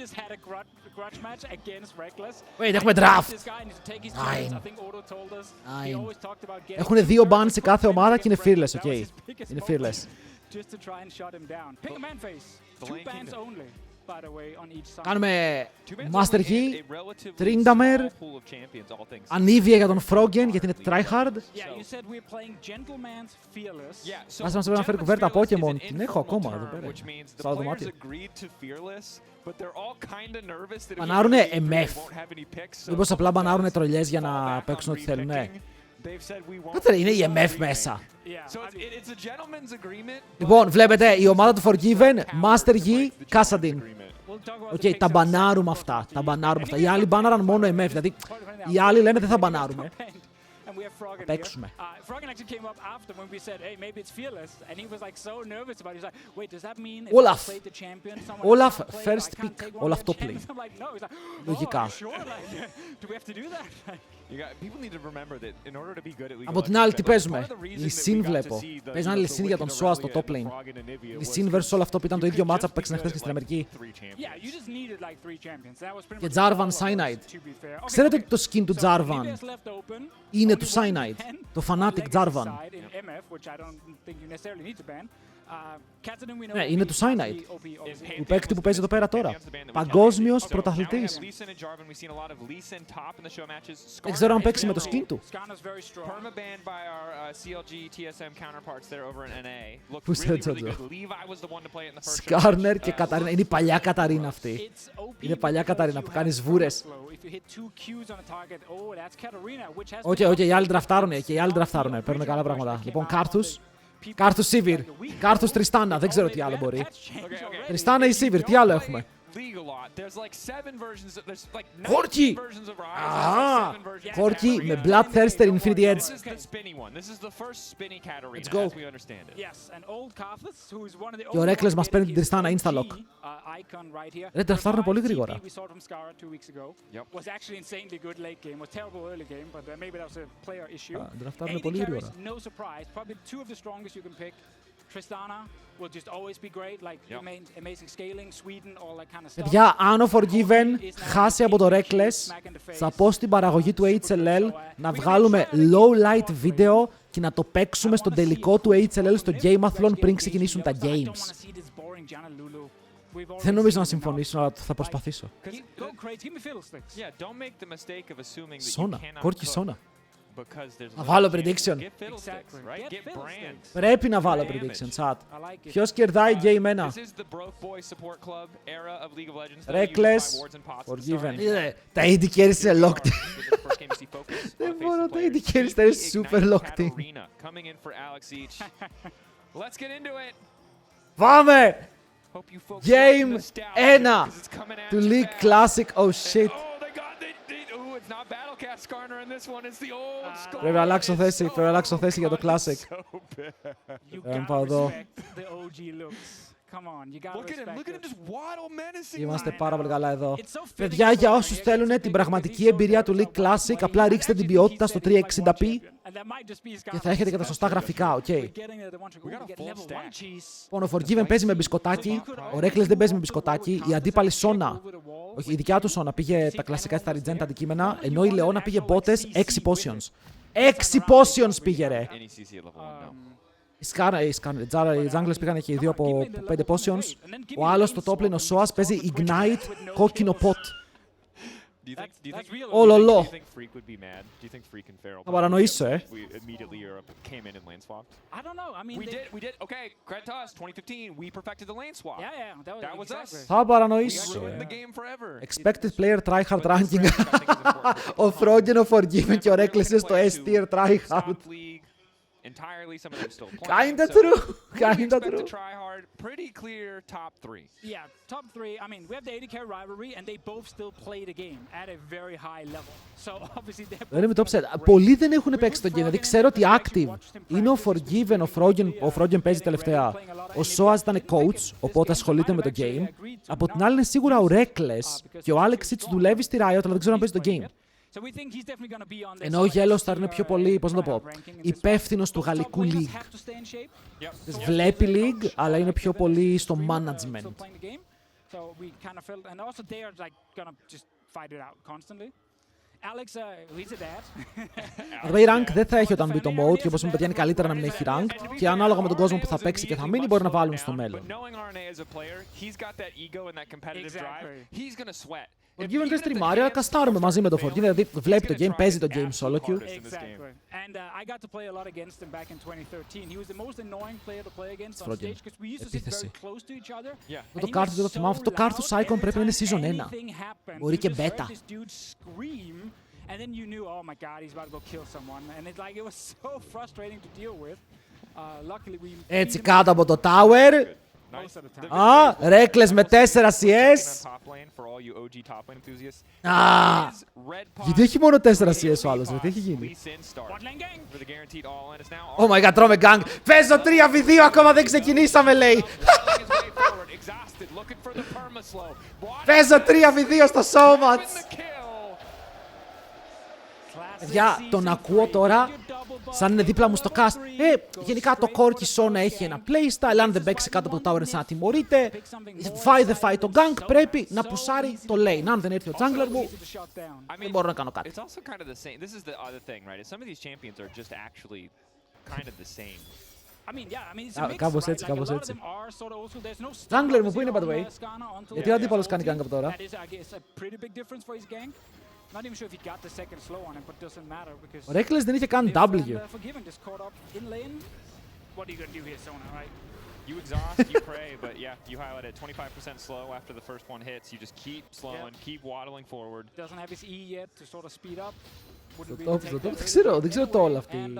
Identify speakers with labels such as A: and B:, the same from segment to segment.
A: just had a grudge match against Rekkles.
B: Wait, έχουμε draft. Έχουν 2 bans σε κάθε ομάδα και είναι fearless, ok. Είναι fearless.
A: Just to try and shut him down. Pick a man face. 2 bans only, by the way, on each side.
B: Κάνουμε Master Key, Tryndamere, ανίβια για τον Froggen γιατί είναι tryhard. Ας μας πρέπει να φέρει κουβέρτα Pokemon. Την έχω ακόμα εδώ πέρα. Στο δωμάτιο. Μπανάρουνε MF. Μήπως απλά μπανάρουνε τρολιές για να παίξουν ό,τι θέλουν, ναι. Κάτσε, είναι η MF μέσα. Λοιπόν, βλέπετε η ομάδα του Forgiven, Master Yi, Kassadin. Οκ, τα μπανάρουμε αυτά. Οι άλλοι μπάναραν μόνο MF. Δηλαδή, οι άλλοι λένε δεν θα μπανάρουμε. Θα παίξουμε. Όλαφ, first pick. Όλαφ top lane. Λογικά. Από την άλλη, τι παίζουμε. Λυσίν βλέπω. Παίζει ένα Λυσίν για τον Σόα στο top lane. Λυσίν versus όλο αυτό που ήταν το ίδιο matchup που παίξανε χθες και στην Αμερική. Και Jarvan Cyanide. Ξέρετε ότι το skin του Jarvan είναι του Cyanide. Το Fanatic Jarvan. Ναι, είναι του Cyanide. Του παίκτη που παίζει εδώ πέρα τώρα. Παγκόσμιος πρωταθλητής. Δεν ξέρω αν παίξει με το skin του. Πού είσαι Τζότζο. Σκάρνερ και Καταρίνα. Είναι η παλιά Καταρίνα αυτή. Είναι παλιά Καταρίνα που κάνει σβούρες. Όχι, οι άλλοι δραφτάρουνε. Παίρνουν καλά πράγματα. Λοιπόν, Κάρθους. Κάρθους Σίβιρ, Κάρθους Τριστάνα, δεν ξέρω τι άλλο μπορεί. Τριστάνα ή Σίβιρ, τι άλλο έχουμε. Χόρκι! Χόρκι με Bloodthirster Infinity Edge. Let's go. Και ο Rekkles μας παίρνει την Τριστάνα Instalock. Ρε, τραφτάρουν πολύ γρήγορα. Τραφτάρουν πολύ γρήγορα. Παιδιά, αν ο Forgiven χάσει από το Rekkles, θα πω στην παραγωγή του HLL να βγάλουμε low light βίντεο και να το παίξουμε στον τελικό του HLL στο Gameathlon πριν ξεκινήσουν τα games. Δεν νομίζω να συμφωνήσω, αλλά θα προσπαθήσω. Σόνα, Κόρκι Σόνα. Να βάλω prediction. Πρέπει να βάλω prediction, chat. Ποιος κερδάει game 1? Rekkles, Forgiven. Τα AD carries είναι locked. Δεν μπορώ, τα AD carries είναι super locked. Πάμε! Game 1 του League Classic. Oh shit. Πρέπει να αλλάξω θέση για το Classic. Δεν πάω εδώ. Είμαστε πάρα πολύ καλά εδώ. Παιδιά, για όσους θέλουν την πραγματική εμπειρία του League Classic, απλά ρίξτε την ποιότητα στο 360p και θα έχετε και τα σωστά γραφικά, οκ. Λοιπόν, ο Forgiven παίζει με μπισκοτάκι, ο Rekkles δεν παίζει με μπισκοτάκι, η αντίπαλη Σόνα, όχι, η δικιά του Σόνα πήγε τα κλασικά στα Regent αντικείμενα, ενώ η Λεώνα πήγε μπότες 6 potions. 6 potions πήγε, ρε! Οι Junglers πήγανε και οι δύο από 5 potions. Ο άλλος στο top lane, ο Σόας, παίζει Ignite, κόκκινο pot. Ολολό. Θα παρανοήσω, Θα παρανοήσω, Expected player tryhard ranking. Ο Froggen, ο Forgiven και ο Rekkles είναι στο S tier tryhard. Kinda true. Kinda true.
C: Pretty clear top 3.
A: Yeah, top 3. I mean, we have the AD carry rivalry and they both still play the game at a very high level. So obviously
B: δεν είμαι top set. Πολλοί δεν έχουν παίξει το game. Δηλαδή ξέρω ότι active είναι ο Forgiven, ο Froggen παίζει τελευταία. Ο Soaz ήταν coach, οπότε ασχολείται με το game. Από την άλλη είναι σίγουρα ο Rekkles και ο Alex Sitch δουλεύει στη Riot, αλλά δεν ξέρω αν παίζει το game. Ενώ ο Yellow Star είναι πιο πολύ, πώς να το πω, υπεύθυνος του γαλλικού league. Βλέπει league, αλλά είναι πιο πολύ στο management.
A: So we kind of felt, and also they are like gonna just fight it out constantly. Alex, he's a dad.
B: Βέβαια, η rank δεν θα έχει όταν μπει το mode και όπως μου είπε είναι καλύτερα να μην έχει rank και ανάλογα με τον κόσμο που θα παίξει και θα μείνει μπορεί να βάλουν στο μέλλον. Ο Given δεν στριμάρει, αλλά καστάρουμε μαζί με το Forgiven, δηλαδή βλέπει το game, παίζει το game solo queue. Επίθεση. Το Karthus δεν το θυμάμαι, αυτό το Karthus Icon πρέπει να είναι season 1. Μπορεί και beta.
A: And then you knew, oh my god, he's about to go kill someone. And it was so frustrating to deal with. Luckily we...
B: Έτσι κάτω από το tower. Α, Rekkles με 4 CS. Α, γιατί έχει μόνο 4 CS ο άλλος, τι έχει γίνει. Oh my god, τρώμε gang. Παίζω 3v2, ακόμα δεν ξεκινήσαμε λέει. Παίζω 3v2 στο Showmatch. Παιδιά, τον ακούω τώρα σαν είναι δίπλα μου στο cast. Γενικά το Corki Sona έχει ένα playstyle. Αν δεν παίξει κάτω από το tower είναι σαν να τιμωρείται. Φάει δεν φάει το gank, πρέπει να πουσάρει το lane. Αν δεν έρθει ο jungler μου, δεν μπορώ να κάνω κάτι. Κάπως έτσι, κάπως έτσι. Jungler μου που είναι, by the way. Γιατί ο αντίπαλος κάνει gank από τώρα. Not even sure if he got the second slow on him, but it doesn't matter because... Ο Rekkles δεν είχε καν W.
A: Forgiven just caught up in lane. What are you gonna do here, Sona, right?
C: You exhaust, you pray, but yeah, you highlighted 25% slow after the first one hits. You just keep slowing, keep waddling forward.
A: Doesn't have his E yet to sort of speed up.
B: Δεν ξέρω το όλο αυτή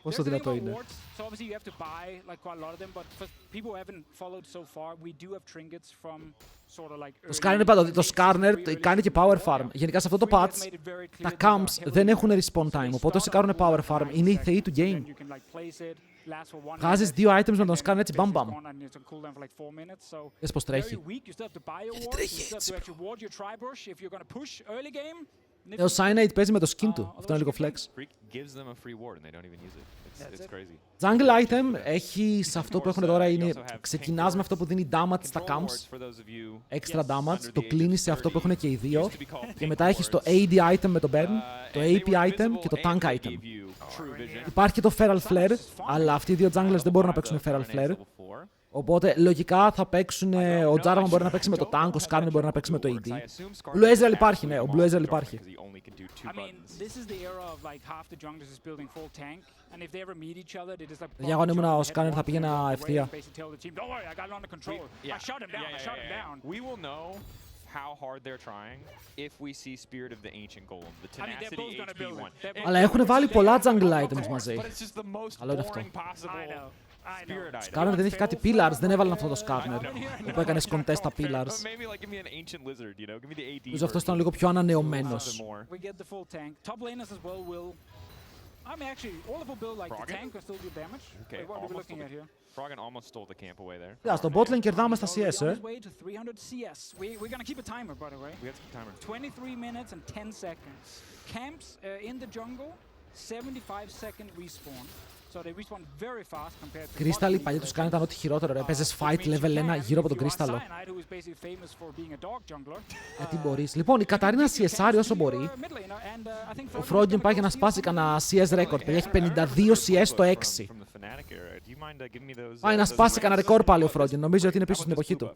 B: πόσο δυνατό είναι.
A: So obviously you have to buy like quite a lot of them, but for people who haven't followed so far, we do have trinkets from sort of like...
B: Το Skarner είπα, το Skarner κάνει και power farm. Γενικά σε αυτό το patch, τα camps δεν έχουν respawn time, οπότε όσοι κάνουν power farm είναι οι θεοί του game. Βγάζεις 2 items με τον Skarner έτσι μπαμ μπαμ. Δες πως τρέχει. Γιατί τρέχει έτσι. Ο Cyanide παίζει με το skin του. Αυτό είναι λίγο flex. Jungle item έχει σε αυτό που έχουν τώρα είναι ξεκινάς με αυτό που δίνει damage στα camps. Extra damage. Το κλείνεις σε αυτό που έχουν και οι δύο. Και μετά έχεις το AD item με το burn, το AP item και το tank item. Υπάρχει και το feral flare, αλλά αυτοί οι δύο junglers δεν μπορούν να παίξουν feral flare. Οπότε λογικά θα παίξουν. Ο Jarvan μπορεί να παίξει με το tank, ο Skarner μπορεί να παίξει με το AD. Ο Blue Ezreal υπάρχει, ναι, ο Blue Ezreal υπάρχει. Για εγώ αν ήμουν ο Skarner θα πήγαινα ευθεία.
C: How hard they're trying if we see Spirit of the Ancient Golem, the tenacity HP1.
B: Αλλά έχουν βάλει πολλά jungle items μαζί. Καλό είναι αυτό. Skarner δεν έχει κάτι pillars, δεν έβαλαν αυτό το Skarner που έκανε contest τα pillars. Νομίζω αυτός ήταν λίγο πιο ανανεωμένος.
A: I mean, actually, all of them build like the tank can still do damage.
C: Okay,
A: what are we looking at here?
C: Froggen almost stole the camp away there.
B: Yeah, στο bot lane κερδάμε στα CS,
A: We're gonna keep a timer, by the way.
C: We have to keep a timer.
A: 23 minutes and 10 seconds. Camps in the jungle, 75-second respawn. So they respawn very fast compared to...
B: Κρίσταλοι παλιά τους κάνετε ό,τι χειρότερο, ρε. Παίζεις fight level 1 γύρω από τον κρίσταλο. Γιατί μπορείς. Λοιπόν, η Καταρίνα CSR όσο μπορεί. Ο Froggen πάει για να σπάσει κανένα CS record. Έχει 52 CS στο 6. Πάει να σπάσει κανένα record πάλι ο Froggen. Νομίζω ότι είναι πίσω στην εποχή του.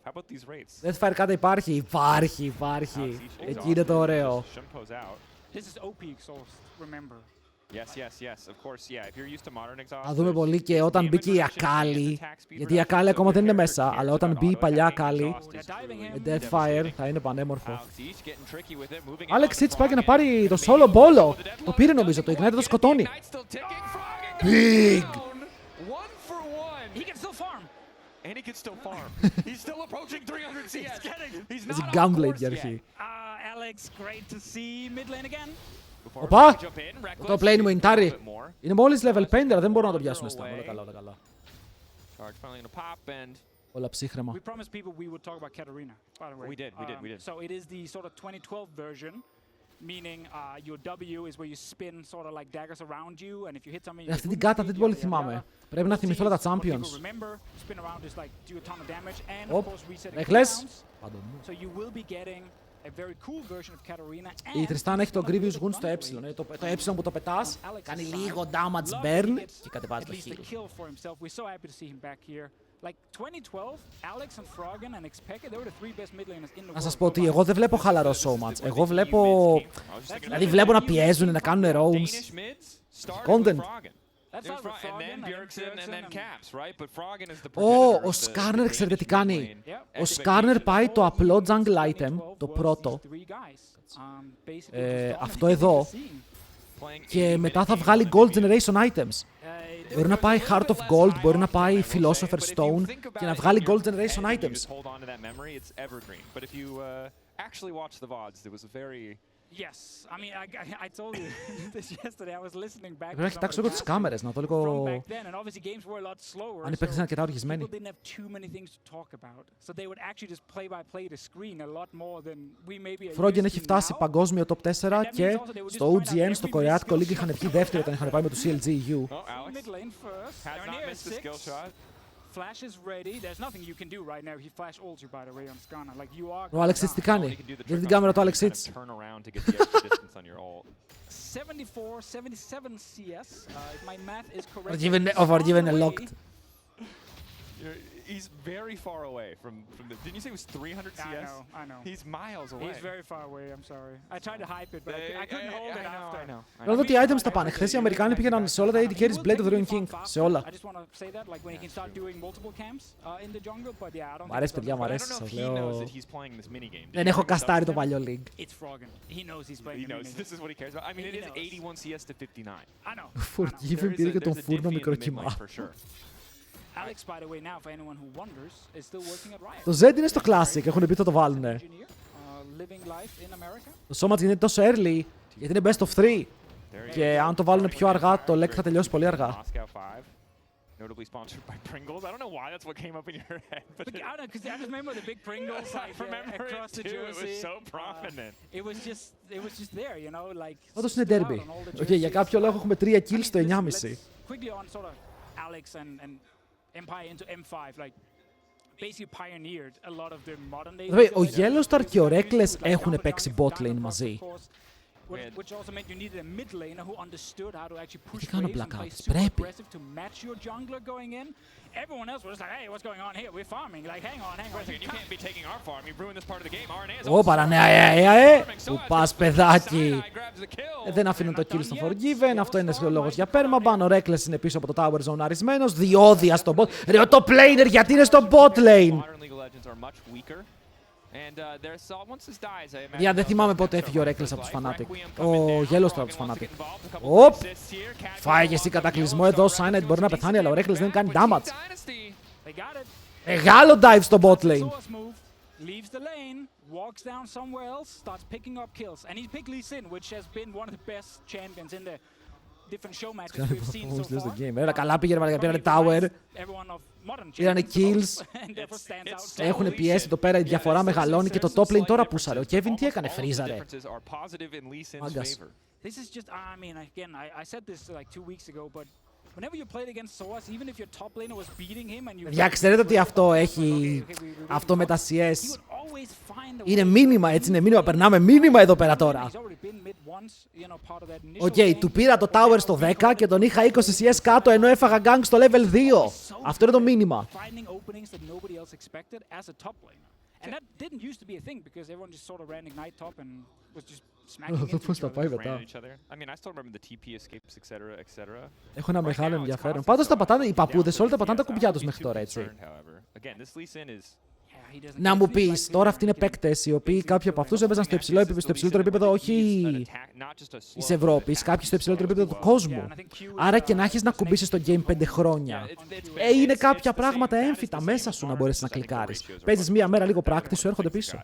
B: Δεν θα κάτι υπάρχει. Υπάρχει. Εκεί είναι το ωραίο. Θα δούμε πολύ και όταν μπήκε η Ακάλη. Γιατί η Ακάλη ακόμα δεν είναι μέσα. Αλλά όταν μπει η παλιά Ακάλη με Deathfire θα είναι πανέμορφο. Alex Hitch πάει να πάρει το solo bolo. Το πήρε νομίζω, το Ignite το σκοτώνει. Big!
C: And he can still farm. He's still approaching 300 CS.
B: Παίζει Gunblade για αρχή.
A: Alex, great to see mid lane again.
B: Οπα! Το plane μου εντάρει. Είναι μόλις level 5, αλλά δεν μπορούν να το πιάσουν στα. Όλα καλά, όλα καλά. Όλα ψύχρεμα.
A: We promised people we would talk about Katarina, by the way.
C: We did.
A: So it is the sort of 2012 version. meaning your W is where you spin sort of like daggers around you, and if you hit something,
B: Αυτή την κάτα δεν την πολύ θυμάμαι. Πρέπει να θυμηθώ όλα τα champions. Οπ, Rekkles.
A: So you will be getting a very cool version of Katarina.
B: Η Τριστάν έχει το Grievous Wound στο ε. Το ε που το πετάς, κάνει λίγο damage burn και κατεβάζει το heal.
A: Like 2012, Alex and Froggen and Xpeke, they were the three best mid laners in the world.
B: Να σας πω ότι εγώ δεν βλέπω χαλαρό Showmatch. Εγώ βλέπω... Δηλαδή βλέπω να πιέζουν, να κάνουν roams. Content. Ο Skarner ξέρετε τι κάνει. Ο Skarner πάει το απλό jungle item, το πρώτο. Αυτό εδώ. Και μετά θα βγάλει Gold Generation items. Μπορεί να πάει Heart of Gold, μπορεί να πάει Philosopher's Stone και να βγάλει Gold Generation items.
A: Yes, I mean, I told you this yesterday. I was listening back.
B: Πρέπει να κοιτάξω λίγο τις κάμερες, να το λίγο... Αν οι παίκτες είναι αρκετά οργισμένοι. Froggen έχει φτάσει παγκόσμιο top 4 και στο OGN, στο κορεάτικο league, είχαν βγει δεύτερο όταν είχαν πάει με το CLG-EU. Flash is ready. There's nothing you can do right now. He flash ults you, by the way, on Skarner. Like you are. Ο Alex τι κάνει. Για την κάμερα του Alex Hits.
A: 74, 77 CS. If my math is correct.
B: Forgiven and locked.
C: He's very far away from the... Didn't you say it was 300 CS?
A: I know.
C: He's miles away.
A: He's very far away, I'm sorry. I tried to hype it, but I couldn't hold it after.
C: I know.
B: Να δω τι items θα πάνε. Χθες οι Αμερικάνοι πήγαιναν σε όλα τα AD carries Blade of the Ruined King. Σε όλα. Μ' αρέσει παιδιά, μ' αρέσει. Σας λέω... Δεν έχω καστάρει το παλιό League. Forgiven πήρε και τον φούρνο μικροκυμά. Το Z είναι στο Classic, έχουν πει θα το βάλουνε. Το Showmatch γίνεται τόσο early, γιατί είναι best of 3. Και αν το βάλουνε πιο αργά, το LEC θα τελειώσει πολύ αργά.
C: Notably sponsored by Pringles. I don't know why that's what came up in your head. But
A: I don't know, because I just remember the big Pringles like across the jersey.
C: It was so prominent.
A: It was just there, you know, like.
B: Όντως είναι derby. Okay, για κάποιο λόγο έχουμε 3 kills στο 9,5.
A: Quickly on sort of Alex and Empire into M5, like basically pioneered a lot of the modern day.
B: Βέβαια, ο Yellowstar και ο Rekkles έχουν παίξει bot lane μαζί.
A: Which also meant you needed a mid laner who understood how to actually push
B: waves
A: and play super
B: πρέπει.
A: aggressive to match your jungler going in. Everyone else was just like, hey, what's going on here? We're farming. Like, hang on.
C: You can't be taking our farm. You ruined this part of the game. RNA is
B: Ω, παρανέα, Πού πας, παιδάκι. Δεν αφήνουν το kill στο Forgiven. Αυτό είναι ο λόγος για permaban. Ο Rekkles είναι πίσω από το tower zone αρισμένος. Διόδια στο bot. Ρε, το planer γιατί είναι στο bot lane. Για δεν θυμάμαι πότε έφυγε ο Rekkles από τους Fnatic. Ο Yellowstar από τους Fnatic. Οπ! Φάγε εσύ κατακλυσμό εδώ. Cyanide μπορεί να πεθάνει, αλλά ο Rekkles δεν κάνει damage. Μεγάλο dive στο bot lane. Καλά πήγαινε, πήρανε tower. Πήρανε kills. Έχουν πιέσει εδώ πέρα, η διαφορά μεγαλώνει και το top lane τώρα πούσαρε. Ο Kevin τι έκανε, φρίζαρε. Μάγκας. Για ξέρετε ότι αυτό έχει... Αυτό με τα CS είναι μήνυμα, έτσι είναι μήνυμα. Περνάμε μήνυμα εδώ πέρα τώρα. Οκ, του πήρα το tower στο 10 και τον είχα 20 CS κάτω ενώ έφαγα gang στο level 2. Αυτό είναι το μήνυμα. Πώς θα πάει μετά. Έχω ένα μεγάλο ενδιαφέρον. Πάντως τα πατάνε, οι παππούδες όλοι τα πατάνε τα κουμπιά τους μέχρι τώρα, έτσι. Να μου πεις, τώρα αυτοί είναι παίκτες οι οποίοι κάποιοι από αυτούς έπαιζαν στο υψηλότερο επίπεδο, όχι της Ευρώπης, κάποιοι στο υψηλότερο επίπεδο του κόσμου. Άρα και να έχεις να κουμπίσεις το game 5 χρόνια. Είναι κάποια πράγματα έμφυτα μέσα σου να μπορέσεις να κλικάρεις. Παίζεις μία μέρα λίγο practice, σου έρχονται πίσω.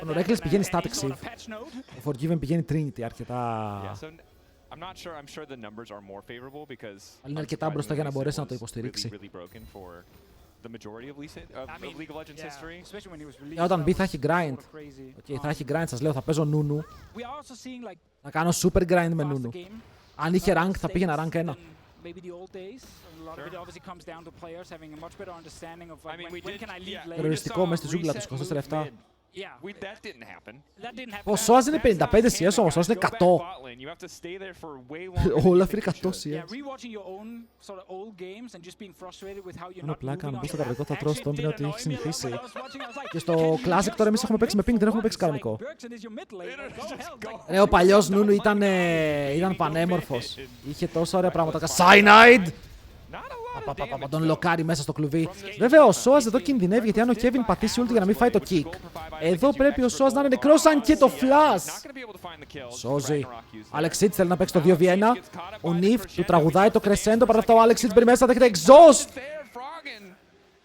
B: Ο Rekkles πηγαίνει static shift. Ο Forgiven πηγαίνει Trinity αρκετά
C: I'm not sure. I'm sure the numbers are more favorable because.
B: Είναι αρκετά μπροστά για να μπορέσει να το υποστηρίξει.
C: The majority of League of Legends history.
B: Όταν μπει θα έχει grind. Okay, θα έχει grind, σας λέω, θα παίζω Νούνου. Θα κάνω super grind με Νούνου. Αν είχε rank θα πήγαινα rank 1. Περιοριστικό μέσα στη ζούγκλα τους, 24 λεπτά. Ο Σόας είναι 55 CS όμως, ο Σόας είναι 100. Όλα αυτή είναι 100 CS. Μόνο πλάκα, αν μπει στο κανονικό θα τρώσει τον ότι έχει συνηθίσει. Και στο Classic τώρα εμείς έχουμε παίξει με ping, δεν έχουμε παίξει κανονικό. Ο παλιός Νούνου ήταν πανέμορφος. Είχε τόσα ωραία πράγματα. Cyanide! Τον λοκάρει μέσα στο κλουβί. Βέβαια ο Σόας εδώ κινδυνεύει γιατί αν ο Kevin πατήσει ulti για να μην φάει το kick. Εδώ πρέπει ο Σόας να είναι νεκρός, αν και το flash. Σώζει. Alex Hitz θέλει να παίξει το 2v1. Ο Νιφ του τραγουδάει το crescendo. Παρά αυτά ο Alex Hitz περιμένει να δέχεται exhaust.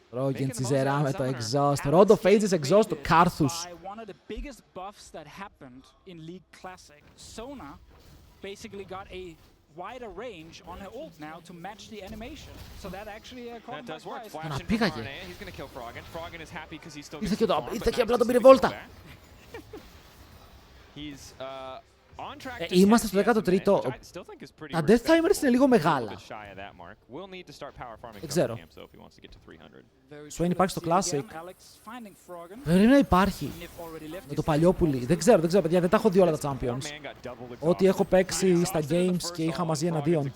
B: Ρόγγιν τσιζερά με το exhaust. Rondo phases exhaust του Κάρθους.
A: Wider range on her ult now to match the animation. So that actually caught him by surprise.
B: Να πήγαγε.
C: He's going to kill Froggen. Froggen is happy because he's still
B: Ήρθε και απλά τον πήρε βόλτα.
C: He's on track to
B: Είμαστε στο 13ο. Τα Death Timers είναι λίγο μεγάλα. Δεν ξέρω. Swain υπάρχει στο Classic. Πρέπει να υπάρχει. Με το παλιό πουλί. Δεν ξέρω παιδιά, δεν τα έχω δει όλα τα Champions. Ό,τι έχω παίξει στα games και είχα μαζί εναντίον.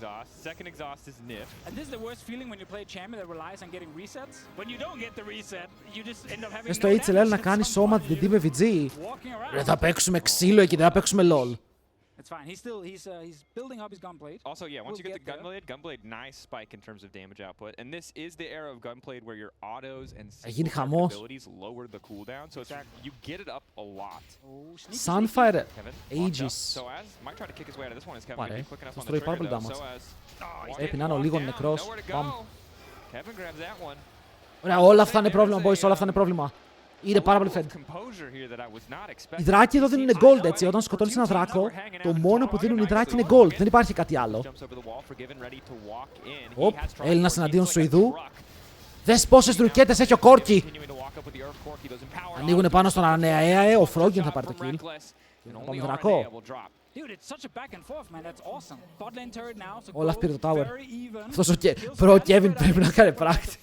B: Στο HLL να κάνει σώμα την team με VG. Δεν θα παίξουμε ξύλο εκεί, δεν θα παίξουμε LOL.
A: It's fine. He's building up his gunblade.
C: Also, yeah, once you get the gunblade, nice spike in terms of damage output. And this is the era of gunblade where your autos and abilities lower the cooldown, so you get it up a lot.
B: Sunfire Aegis.
C: So as might try to kick his way out of this one is Kevin be quick enough on the
B: trigger
C: trigger though. So as
B: πρέπει να είναι ο λίγο νεκρός.
C: Kevin grabs that one.
B: Ωραία, όλα αυτά είναι πρόβλημα, boys, όλα αυτά είναι πρόβλημα. Είναι πάρα πολύ fed. Οι δράκοι εδώ δίνουν gold, έτσι. Όταν σκοτώνεις έναν δράκο, το μόνο που δίνουν οι δράκοι είναι gold. Δεν υπάρχει κάτι άλλο. Οπ, Έλληνας εναντίον Σουηδού. Δες πόσες ρουκέτες έχει ο Κόρκι. Ανοίγουνε πάνω στον Ανεαέα, ο Froggen θα πάρει το kill. Πάμε δρακό. Όλα πήρε το tower. Αυτός ο Kevin πρέπει να κάνει practice.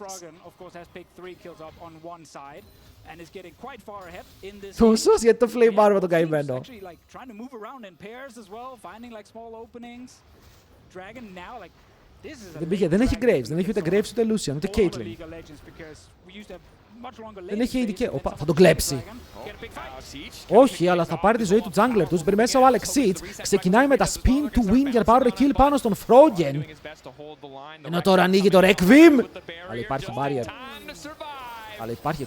B: Τόσος γιατί το flame με τον καημένο. Δεν έχει Graves, δεν έχει ούτε Graves ούτε Lucian, ούτε Caitlyn. Δεν έχει AD. Οπα, θα τον κλέψει. Όχι, αλλά θα πάρει τη ζωή του jungler τους. Μπαίνει μέσα ο Alex Hitz. Ξεκινάει με τα spin to win για να πάρει kill πάνω στον Froggen. Ενώ τώρα ανοίγει το Requiem. Αλλά υπάρχει barrier. Αλλά υπάρχει.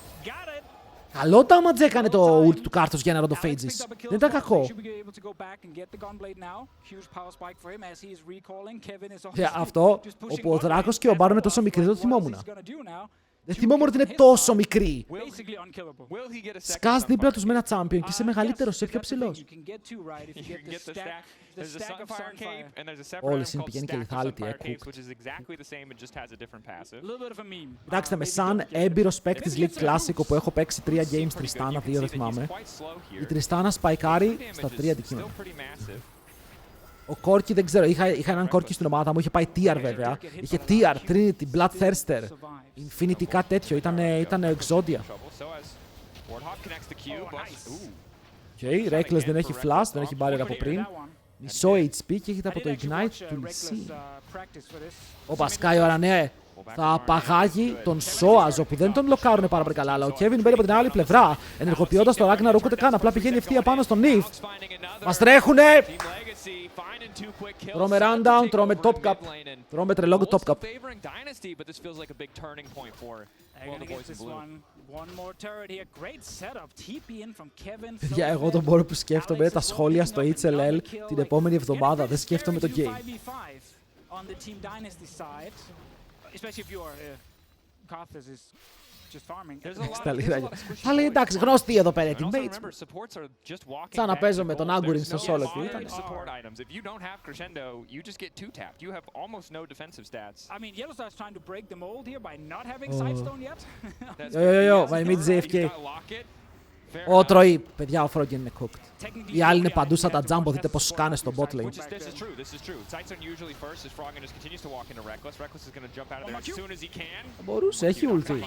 B: Καλό damage έκανε το ult του Κάρθους για να ροντο phases. Δεν ήταν κακό. Αυτό, όπου ο Δράκος και ο Μπάρο είναι τόσο μικροί, δεν το θυμόμουν. Δεν θυμόμουν ότι είναι τόσο μικρή. Σκάς δίπλα τους με ένα champion και είσαι μεγαλύτερος, είσαι πιο ψηλός. Όλες είναι πηγαίνει και lethality, Κοιτάξτε, με σαν έμπειρος παίκτης League Classic, όπου έχω παίξει 3 games Τριστάνα, 2 δεν θυμάμαι. Η Τριστάνα σπαϊκάρει στα 3 αντικείμενα. Ο Κόρκι δεν ξέρω, είχα έναν Κόρκι στην ομάδα μου, είχε πάει TR βέβαια. Είχε TR, Trinity, Bloodthirster, Infinity, κάτι τέτοιο, ήταν Exodia. Okay, Rekkles δεν έχει flash, δεν έχει barrier από πριν. Μισό HP και έχετε από το Ignite του Λυσί. Ο Πασκάι ο Αρανέ θα παγάγει τον Σόαζο που δεν τον λοκάρουν πάρα πολύ καλά. Αλλά ο Kevin μπαίνει από την άλλη πλευρά, ενεργοποιώντας το Ragnarok ούτε καν. Απλά πηγαίνει ευθεία πάνω στον Νιφ. Μας τρέχουνε! Τρώμε rundown, τρώμε top cap. Τρώμε τρελόγκο top cap. Για εγώ τον μόνο που σκέφτομαι είναι τα σχόλια στο HLL την επόμενη εβδομάδα. Δεν σκέφτομαι το game. 60 λίρια. Θα λέει εντάξει, γνωστή εδώ πέρα, teammates. Σαν να παίζω με τον Άγκουριν στο solo queue ήταν. My mid AFK. Ο τρώει, παιδιά, ο Froggen είναι cooked. Οι άλλοι είναι παντού σαν τα Jumbo, δείτε πως σκάνε στο bot lane. Μπορούσε, έχει ulti.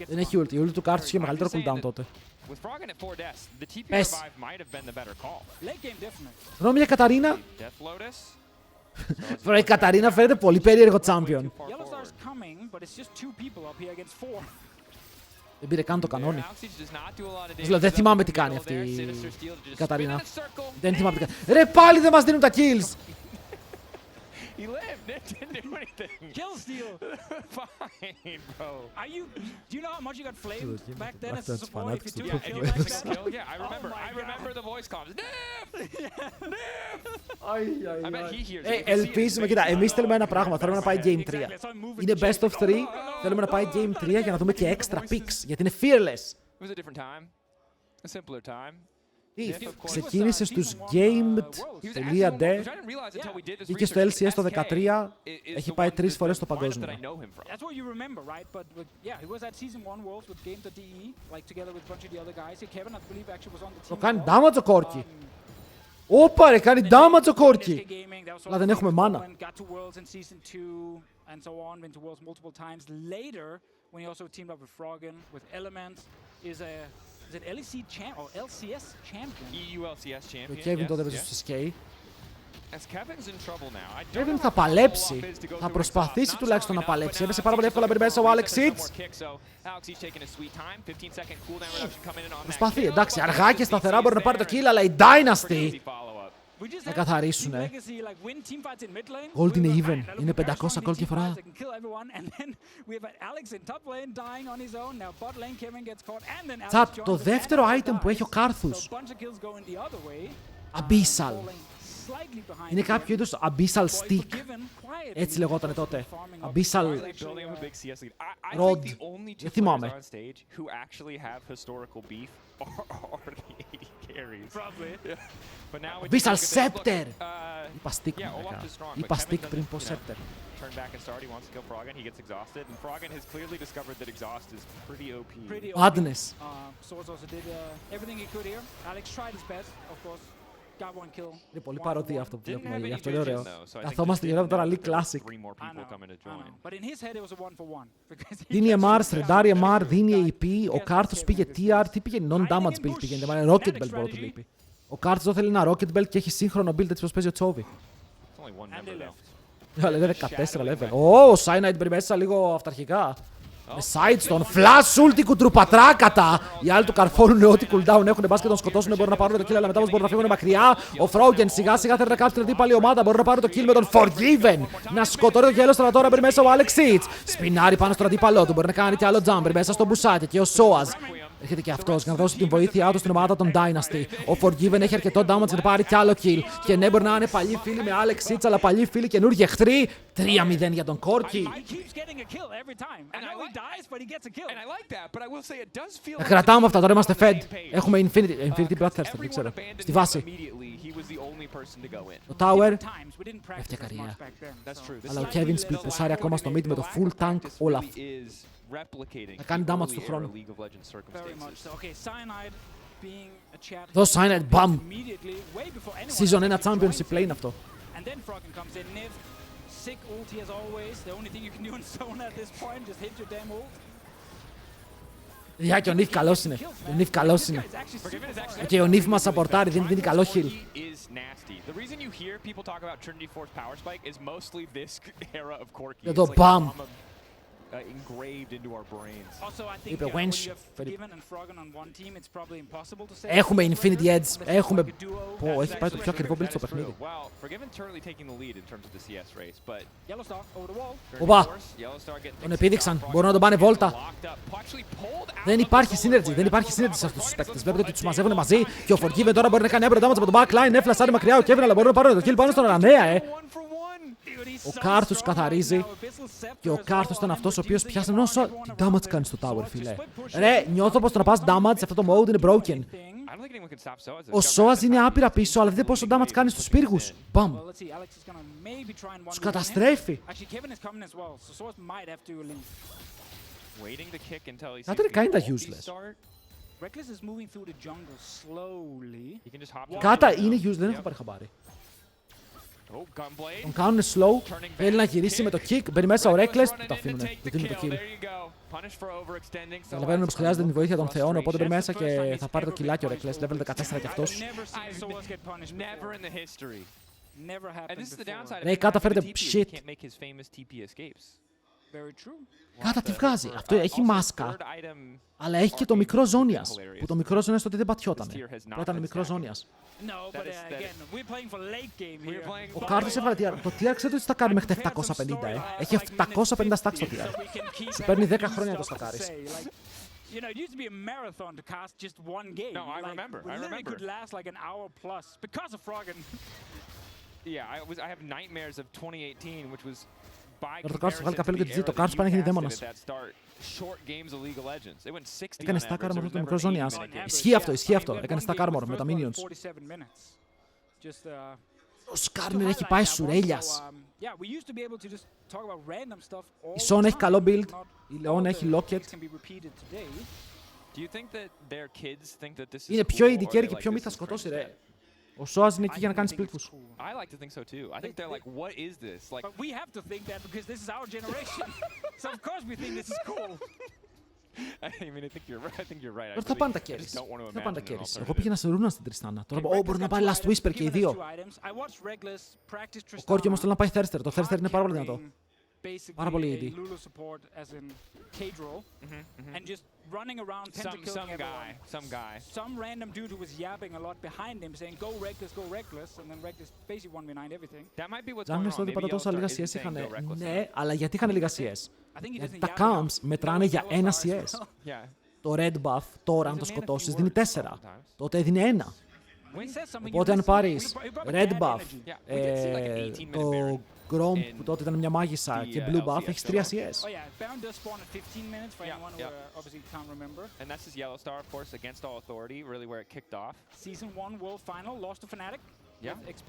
B: Δεν έχει ulti, η ulti του Karthus είχε μεγαλύτερο cooldown τότε. Πες. Συγγνώμη για Καταρίνα. Η Καταρίνα φαίνεται πολύ περίεργο champion. Δεν πήρε καν το κανόνι. Δεν θυμάμαι τι κάνει αυτή η Καταρίνα. Δεν θυμάμαι τι κάνει. Ρε πάλι δεν μας δίνουν τα kills!
C: He lived. It didn't do anything.
A: Kill steal.
C: Fine, bro.
A: Do you know how much you got flamed back then as a
B: That's
A: support?
B: fanatics
A: If you
B: to
A: took
B: put
A: any
B: with.
A: like that?
C: Kill? Yeah, I remember the voice comms. I bet he hears it.
B: Ελπίζουμε, κοίτα, εμείς θέλουμε ένα πράγμα. Θέλουμε να πάει Game 3. Είναι best of 3. Θέλουμε να πάει Game 3 για να δούμε και extra picks. Γιατί είναι fearless.
C: It was a different time. A simpler time.
B: Ξεκίνησε στους gamed.de, μπήκε στο LCS το 2013, έχει πάει 3 φορές στο παγκόσμιο. Το κάνει damage ο Κόρκι. Όπα ρε, κάνει damage ο Κόρκι. Αλλά δεν έχουμε μάνα.
A: Is it LCS champion?
C: EU LCS champion.
B: Ο Kevin τότε έπαιζε στο SK.
C: Kevin
B: θα παλέψει. Θα προσπαθήσει τουλάχιστον να παλέψει. Έπεσε πάρα πολύ εύκολα πριν μέσα ο Alex Hits. Προσπαθεί, εντάξει, αργά και σταθερά μπορεί να πάρει το kill, αλλά η Dynasty να καθαρίσουν. Gold είναι even. Είναι 500 gold και φορά. Τσάτ, το δεύτερο item που έχει ο Karthus. Abyssal. Είναι κάποιο είδους Abyssal Stick. Έτσι λεγότανε τότε. Abyssal Rod. Δεν θυμάμαι. Abyssal Scepter! Είπα Stick μου έκανα. Είπα Stick πριν πω Scepter. Madness. Είναι πολύ παρότι αυτό που βλέπουμε, γι' αυτό είναι ωραίο. Καθόμαστε γύρω από τώρα League Classic. Δίνει MR, στρεντάρει MR, δίνει AP, ο Karthus πήγε TR, τι πήγε non-damage build πήγαινε, μάλλον Rocket Belt μπορώ του λείπει. Ο Karthus εδώ θέλει ένα Rocket Belt και έχει σύγχρονο build έτσι πως παίζει ο Τσόβι. Λέτε 14 level. Ω, ο Cyanide μπαίνει μέσα λίγο αυταρχικά. Με sidestone, flash ulti κουτρουπατράκατα! Οι άλλοι του καρφώνουν ό,τι cooldown έχουν, μπας και τον σκοτώσουν, μπορούν να πάρουν το kill, αλλά μετά όμως μπορούν να φύγουν μακριά. Ο Froggen σιγά σιγά θέλει να κάψει την αντίπαλη ομάδα, μπορούν να πάρουν το kill με τον Forgiven. Να σκοτώνει το Yellowstone τώρα, μπαίνει μέσα ο Alex Hits. Σπινάρει πάνω στον αντίπαλό του, μπορεί να κάνει κι άλλο jumper μέσα στο μπουσάκι και ο Soaz. Έρχεται και αυτός για να δώσει την βοήθειά του στην ομάδα των Dynasty. Ο Forgiven έχει αρκετό damage για να πάρει κι άλλο kill. Και ναι, μπορεί να είναι παλιοί φίλοι με Alex Hits, αλλά παλιοί φίλοι καινούργιοι εχθροί. 3-0 για τον Κόρκι. Κρατάμε αυτά, τώρα είμαστε fed. Έχουμε Infinity Bloodthirster, δεν ξέρω. Στη βάση. Το Tower. Έφτια καριέρα. Αλλά ο Kevin Speed πουσάρει ακόμα στο mid με το full tank Olaf. Θα κάνει damage του χρόνου. Δώσ' Cyanide, μπαμ! Season 1 Championship play είναι αυτό. Για και ο Νιφ καλός είναι. Ο Νιφ καλός είναι. Και ο Νιφ μας σαπορτάρει, δίνει καλό heal. Εδώ μπαμ! Είπε Wench. Έχουμε Infinity Edge. Έχουμε... Πω, έχει πάει το πιο ακριβό build στο παιχνίδι. Οπα! Τον επίδειξαν. Μπορούν να τον πάνε βόλτα. Δεν υπάρχει synergy. Δεν υπάρχει synergy σε αυτούς τους παίκτες. Βλέπετε ότι τους μαζεύουν μαζί. Και ο Forgiven τώρα μπορεί να κάνει έμπρο damage από τον backline. Έφλασάρει μακριά ο Kevin, αλλά μπορεί να πάρουν το kill πάνω στον Αранέα, Ο Κάρθους καθαρίζει και ο Κάρθους ήταν αυτός ο οποίος πιάσε ενώ τι damage κάνει στο tower, φίλε. Ρε, νιώθω πως το να πας damage σε αυτό το mode είναι broken. Ο Σόας είναι άπειρα πίσω, αλλά δείτε πόσο damage κάνει στους πύργους. Μπαμ. Τους καταστρέφει. That είναι kinda useless. Κάτα είναι useless, δεν έχω πάρει χαμπάρι. Τον κάνουν slow, θέλει να γυρίσει με το kick, μπαίνει μέσα ο Rekkles, το αφήνουνε, του δίνουν το kill. Καταλαβαίνουν πως χρειάζεται την βοήθεια των θεών, οπότε μπαίνει μέσα και θα πάρει το κιλάκι ο Rekkles, level 14 κι αυτός. Ρε, Κάτα φέρετε shit. Κάτα τι βγάζει, αυτό έχει μάσκα, αλλά έχει και το μικρό ζώνιας, που το μικρό ζώνιας τότε δεν πατιότανε, που ήταν μικρό ζώνιας. Ο Κάρθος έβαλε tier. Το tier ξέρετε ότι θα κάνει μέχρι τα 750, Έχει 750 stacks στο tier. Σου παίρνει 10 χρόνια να το στακάρεις.
A: You know, it used to be a marathon to cast just one game.
C: No, I remember.
A: We literally could last like an hour plus because of Froggen.
C: Yeah, I have nightmares of 2018, which was by
B: Το Κάρθος βγάλει καπέλο και τη το Κάρθος πάνε έχει δαίμονας. Έκανε stack armor με το μικρό ζώνιας. Ισχύει αυτό. Έκανε stack armor με τα minions. Ο Σκάρνερ έχει πάει σουρέλιας. Η Σόν έχει καλό build. Η Λεόν έχει locket. Είναι πιο AD carry και πιο μη θα σκοτώσει, ρε. Ο Σόας είναι εκεί για να κάνει split push. Τώρα θα πάνε τα carries. Εγώ πήγαινα σε ρούνα στην Τριστάνα. Τώρα μπορεί να πάει Last Whisper και οι δύο. Ο Κόρκι όμως θέλει να πάει Thirster. Το Thirster είναι πάρα πολύ δυνατό. Πάρα πολύ AD. Running around tentacling everyone. Some random dude who was yapping a lot behind him saying go Rekkles, and then Rekkles basically won behind everything.
C: That might be what's
B: going on. Τότε πάντα τόσα λίγα CS είχαν. Ναι, αλλά γιατί είχαν λίγα CS. Γιατί τα camps μετράνε για ένα CS. Το red buff τώρα αν το σκοτώσεις δίνει 4. Τότε έδινε 1. Οπότε αν πάρεις red buff, το Grom που τότε ήταν μια μάγισσα και blue buff έχεις 3 CS.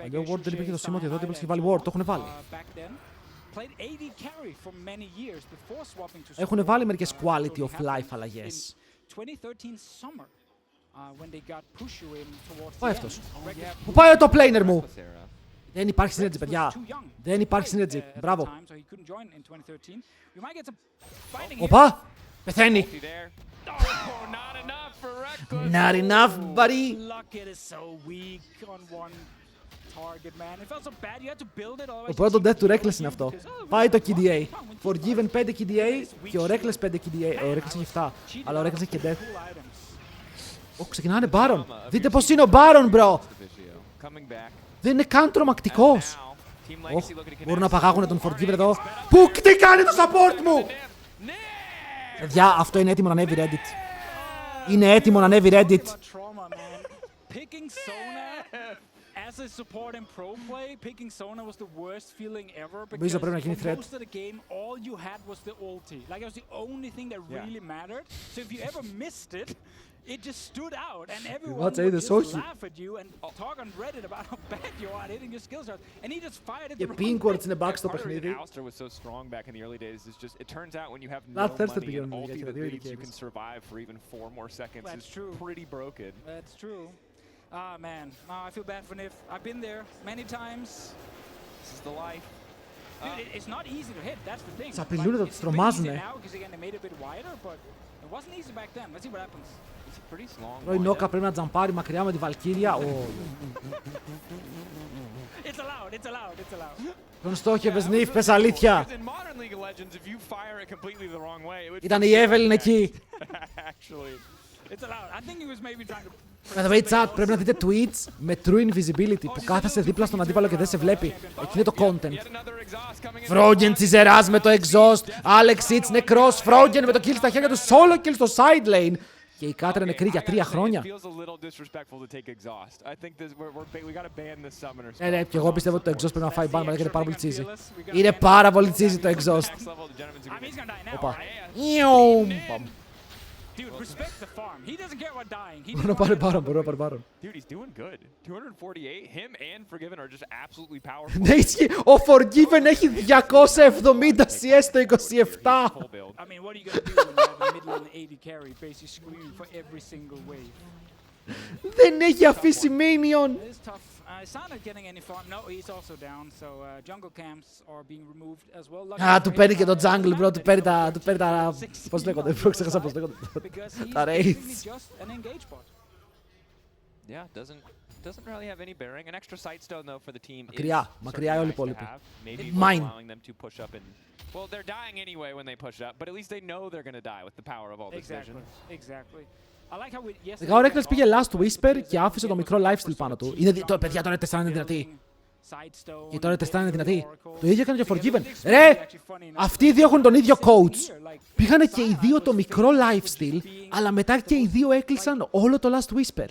B: Αλλιώ Ward δεν υπήρχε το σήμα ότι εδώ τίποτα είχε βάλει Ward, το έχουν βάλει. Έχουν βάλει μερικές quality of life αλλαγές. Πάει αυτός. Πού πάει το planer μου! Δεν υπάρχει synergy, παιδιά. Δεν υπάρχει synergy. Μπράβο. Οπα! Πεθαίνει. Not enough, buddy. Το πρώτο death του Rekkles είναι αυτό. Πάει το KDA. Forgiven 5 KDA και ο Rekkles 5 KDA. Ο Rekkles έχει 7, αλλά ο Rekkles έχει και death. Ξεκινάνε Baron. Δείτε πως είναι ο Baron, bro. Δεν είναι καν τρομακτικός. Μπορούν να παγάγουν τον Forgiven εδώ. Πού, τι κάνει το support μου! Παιδιά, αυτό είναι έτοιμο να ανέβει Reddit. Είναι έτοιμο να ανέβει Reddit. Νομίζω πρέπει να γίνει threat. It just stood out, and everyone would just laugh at you and talk on Reddit about how bad you are at hitting your skill shots, and he just fired at the wrong place. Είναι back στο παιχνίδι.
C: Alistair was so strong back in the early days. It's just it turns out when you have no money and ulti that believes you can survive for even 4 more seconds is pretty broken.
A: That's true. Ah man, no, I feel bad for Nif. I've been there many times.
C: This is the life.
A: Dude, it's not easy to hit. That's the thing.
B: Τους απειλούν εδώ, τους τρομάζουνε. Τρώει νόκα, πρέπει να τζαμπάρει μακριά με τη Βαλκύρια. Τον στόχευες Νιφ, πες αλήθεια. Ήταν η Evelyn εκεί. Κατά way chat, πρέπει να δείτε tweets με true invisibility που κάθεσαι δίπλα στον αντίπαλο και δεν σε βλέπει. Εκεί είναι το content. Froggen τσιζεράς με το exhaust. Alex Hits νεκρός. Froggen με το kill στα χέρια του. Solo kill στο side lane. Και η Κάτρα είναι νεκρή για 3 χρόνια. Ναι, και εγώ πιστεύω ότι το exhaust πρέπει να φάει ban, αλλά είναι πάρα πολύ cheesy. Είναι πάρα πολύ cheesy το exhaust. Οπα.
A: Dude, respect the farm. He doesn't care about dying. He
B: Μπορώ να πάρει πάρον, μπορώ να πάρει πάρον.
C: Dude, he's doing good. 248, him and Forgiven are just absolutely powerful.
B: Ναι, ισχύει. Ο Forgiven έχει 270 CS στο 27.
A: I mean, what are you gonna do when you have a mid lane 80 carry basically screaming for every single wave?
B: Δεν έχει αφήσει minion.
A: It is tough. It's not getting any farm. No, he's also down. So jungle camps are being removed as well.
B: Α, του παίρνει και το jungle, bro. Του παίρνει τα... Πώς λέγονται, bro, ξέχασα πώς λέγονται. Τα raids.
C: Yeah, doesn't really have any bearing. An extra sightstone though for the team.
B: Μακριά όλοι οι υπόλοιποι.
C: Mine.
B: Mine.
C: Well, they're dying anyway when they push up, but at least they know they're going to die with the power of all this vision.
A: Exactly.
B: Ο Rekkles πήγε last whisper και άφησε το μικρό lifesteal πάνω του. Παιδιά, τώρα η Τεστάνα είναι δυνατή. Και τώρα η Τεστάνα είναι δυνατή. Το ίδιο έκανε και ο Forgiven. Ρε! Αυτοί οι δύο έχουν τον ίδιο coach. Πήγανε και οι δύο το μικρό lifesteal, αλλά μετά και οι δύο έκλεισαν όλο το last whisper.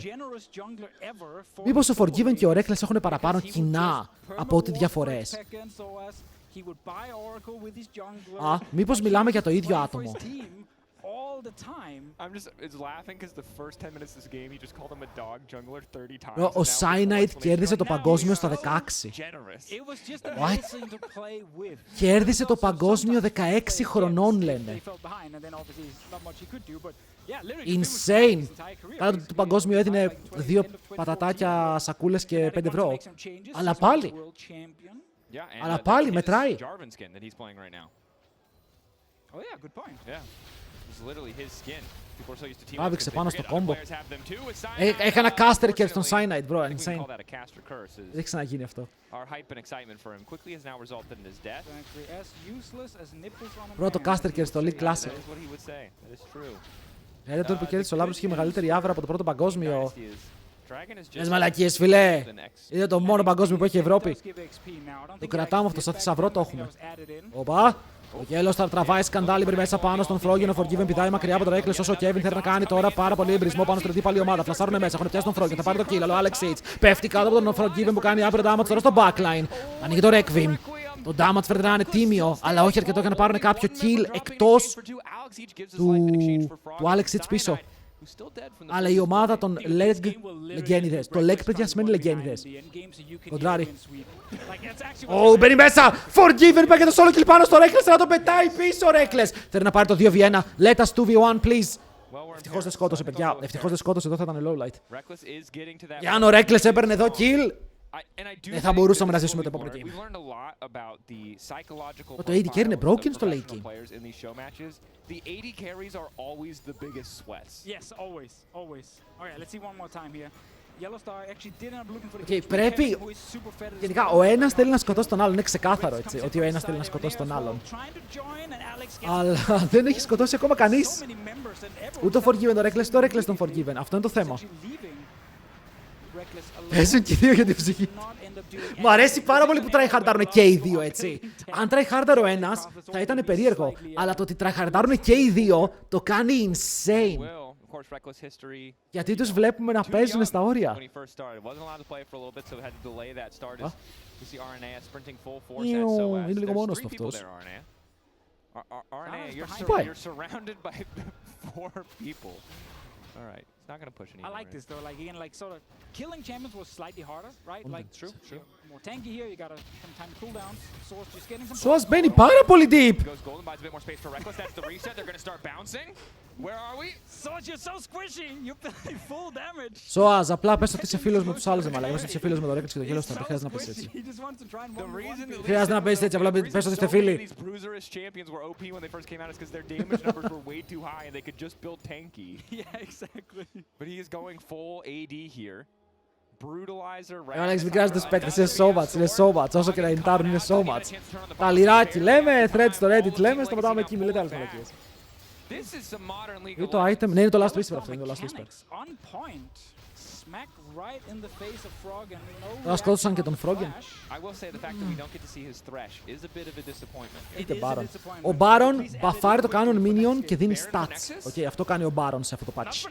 B: Μήπως ο Forgiven και ο Rekkles έχουν παραπάνω κοινά από ό,τι διαφορές. Α, μήπως μιλάμε για το ίδιο άτομο.
A: All the time.
C: It's laughing because the first 10 minutes of this game, he just called him a dog jungler 30 times.
B: Ο Cyanide κέρδισε το παγκόσμιο στα 16. What? Κέρδισε το παγκόσμιο 16 χρονών, λένε. Insane. Κάτω το παγκόσμιο έδινε 2 πατατάκια, σακούλες και 5 ευρώ. Αλλά πάλι. Αλλά πάλι μετράει.
A: Oh yeah, good point.
C: Yeah.
B: Άβηξε πάνω στο κόμπο. Έκανα caster curse στον Cyanide, bro. Insane. Δεν έχει ξαναγίνει αυτό. Πρώτο caster curse στο League Classic. Δεν τον κέρδισε ο Λάμπρος, είχε μεγαλύτερη άβρα από το πρώτο παγκόσμιο. Μες μαλακίες, φιλέ. Είναι το μόνο παγκόσμιο που έχει η Ευρώπη. Το κρατάμε αυτό, σαν θησαυρό το έχουμε. Οπα. Ο Γέλος θα τραβάει σκαντάλι μέσα πάνω στον Froggen. Ο Forgiven πηδάει μακριά από το Rekkles. Όσο ο Kevin θέλει να κάνει τώρα πάρα πολύ εμπρισμό πάνω στην αντίπαλη ομάδα. Φλασάρουν μέσα, έχουν πιάσει τον Froggen. Θα πάρει το kill. Αλλά ο Alex H πέφτει κάτω από τον Forgiven που κάνει άπειρο damage τώρα στο backline. Ανοίγει το Requiem. Το damage φαίνεται να είναι τίμιο, αλλά όχι αρκετό για να πάρουν κάποιο kill εκτός του Alex H πίσω. Αλλά η ομάδα των λεγένιδες. Το leg, παιδιά, σημαίνει λεγένιδες. Κοντράρι. Ω, μπαίνει μέσα! Forgiven πάει και το solo kill πάνω στο Rekkles, να το πετάει πίσω ο Rekkles. Θέλει να πάρει το 2v1. Let us 2v1, please. Ευτυχώς δεν σκότωσε, παιδιά. Ευτυχώς δεν σκότωσε, εδώ θα ήταν low light. Και αν ο Rekkles έπαιρνε εδώ kill, δεν θα μπορούσαμε να ζήσουμε το επόμενο game. Το AD carry είναι broken στο late game.
C: The AD carries are always the biggest sweats.
A: Yes, always. Alright, let's see one more time here. Yellowstar actually did end up looking for the
B: Okay, πρέπει. Γενικά, ο ένας θέλει να σκοτώσει τον άλλον. Είναι ξεκάθαρο έτσι, ότι ο ένας θέλει να σκοτώσει τον άλλον. Αλλά δεν έχει σκοτώσει ακόμα κανείς. Ούτε ο Forgiven τον Rekkles, το Rekkles τον Forgiven. Αυτό είναι το θέμα. Παίζουν και οι δύο για την ψυχή. Μου αρέσει πάρα πολύ που tryhardάρουν και οι δύο, έτσι. Αν tryhardάρω ο ένας, θα ήταν περίεργο. Αλλά το ότι tryhardάρουν και οι δύο το κάνει insane. Γιατί τους βλέπουμε να παίζουν στα όρια. Είναι λίγο μόνος του αυτός. Πάει.
C: Not going to push anymore.
A: I like this though, like again, like sort of killing champions was slightly harder, right? Like true. More tanky here, you gotta some time to cool down. Source just getting some.
B: Source μπαίνει πάρα πολύ deep.
C: Goes golden, buys a bit more space for Rekkles. That's the reset. They're going to start bouncing. Where are we?
A: Source, you're so squishy. You play full damage.
B: Soaz, απλά πες ότι είσαι φίλος με τους άλλους, αλλά πες ότι είσαι φίλος με το Rekkles και το Yellowstar. Δεν χρειάζεται να πεις έτσι. Χρειάζεται να πεις έτσι, απλά πες ότι είστε φίλοι.
A: Yeah, exactly.
C: But he is going full AD here. Brutalizer.
B: Alex, μην κράζεις τους παίκτες, είναι Showmatch, είναι Showmatch. Όσο και να ιντάρουν, είναι Showmatch. Τα λιράκι λέμε, threads στο Reddit λέμε, σταματάμε εκεί, μιλάτε άλλες μαλακίες. Είναι το item, ναι, είναι το last whisper αυτό, είναι το last whisper. Τώρα σκότωσαν και τον Froggen.
C: I will say the fact that we don't get to see his thresh is a bit of a disappointment.
B: Είτε Baron. Ο Baron μπαφάρει το Cannon Minion και δίνει stats. Okay, αυτό κάνει ο Baron σε αυτό το patch.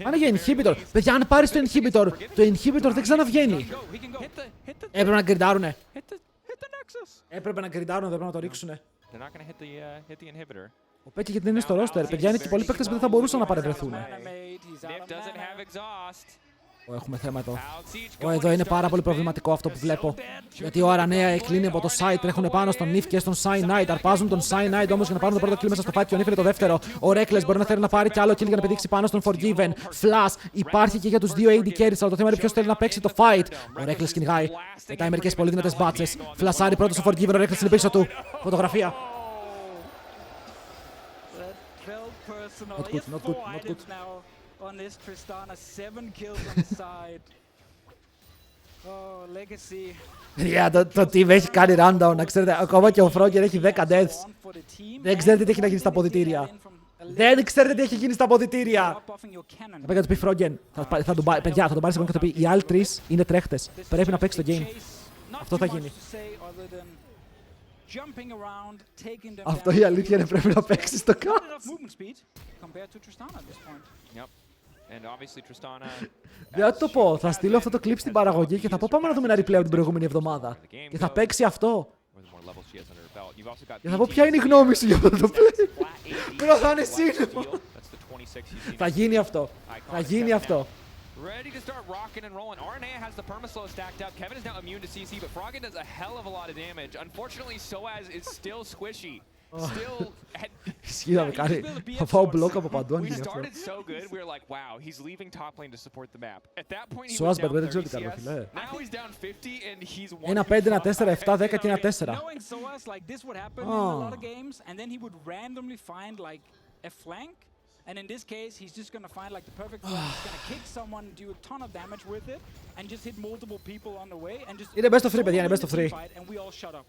B: Πάνε για Inhibitor. Παιδιά, αν πάρεις το Inhibitor, το Inhibitor δεν ξαναβγαίνει. Έπρεπε να γκριντάρουνε. Έπρεπε να γκριντάρουνε, δεν πρέπει να το ρίξουνε. Ο Πέκι γιατί δεν είναι στο roster. Παιδιά, είναι και πολλοί παίκτες που δεν θα μπορούσαν να παρευρεθούν. Έχουμε θέμα εδώ. Εδώ είναι πάρα πολύ προβληματικό αυτό που βλέπω. Γιατί ο Aranea κλείνει από το site, τρέχουν πάνω στον Nif και στον Cyanide. Αρπάζουν τον Cyanide όμως για να πάρουν το πρώτο kill μέσα στο fight και ο Nif είναι το δεύτερο. Ο Rekkles μπορεί να θέλει να πάρει κι άλλο kill για να πηδήξει πάνω στον Forgiven. Flash υπάρχει και για τους δύο AD carries, αλλά το θέμα είναι ποιος θέλει να παίξει το fight. Ο Rekkles κυνηγάει. Μετά μερικές πολύ δυνατές μπάτσες. Φλασάρει πρώτος ο Forgiven, ο Rekkles είναι πίσω του. Φωτογραφία. Not good, not good, not good.
A: On this Tristana, 7 kills on the side. Oh, Legacy.
B: Το team έχει κάνει rundown, να ξέρετε, ακόμα και ο Froggen έχει 10 deaths. Δεν ξέρετε τι έχει να γίνει στα αποδυτήρια. Δεν ξέρετε τι έχει γίνει στα αποδυτήρια. Θα πάει να του πει Froggen, παιδιά, θα τον πάρει σε και θα πει οι άλλοι τρεις είναι τρέχτες. Πρέπει να παίξει το game. Αυτό θα γίνει. Αυτό η αλήθεια είναι πρέπει να παίξει το catch. Δεν θα το πω, θα στείλω αυτό το clip στην παραγωγή και θα πω πάμε να δούμε ένα replay από την προηγούμενη εβδομάδα. Και θα παίξει αυτό. Και θα πω ποια είναι η γνώμη σου για αυτό το play. Πρέπει να είναι σύννεφο. Θα γίνει αυτό. Θα γίνει αυτό.
C: Ready to start rocking and rolling. Aranea has the perma-slow stacked up. Kevin is now immune to CC, but Froggen does a hell of a lot of damage. Unfortunately, Soaz is still squishy. Still...
B: Ισχύει να με κάνει. Θα πάω μπλοκ από παντού αν γίνει αυτό.
C: We started so good, we were like, wow, he's leaving top lane to support the map. At that point, he
B: Soaz
C: was down 30
B: δεν ξέρω τι κάνω,
C: CS.
B: φίλε.
C: Now he's down 50 and he's 1.
B: Ένα 5, ένα 4, 7, 10 και ένα 4.
A: Knowing Soaz, like this would happen in a lot of games, and then he would randomly find like a flank. And in this case, he's just gonna find like the perfect flank. He's gonna kick someone, do a ton of damage with it, and just hit multiple people on the way, and just...
B: Είναι best of 3, παιδιά, είναι best of 3.
A: And we all shut up.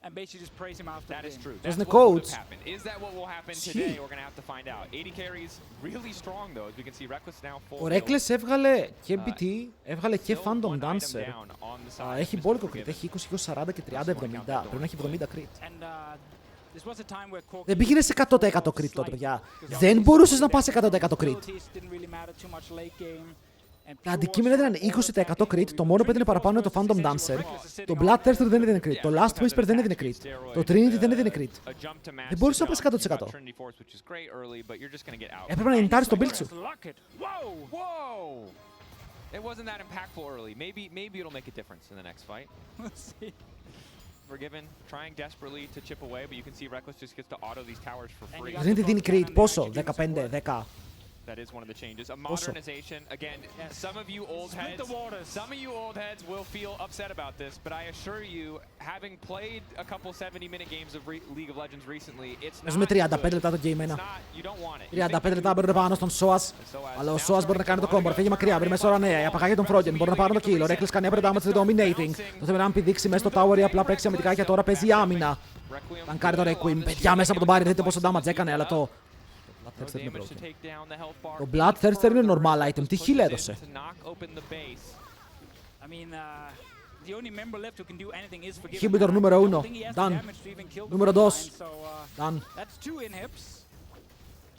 A: And basically just praise him after
C: that is true.
B: That's
C: That's
B: the
C: what would
B: codes.
C: have happened. Is that what will happen today? We're gonna have to find out. 80 carries really strong though, as we can see Rekkles now full.
B: Ο Rekkles έβγαλε και BT, έβγαλε και Phantom Dancer. Έχει μπόλικο crit, έχει 20, 40 και 30, 70. Πρέπει να έχει 70 crit. Δεν πήγαινε σε 100% crit τότε, παιδιά. Δεν μπορούσες να πας σε 100% crit. Τα αντικείμενα ήταν 20% crit, το μόνο που έδινε παραπάνω είναι το Phantom Dancer. Το Bloodthirster δεν έδινε crit, το Last Whisper δεν έδινε crit, το Trinity δεν έδινε crit. Δεν μπορούσε να πας 100%. Έπρεπε να νιτάρεις το build σου.
C: It wasn't that impactful early. Maybe it'll make a difference in the next fight. Forgiven, trying desperately to chip away, but you can see Rekkles just gets to auto these towers for free.
B: Trinity δίνει crit, πόσο, 15, 10.
C: That is one of the changes. A modernization. Again, some of you old heads will feel upset about this, but I assure you, having played a couple 70-minute games of League of Legends recently, it's not
B: Παίζουμε 35 λεπτά το game 1.
C: you don't want it.
B: 35 λεπτά μπαίνουν πάνω στον Soaz. Αλλά ο Soaz μπορεί να κάνει το combo, φύγει μακριά, μπαίνει μέσα Aranea, η απαγάγει τον Froggen, μπορεί να πάρουν το kill. Ο Rekkles κάνει έπρεπε damage dominating. Το θέμα είναι αν πηδήξει μέσα στο tower ή απλά παίξει αμυντικά και τώρα παίζει άμυνα. Αν κάνει το Requiem, παιδιά μέσα από τον Barry, δείτε πόσο damage έκανε, αλλά το Bloodthirster είναι normal item, τι heal έδωσε. Inhibitor νούμερο 1, done. Νούμερο 2, done.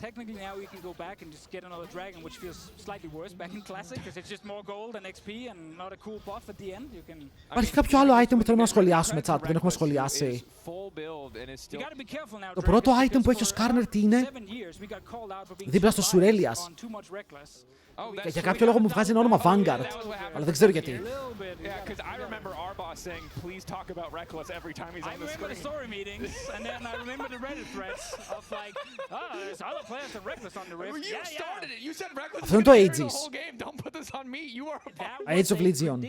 A: Technically now we can go back and just get another dragon, which feels slightly worse back in Classic, because it's just more gold and XP and not a cool buff at the end. You can...
B: Υπάρχει κάποιο άλλο item που θέλουμε να σχολιάσουμε, chat, που δεν έχουμε σχολιάσει. Το πρώτο item που έχει ο Skarner τι είναι? Δίπλα στο Surelias. Για κάποιο λόγο μου βγάζει ένα όνομα Vanguard, αλλά δεν ξέρω γιατί. Αυτό είναι το Aegis. Age of Legion.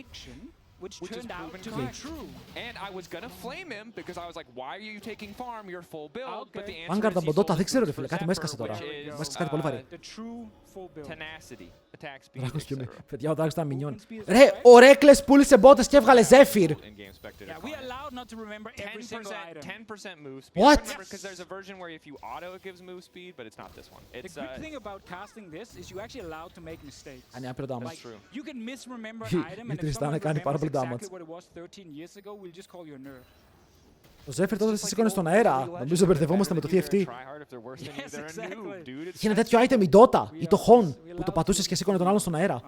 A: which
C: is
A: turned out
C: proven
A: to be
C: correct.
A: true.
C: And I was gonna flame him because I was like, why are you taking farm? You're full build. But the answer
B: Vanguard
C: is he
B: από Dota,
C: sold
B: δεν
C: his
B: ξέρω ρε
C: boots
B: φίλε,
C: for
B: κάτι μου έσκασε
C: Zephyr,
B: τώρα.
C: which
B: Μου
C: is,
B: έσκασε κάτι πολύ βαρύ.
A: The true full build.
C: tenacity, attack speed,
B: Δράκος και
C: etc.
B: παιδιά, ο Δράκος ήταν μινιόν. Ρε, ο Rekkles πούλησε μπότες και έβγαλε Zephyr.
C: In-game spectator
A: Yeah, we are
C: comment.
A: allowed not to remember every single item.
C: 10% move speed.
B: What?
C: Because there's a version where if you auto, it gives move speed, but it's not this one.
A: The
C: It's
A: good thing about casting this is you're actually allowed to make mistakes.
B: Κάνει άπειρο damage.
A: Like, you can misremember
B: Η
A: an item, and if
B: Τριστάνα
A: someone
B: κάνει πάρα
A: remembers
B: πολύ
A: exactly
B: damage.
A: what it was 13 years ago, we'll just call you a nerd.
B: Ο Zephyr τότε σε σήκωνε στον αέρα. Νομίζω μπερδευόμαστε με το TFT.
A: Yes, exactly.
B: Είχε ένα τέτοιο item η Dota ή το Hon που το πατούσες και σήκωνε τον άλλον στον αέρα.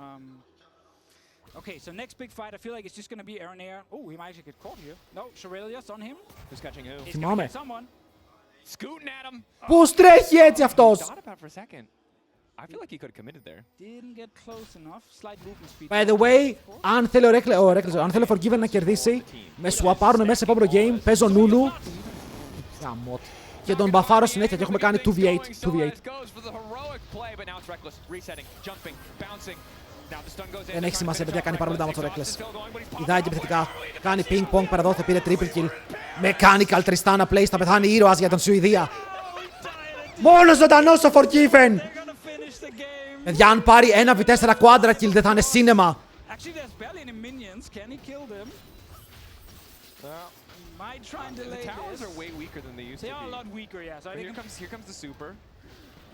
A: Okay, so next big fight, I feel like it's just going to be Aaron Air. Oh, he might actually get caught here. No, Shirelius on him.
C: Who's catching who?
A: He's
B: Θυμάμαι.
A: gonna get someone.
C: Scooting at him.
B: Πώς τρέχει έτσι αυτός!
C: Thought about for a second. I feel like he could have committed there.
A: Didn't get close enough. Slight movement speed.
B: By the way, αν θέλει ο Rekkles, αν θέλει ο Forgiven να κερδίσει, με σουαπάρουν μέσα σε επόμενο game, παίζω Νούλου. Γαμώτ. Και τον μπαφάρω συνέχεια και έχουμε κάνει 2v8. 2v8. Δεν έχει σημασία, παιδιά, κάνει πάρα πολύ damage ο Rekkles. Πηδάει και επιθετικά. Κάνει ping-pong πέρα εδώ, θα πήρε triple kill. Mechanical Tristana plays, θα πεθάνει ήρωας για τον Σουηδία. Μόνος ζωντανός ο Forgiven! Παιδιά, αν πάρει ένα V4 quadra kill, δεν θα είναι σίνεμα.
A: Actually, there's barely any minions. Can he kill them? Might try and delay
C: The towers
A: this.
C: are way weaker than they used
A: They
C: to
A: are
C: be.
A: a lot weaker, yeah. So I
C: But
A: think
C: here comes the super.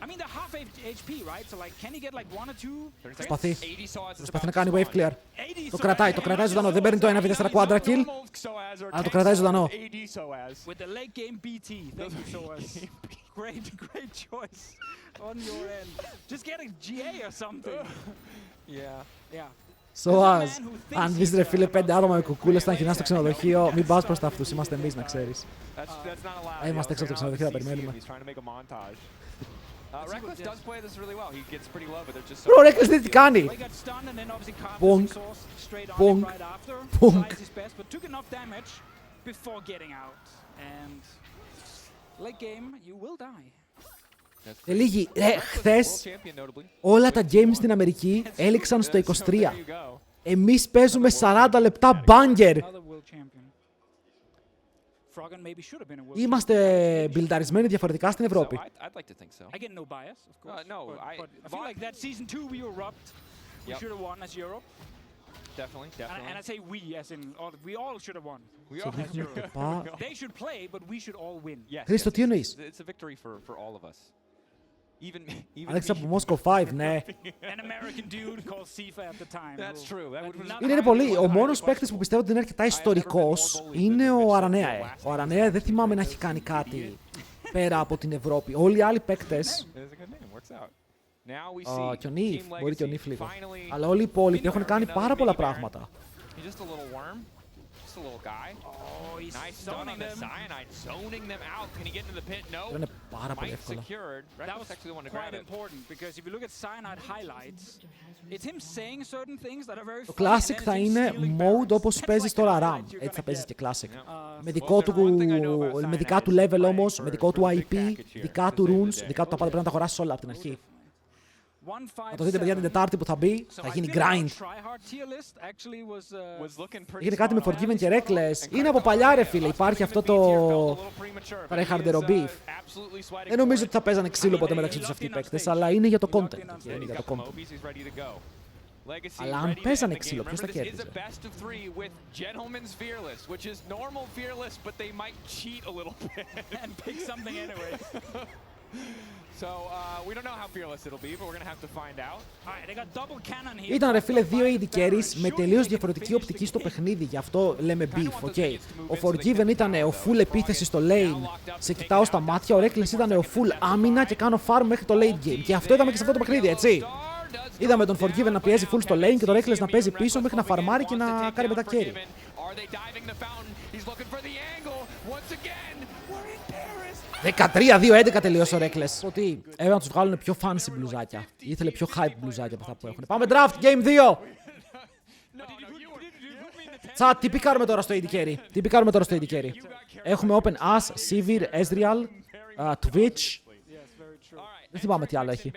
A: I mean, they're half HP, right? So like, can he get like 1 or 2?
B: Προσπαθεί.
C: 80 saws is
B: Προσπαθεί
C: about
B: να
C: to
B: κάνει wave
C: spawn.
B: clear.
A: 80
B: Το κρατάει ζωντανό. Δεν παίρνει το 1v4 quadra kill. Αλλά το κρατάει ζωντανό.
A: With the late game BT. Thank you, Soas. Great choice on your end. Just get a GA or something.
C: Yeah.
A: Yeah.
B: Σοάς, αν δεις ρε φίλε 5 άτομα με κουκούλες στα κοινά στο ξενοδοχείο, μην πας προς τα αυτούς, είμαστε εμείς να ξέρεις. Είμαστε έξω από το ξενοδοχείο, θα περιμένουμε.
C: Rekkles does play this really well. He gets pretty low, but they're just so...
B: Bro, Rekkles τι κάνει!
A: He got stunned and then obviously carved
B: Bonk.
A: the source straight on
B: Bonk.
A: him right after.
B: Bonk.
A: Tries his best, but took enough damage before getting out. And late game, you will die.
B: Λίγοι, χθες όλα τα games στην Αμερική έληξαν στο 23. Εμείς παίζουμε 40 λεπτά banger.
A: Another world champion. Froggen maybe should have been a world
B: Είμαστε μπιλνταρισμένοι διαφορετικά στην Ευρώπη.
C: I'd like to think so.
A: I get no bias, of course.
C: No,
A: but I feel like that season 2 we were robbed. We should have won as Europe.
C: Definitely.
A: And I say we as in we all should have won.
C: We all
A: As Europe. They should play, but we should all win.
B: Χρήστο, τι εννοείς?
C: It's a victory for all of us. Even
B: Άλεξα από Moscow 5, ναι.
A: An American dude called Sifa at the time.
C: That's true. That would
B: Είναι πολύ. Ο μόνος παίκτης που πιστεύω ότι είναι αρκετά ιστορικός είναι ο Αranea. Ο Aranea δεν θυμάμαι να έχει κάνει κάτι πέρα από την Ευρώπη. Όλοι οι άλλοι παίκτες. Και ο Νίφ, μπορεί και ο Νίφ λίγο. Αλλά όλοι οι υπόλοιποι έχουν κάνει πάρα πολλά πράγματα.
C: a little guy.
A: Oh, he's
C: Nice stun on the
A: them.
C: cyanide, zoning them out. Can he get into the pit? No.
B: Είναι πάρα πολύ
C: Mike
B: εύκολα.
C: secured.
A: That
C: Rekkles
A: was
C: actually the one to grab
A: quite
C: it.
A: important because if you look at cyanide highlights, it's him saying certain things that are very
B: Το
A: funny, and
B: Classic
A: then
B: θα
A: it's him
B: είναι
A: stealing
B: mode
A: barrels.
B: όπως
A: That's
B: παίζεις
A: like
B: τώρα
A: the
B: RAM.
A: highlight you're
B: Έτσι θα
A: gonna
B: παίζεις
A: get.
B: και Classic.
C: Well,
B: Με δικό του,
C: one thing I know about
B: με δικά του
C: Cyanide is
B: level όμως,
C: playing
B: με δικό του
C: for the
B: IP,
C: big package here
B: δικά
C: to
B: του
C: save the
B: runes,
C: day.
B: δικά του τα πάντα πρέπει να τα χωράσεις όλα από την αρχή.
A: 157.
B: Θα το δείτε παιδιά την Τετάρτη που θα μπει,
A: So
B: θα
A: I
B: γίνει
A: feel our
B: grind.
A: try-hard tier list actually was
C: looking pretty
B: Έγινε κάτι με
C: spot on.
B: Forgiven και Rekkles. Είναι από παλιά ρε φίλε, υπάρχει αυτό το tryharder beef. Δεν νομίζω ότι θα παίζανε ξύλο ποτέ μεταξύ τους αυτοί οι παίκτες, αλλά είναι για το content. Είναι για το content. Αλλά αν παίζανε ξύλο, ποιος θα κέρδιζε?
A: and pick something anyway.
C: So we don't know how fearless it'll be, but we're gonna have to find out.
A: All right, they got double cannon here.
B: Ήταν ρε φίλε δύο AD carries με τελείως διαφορετική οπτική στο παιχνίδι, γι' αυτό λέμε beef, ok. Ο Forgiven ήταν ο full επίθεση στο lane, σε κοιτάω στα μάτια, ο Rekkles ήταν ο full άμυνα και κάνω farm μέχρι το late game. Και αυτό είδαμε και σε αυτό το παιχνίδι, έτσι. Είδαμε τον Forgiven να πιέζει full στο lane και τον Rekkles να παίζει πίσω μέχρι να φαρμάρει και να κάνει μετά carry. 13-2-11 τελείωσε ο Rekkles. Ότι έπρεπε να τους βγάλουν πιο fancy μπλουζάκια. Ήθελε πιο hype μπλουζάκια από αυτά που έχουν. Πάμε draft, game 2! Τσάτ, τι πικάρουμε τώρα στο AD carry? Τι πικάρουμε τώρα στο AD carry? Έχουμε Open As, Sivir, Ezreal, Twitch. Δεν θυμάμαι τι άλλο έχει.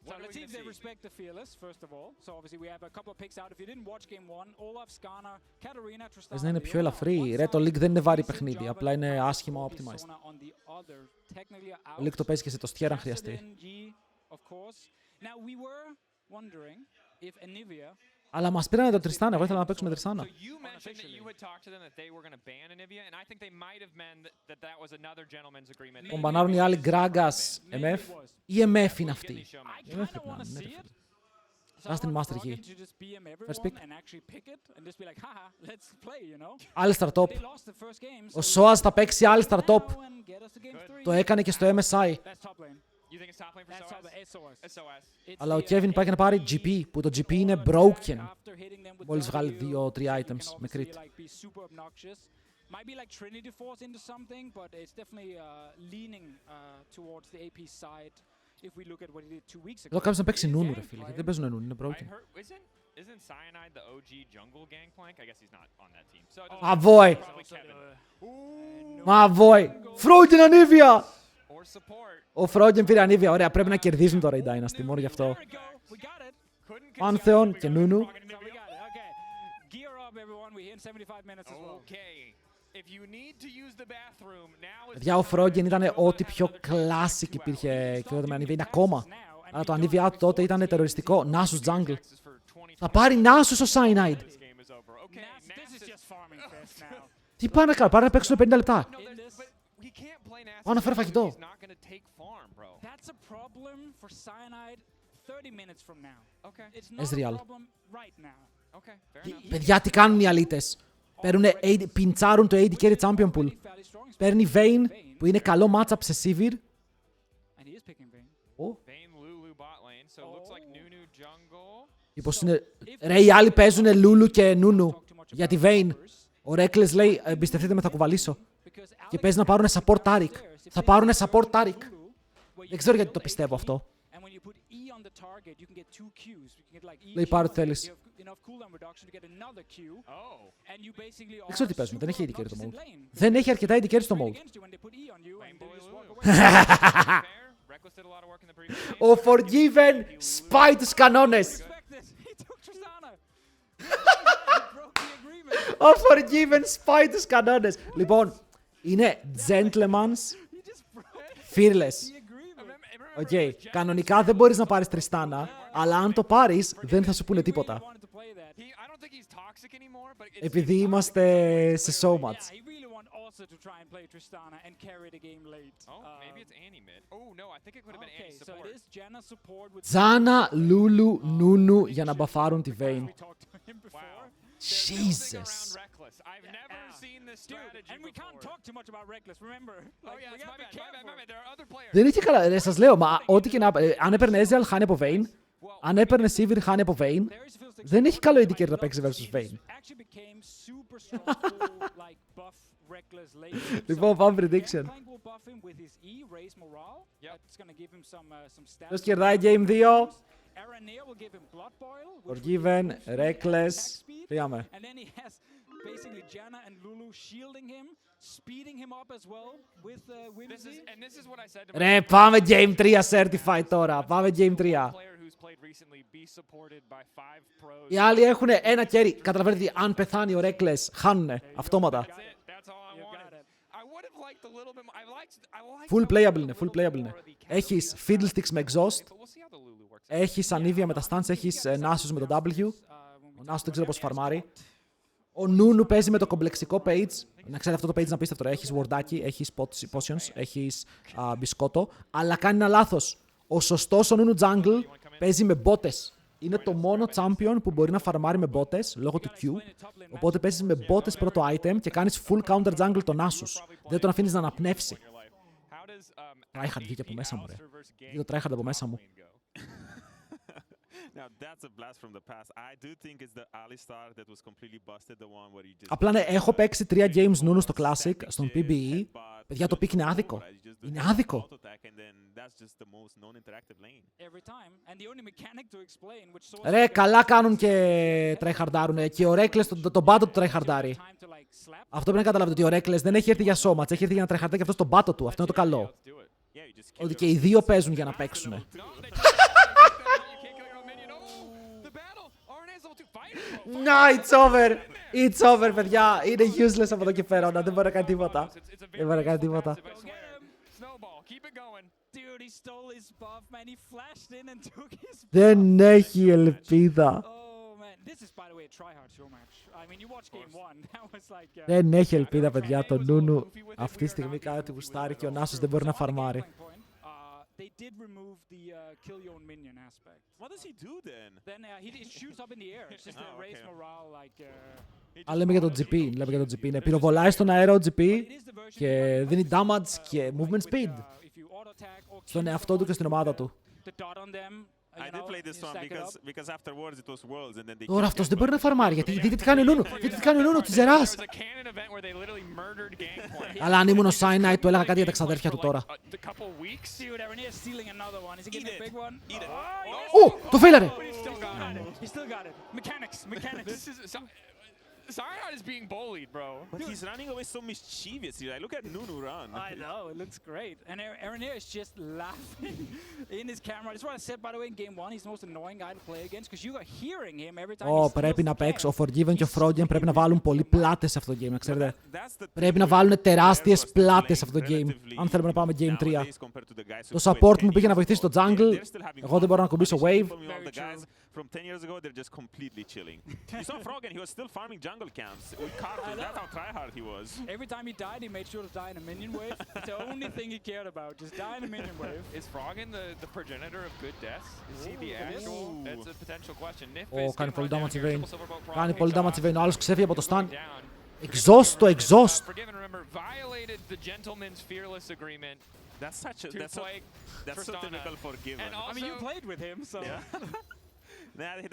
A: So let's see if they respect the fearless, first of all. So obviously we have a couple of picks out. If you didn't watch game 1, Olaf, Skarner, Katarina, Tristana.
B: Πες να είναι πιο ελαφρύ. Ρε, το League δεν είναι βάρη παιχνίδι. Απλά είναι άσχημα optimized. Το League το παίζει και σε το στιέρα αν χρειαστεί. Αλλά μας πήρανε το Τριστάνα. Εγώ ήθελα να παίξουμε Τριστάνα. Τον μπανάρουν οι άλλοι Γκράγκας, MF. Ή MF είναι αυτοί. MF πρέπει να είναι. Ας την Master εκεί. First pick. Alistar top. Ο Soaz θα παίξει Alistar top. Το έκανε και στο MSI. Αλλά ο Kevin πάει να πάρει GP, που το GP είναι broken. Μόλις βγάλει 2-3 items με crit. Might be like Trinity Force into something, but it's definitely leaning towards the AP side if we look at what he did 2 weeks ago. Εδώ κάποιος να παίξει Nunu, ρε φίλε, γιατί δεν παίζουν Nunu, είναι broken.
C: Isn't Cyanide the OG jungle gangplank? I guess he's not on that team. So
B: Avoid! Avoid! Frogen Anivia! Ο Frogen πήρε Anivia, ωραία, πρέπει να κερδίσουν τώρα οι Dynasty, μόνο γι' αυτό. Pantheon και Nunu. Παιδιά, ο Frogen ήταν ό,τι πιο classic υπήρχε και τότε με Anivia, είναι ακόμα. Αλλά το Anivia του τότε ήταν τεροριστικό. Nasus jungle. Θα πάρει Nasus ο Cyanide. Τι πάνε να κάνουν, πάνε να παίξουν 50 λεπτά. Πάω να φέρω φαγητό. Ezreal. Παιδιά, τι κάνουν οι αλήτες. Πιντσάρουν το AD Carry Champion Pool. Παίρνει Vayne, που είναι καλό matchup σε Sivir. Ρε, οι άλλοι παίζουν Lulu και Nunu για τη Vayne. Ο Rekkles λέει, εμπιστευτείτε με, θα κουβαλήσω. Και παίζει να πάρουν support Taric. Θα πάρουν support Taric. Δεν ξέρω γιατί το πιστεύω αυτό. Λέει πάρε ό,τι θέλεις. Δεν ξέρω τι παίζουν, δεν έχει AD carry το mode. Δεν έχει αρκετά AD carry στο mode. Ο Forgiven σπάει τους κανόνες. Ο Forgiven σπάει τους κανόνες. Λοιπόν, είναι gentleman's fearless. Οκ, κανονικά δεν μπορείς να πάρεις Τριστάνα, αλλά αν το πάρεις δεν θα σου πούνε τίποτα. Επειδή είμαστε σε Showmatch. Τζάνα, Λούλου, Νούνου για να μπαφάρουν τη Vayne. Jesus. Δεν είχε καλά, σας λέω, μα ό,τι και να... Αν έπαιρνε Ezreal, χάνει από Vayne. Αν έπαιρνε Sivir, χάνει από Vayne. Δεν έχει καλό indicator να παίξει versus Vayne. Λοιπόν, πάμε prediction. Ποιος κερδάει Game 2? Forgiven, Rekkles. Πήγαμε. Ρε, πάμε Game 3 certified τώρα. Πάμε Game 3. Οι άλλοι έχουν ένα carry. Καταλαβαίνετε ότι αν πεθάνει ο Rekkles, χάνουνε αυτόματα. Full playable είναι, full playable είναι. Έχεις Fiddlesticks με exhaust. Έχεις Anivia με τα stunts, έχεις Nasus με το W. Ο Nasus δεν ξέρω πώς φαρμάρει. Ο Nunu παίζει με το κομπλεξικό page. Να ξέρετε αυτό το page είναι απίστευτο. Έχεις Wardaki, έχεις Potions, έχεις Biscotto. Αλλά κάνει ένα λάθος. Ο σωστός ο Nunu Jungle παίζει με μπότες. Είναι το μόνο champion που μπορεί να φαρμάρει με μπότες λόγω του Q. Οπότε παίζεις με μπότες πρώτο item και κάνεις full counter jungle τον Nasus. Δεν τον αφήνεις να αναπνεύσει. Tryhard βγήκε από μέσα μου, ρε. Βγήκε το Tryhard από μέσα μου. Απλά ναι, έχω παίξει 3 games Nunu στο Classic, στον PBE. Παιδιά, το pick είναι άδικο. Είναι άδικο. Ρε, καλά κάνουν και tryhardaρουνε. Και ο Rekkles τον μπάτο του tryhardάρει. Αυτό πρέπει να καταλάβετε, ότι ο Rekkles δεν έχει έρθει για Showmatch, έχει έρθει για να tryhardάρει και αυτό στον μπάτο του. Αυτό είναι το καλό. Ότι και οι δύο παίζουν για να παίξουν. Να, it's over. It's over, παιδιά. Είναι useless από εδώ και πέρα. Δεν μπορεί να κάνει τίποτα. Δεν μπορεί να κάνει τίποτα. Δεν έχει ελπίδα. Δεν έχει ελπίδα, παιδιά. Το Νούνου αυτή τη στιγμή κάνει ότι γουστάρει και ο Νάσος δεν μπορεί να φαρμάρει.
A: They did remove the kill your own minion aspect.
D: What does he do then?
A: Then he shoots up in the air. It's just to raise morale, like.
B: Α, λέμε για το GP. Λέμε για το GP. Ναι, πυροβολάει στον αέρα ο GP και δίνει damage και movement speed στον εαυτό του και στην ομάδα του.
D: I did play this one because afterwards it was worlds and then they.
B: Τώρα αυτός δεν μπορεί να φαρμάρει γιατί δείτε τι κάνει ο Νούνου. Δείτε τι κάνει ο Νούνου, τη ζεράς. Αλλά αν ήμουν ο Cyanide του έλεγα κάτι για τα ξαδέρφια του τώρα. Ω, το φέιλαρε.
C: Cyanide is being bullied, bro.
D: But he's running away so mischievously. Like, look at Nunu run.
A: I know, it looks great. And Aranir is just laughing in his camera. That's what I said, by the way, in game 1. He's the most annoying guy to play against because you are hearing him every time he steals
B: Πρέπει να
A: the
B: παίξει. Ο
A: game.
B: Forgiven και ο Froggen πρέπει να βάλουν πολύ πλάτες σε αυτό το game, να ξέρετε. Πρέπει να βάλουν τεράστιες πλάτες σε αυτό το game. Αν θέλουμε να πάμε game 3. Το support μου πήγε να βοηθήσει το jungle. Εγώ δεν μπορώ να κουμπίσω wave.
D: From 10 years ago, they're just completely chilling. You saw Froggen, he was still farming jungle camps with Carthage. That's how tryhard he was.
A: Every time he died, he made sure to die in a minion wave. It's the only thing he cared about, just die in a minion wave.
C: Is Froggen the progenitor of good deaths? Is he the actual? That's a potential question.
B: Κάνει πολύ damage η Vayne. Κάνει πολύ damage η Vayne. Ο άλλος ξέφυγε από το stun. Exhaust το exhaust.
C: Forgiven, remember, violated the gentleman's fearless agreement.
D: That's so typical Forgiven.
A: I mean, you played with him, so.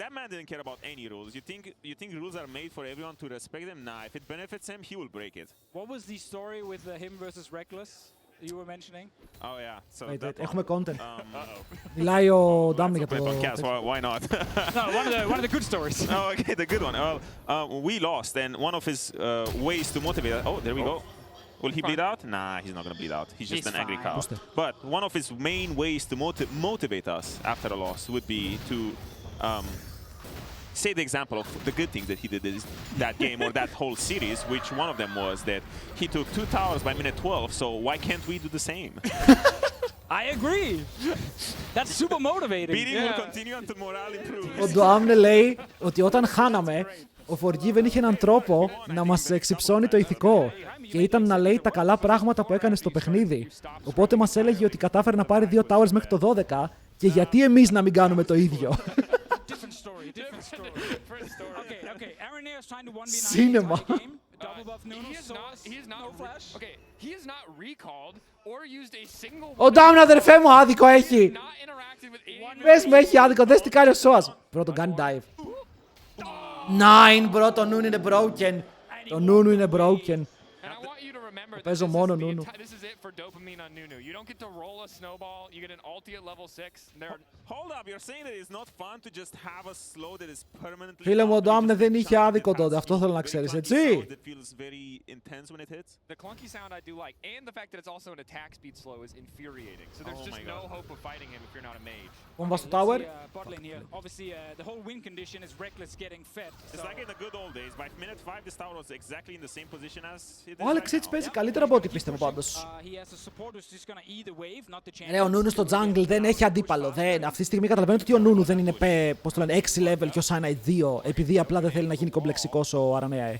D: That man didn't care about any rules. You think rules are made for everyone to respect them? Nah, if it benefits him, he will break it.
A: What was the story with him versus Rekkles you were mentioning?
D: Oh yeah. So
B: Wait, έχουμε content.
D: Μιλάει
B: ο Ντάμι για το
D: podcast. Why not?
A: No, one of the good stories.
D: Oh, okay, the good one. We lost, and one of his ways to motivate. Oh, there we go. Will he bleed out? Nah, he's not gonna bleed out. He's just an angry cow. But one of his main ways to motivate us after a loss would be to say the example of the good things that he did that game or that whole series, which one of them was that he took 2 towers by minute 12, so why can't we do the same?
A: I agree. That's super motivating.
D: Beating will continue until morale improves.
B: Ο Ντουάμνε λέει ότι όταν χάναμε, ο Forgiven είχε έναν τρόπο να μας εξυψώνει το ηθικό και ήταν να λέει τα καλά πράγματα που έκανε στο παιχνίδι. Οπότε μας έλεγε ότι κατάφερε να πάρει 2 towers μέχρι το 12 και γιατί εμείς να μην κάνουμε το ίδιο. Cinema. Ο Ντάμν, αδερφέ μου, άδικο έχει. Πες μου, έχει άδικο, δες τι κάνει ο Σόας. Πρώτο κάνει dive. Nine, bro, το Νούνου είναι broken. Το Νούνου είναι broken. Παίζω μόνο Νούνου. Φίλε μου, ο Ντάμνε δεν είχε άδικο τότε, αυτό θέλω να ξέρεις, έτσι.
C: The clunky sound I do like, and the fact that it's also an attack speed slow is infuriating. So there's just no hope of fighting him if you're not a mage.
B: Κόμβα στο tower.
A: Obviously, the whole win condition is Rekkles getting fed.
D: It's like in the good old days. By minute 5, this tower was exactly in the same position as it is
B: Ο Άλεξ έτσι παίζει καλύτερα από ό,τι πίστευα πάντως. Ρε, ο Νούνου στο jungle δεν έχει αντίπαλο. Αυτή τη στιγμή καταλαβαίνετε ότι ο Νούνου δεν είναι, πώς το λένε, 6 level και ο Cyanide 2, επειδή απλά δεν θέλει να γίνει κομπλεξικός ο Aranea.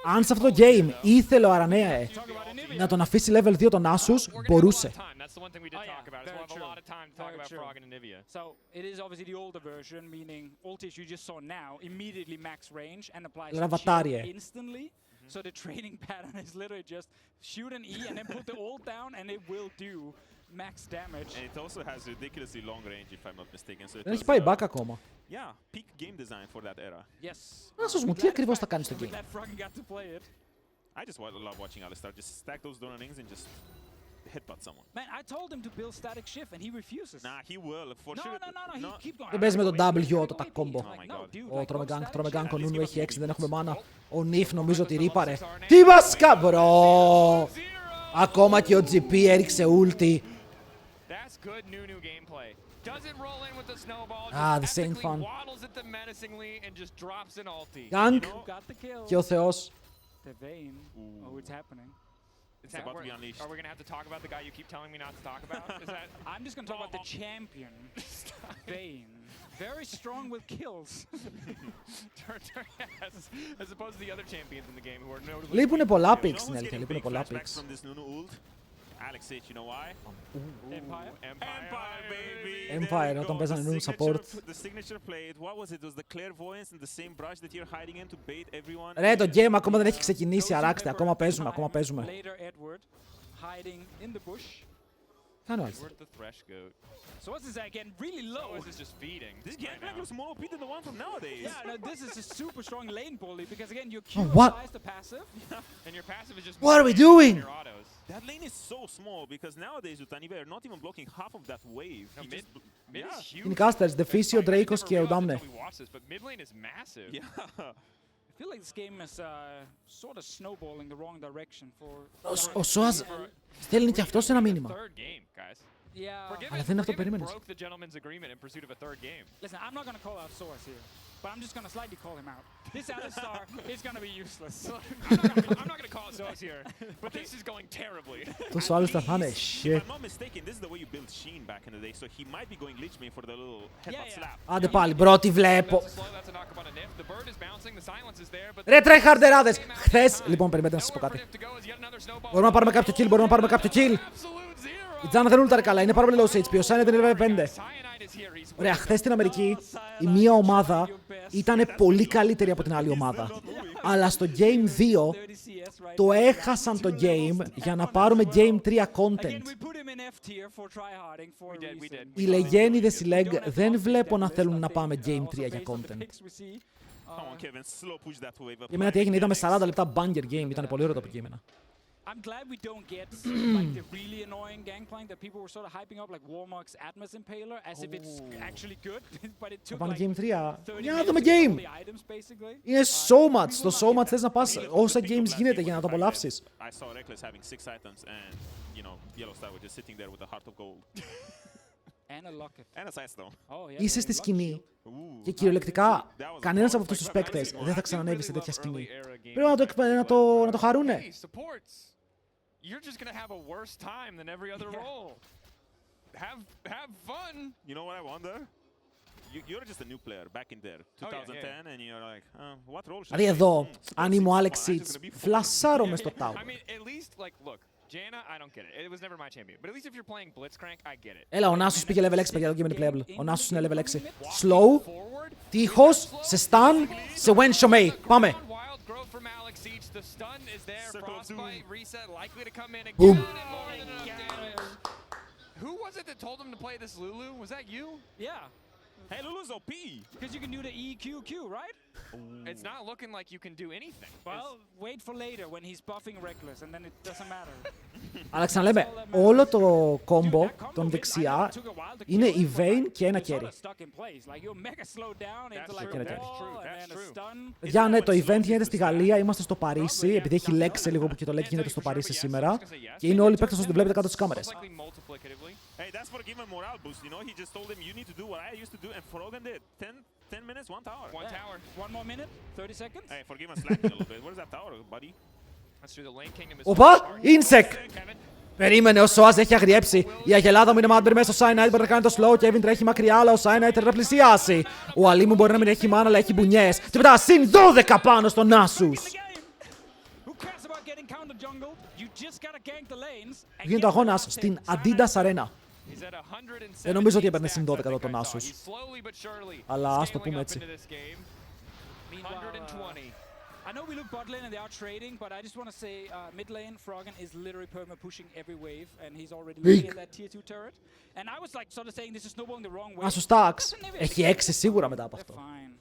B: Αν σε αυτό το game ήθελε ο Aranea να τον αφήσει level 2 τον Asus, μπορούσε.
A: So it is obviously the older version, meaning ultis you just saw now immediately max range and applies shield instantly. So the training pattern is literally just shoot an E and then put the ult down and it will do max damage.
D: And it also has ridiculously long range if I'm not mistaken. So
B: Δεν έχει πάει back ακόμα.
D: Yeah, peak game design for that era.
A: Yes.
B: Άσος μου, τι ακριβώς θα κάνει στο game.
D: I just love watching Alistar just stack those Donalings and just headbutt someone.
A: Man, I told him to build static shift and he refuses.
D: Nah, he will for sure.
A: No, he keep going.
B: Δεν παίζει με τον W το τα combo.
D: Oh
B: τρώμε gank, ο Νούνου έχει 6, δεν έχουμε mana. Ο Νιφ νομίζω ότι ρίπαρε. Τι βασικά, μπρο! Ακόμα και ο GP έριξε ulti.
C: Doesn't roll in with the snowball.
B: This ain't fun.
C: Waddles at them menacingly and just drops an ulti.
B: Gank
A: Got the kill.
B: και ο Θεός.
A: The Vayne. Oh, it's happening.
C: Is that
D: about to
C: where,
D: be unleashed.
C: are we going to have to talk about the guy you keep telling me not to talk about? Is that...
A: I'm just going to talk about the champion, Vayne. Very strong with kills.
C: As opposed to the other champions in the game who are notably...
B: Λείπουνε πολλά picks στην αλήθεια, λείπουνε πολλά picks.
D: Alex said, you know why?
A: Empire.
D: Empire, baby.
B: Empire, όταν παίζανε νου support.
D: The signature played, what was it? It was the clairvoyance and the same brush that you're hiding in to bait everyone.
B: Ρε, το game ακόμα δεν έχει ξεκινήσει, αράξτε, ακόμα παίζουμε.
A: Later Edward hiding in the bush.
B: Κάνω έτσι.
C: Where's the thresh goat?
A: So what's this again? Really low.
C: This is just feeding.
D: This gangplank looks more OP than the one from nowadays.
A: Yeah, no, this is a super strong lane bully because again, your Q
B: what?
A: applies the passive.
C: And your passive is just...
B: What are we doing?
C: Your autos.
D: That lane is so small because nowadays with Anive are not even blocking half of that wave.
C: No,
D: He
C: mid,
D: just-
C: mid
D: yeah.
C: is huge.
B: Είναι casters, The Fizzy, ο Dracos και ο Damne.
C: We watched this, but mid lane is massive.
D: Yeah.
A: I feel like this game is sort of snowballing the wrong direction for.
B: Ο Σόας στέλνει και αυτός ένα μήνυμα.
C: Third game, guys.
A: Yeah.
B: Αλλά δεν είναι αυτό που περίμενες.
C: Broke the gentleman's agreement in pursuit of a third game.
A: Listen, I'm not gonna call out Source here, but I'm just gonna slightly call him out. This Alistar is gonna be useless.
C: I'm not gonna call it Zoas here, but this is going terribly.
B: Τους άλλους θα φάνε
D: If
B: shit.
D: I'm not mistaken, this is the way you built Sheen back in the day, so he might be going Lich Main for the little headbutt
A: Yeah.
D: slap.
B: Άντε πάλι, πρώτη βλέπω.
C: That's a slow, that's a knock up on a nif. The bird is bouncing, the silence is there, but...
B: Ρε τρέχαρντεράδες. Χθες, λοιπόν, περιμένετε να σας πω κάτι. Μπορούμε να πάρουμε κάποιο kill. Η Τζάνα δεν ούλταρε καλά, είναι πάρα πολύ low HP. Ο Σάινετ είναι level 5. Ωραία, χθες στην Αμερική η μία ομάδα ήταν πολύ καλύτερη από την άλλη ομάδα. Αλλά στο Game 2 το έχασαν το game για να πάρουμε Game 3 content. Οι λεγένιδες οι leg δεν βλέπω να θέλουν να πάμε Game 3 για content.
D: Come on, Kevin, slow push that wave up.
B: Για μένα τι έγινε, είδαμε 40 λεπτά banger game, ήταν πολύ ωραίο το αποκείμενα.
A: I'm glad we don't get like the really annoying gangplank that people were sort of hyping up, like Warmock's Atmos Impaler, as if it's actually good, but it took
B: Πάμε
A: like
B: Game 3.
A: 30
B: Για να
A: minutes
B: δούμε
A: to get all
B: game.
A: the items, basically.
B: Είναι Showmatch. Στο Showmatch θες να πας όσα games γίνεται για να το απολαύσεις.
D: I saw Rekkles having 6 items and, you know, Yellow Star was just sitting there with a heart of gold.
A: And a locket.
D: And a sidestone.
A: Oh, yeah.
B: Είσαι στη
A: the
B: σκηνή
D: Ooh.
B: και κυριολεκτικά κανένας από αυτούς τους παίκτες δεν θα ξανανέβει σε τέτοια σκηνή. Πρέπει να το χαρούνε.
C: Hey, supports. You're just gonna have a worse time than every other role. Have fun.
D: You know what I wonder? You're just a new player back in there, 2010, and you're like, what role should I
B: Δηλαδή
D: play?
B: εδώ, αν ήμουν ο Alex
D: It's
B: Seeds,
D: gonna be fun.
B: φλασάρω μες στο tower.
C: I mean, at least, like, look, Jaina, I don't get it. It was never my champion. But at least if you're playing Blitzcrank, I get it.
B: Έλα, ο Nasus πήγε level 6, παιδιά, το game είναι playable. Ο Nasus είναι level 6. Slow, τείχος, σε stun, σε Wen Shomei. Πάμε.
C: Wild growth from Alex Siege. The stun is there.
D: Circle of
C: Frostbite reset likely to come in again.
B: Boom.
C: And more than enough damage. Who was it that told him to play this Lulu? Was that you?
A: Yeah.
D: Hey, Lulu's OP!
A: Because you can do the EQQ, right?
C: It's not looking like you can do anything.
A: Well, wait for later when he's buffing Rekkles, and then it doesn't matter.
B: Αλλά ξαναλέμε, όλο το combo των δεξιά είναι η Vayne και ένα carry. Για ναι, το event γίνεται στη Γαλλία, είμαστε στο Παρίσι, επειδή έχει λέξει λίγο που και το λέει γίνεται στο Παρίσι σήμερα. Και είναι όλοι οι παίκτες όσο την βλέπετε κάτω τις κάμερες.
D: Hey, that's for giving morale boost, you know? He just told him, you need to do what I used to do, and Frogan did. 10 minutes, 1 tower.
C: One tower.
A: One more minute, 30 seconds.
D: Hey, forgive us slacking a little bit. Where's that tower, buddy?
C: That's through the lane kingdom.
B: Οπα! Insect! Περίμενε, ο Σοάς έχει αγριέψει. Η αγελάδα μου είναι μάτμπερ μέσα στο Cyanide, μπορεί να κάνει το slow. Και Kevin τρέχει μακριά, αλλά ο Cyanide θέλει να πλησιάσει. Ο Αλή μου μπορεί να μην έχει μάνα, αλλά έχει μπουνιές. Και μετά συν 12 πάνω στον Nasus. Γίνεται ο αγώνας στην Adidas Arena. Δεν νομίζω ότι έπαιρνε συν 12 εδώ τον Nasus. Αλλά ας το πούμε έτσι.
A: I know we look bot lane and they are trading, but I just want to say mid lane, Froggen is literally perma pushing every wave, and he's already looking at that tier 2 turret. And I was like sort of saying this is snowballing the wrong way.
B: Nasus Tax έχει 6 σίγουρα μετά από αυτό.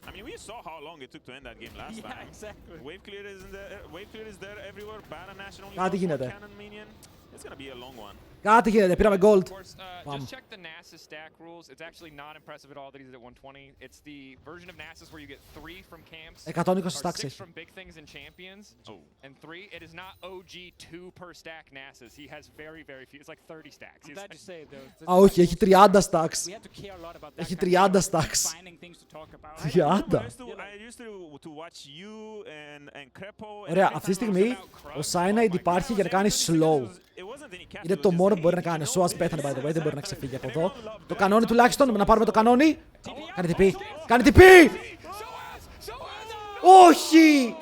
D: I mean, we saw how long it took to end that game last time.
A: Yeah, exactly.
D: Wave clear is there everywhere. Baron Nash only
B: Κάτι
D: one
B: γίνεται.
D: cannon minion. It's gonna be a long one.
B: Κάτι γίνεται, πήραμε gold.
C: Of course, just check the Nasus stack rules. It's actually not impressive at all that he's at 120. It's the version of Nasus where you get 3 from camps,
B: 120
C: or
B: stacks
C: 6
B: έχει.
C: from big things and champions, and 3. It is not OG 2 per stack Nasus. He has very, very few. It's like 30 stacks.
A: I'm glad you say it though.
B: Α, όχι, έχει 30 stacks.
A: We have to care a lot about that
B: Έχει
A: kind of
B: 30
A: stuff,
B: stacks.
A: finding things to talk about.
B: 30.
D: I used to watch you and Crepo.
B: Ωραία, αυτή τη στιγμή ο Cyanide υπάρχει για να κάνει slow. Είναι το μόνο που μπορεί να κάνει. Ο Σόας πέθανε, by the way, δεν μπορεί να ξεφύγει από εδώ. Το κανόνι τουλάχιστον, να πάρουμε το κανόνι. Κάνει TP. Κάνει TP! Όχι!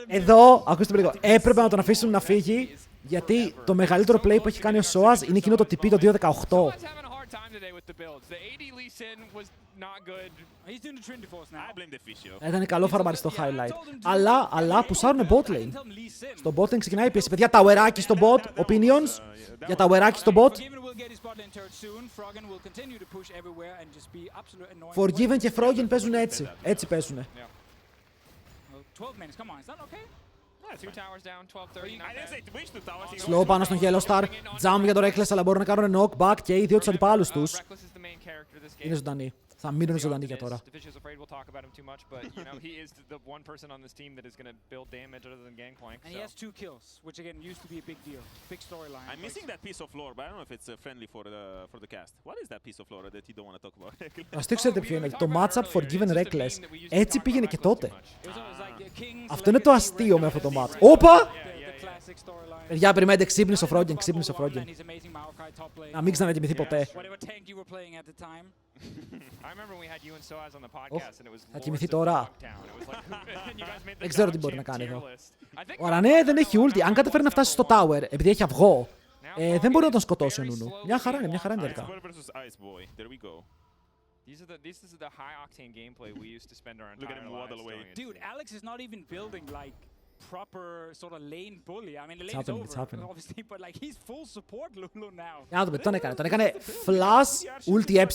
B: Εδώ, ακούστε λίγο, έπρεπε να τον αφήσουν να φύγει, γιατί το μεγαλύτερο play που έχει κάνει ο Σόας είναι εκείνο το TP το 2.18. Ήταν καλό φαρμαριστό highlight. Αλλά πουσάρουν bot lane. Στο bot lane ξεκινάει η πίεση. Παιδιά, ταουεράκι στο bot. Opinions. Για ταουεράκι στο bot. Forgiven και Froggen παίζουν έτσι. Έτσι παίζουν. Slow πάνω στον Yellow Star. Jump για το Rekkles, αλλά μπορούν να κάνουν knockback και οι δύο τους αντιπάλους τους. Είναι ζωντανοί. Θα μείνουν ζωντανοί για τώρα.
A: And he has 2 kills, which again used to be a big deal, big storyline.
D: I'm missing that piece of lore, but I don't know if it's friendly for the cast. What is that piece of lore that you don't want to talk about?
B: Ας το ξέρετε ποιο είναι. Το matchup Forgiven Rekkles. Έτσι πήγαινε και τότε. Αυτό είναι το αστείο με αυτό το match. Όπα! Παιδιά, περιμένετε, ξύπνησε ο Froggen, ξύπνησε ο Froggen. Να μην ξανακοιμηθεί ποτέ. Θα κοιμηθεί τώρα. Δεν ξέρω τι μπορεί να κάνει εδώ. Ωραία, ναι, δεν έχει ulti. Αν καταφέρει να φτάσει στο tower, επειδή έχει αυγό, δεν μπορεί να τον σκοτώσει ο Νούνου. Μια χαρά είναι τελικά.
C: This is the high octane gameplay we used to spend our entire lives doing.
A: Dude, Alex is not even building like proper sort of lane bully. I mean, the lane is over, obviously, but like he's full support Lulu now.
B: Για να δούμε, τον έκανε. Τον έκανε flash ulti ε.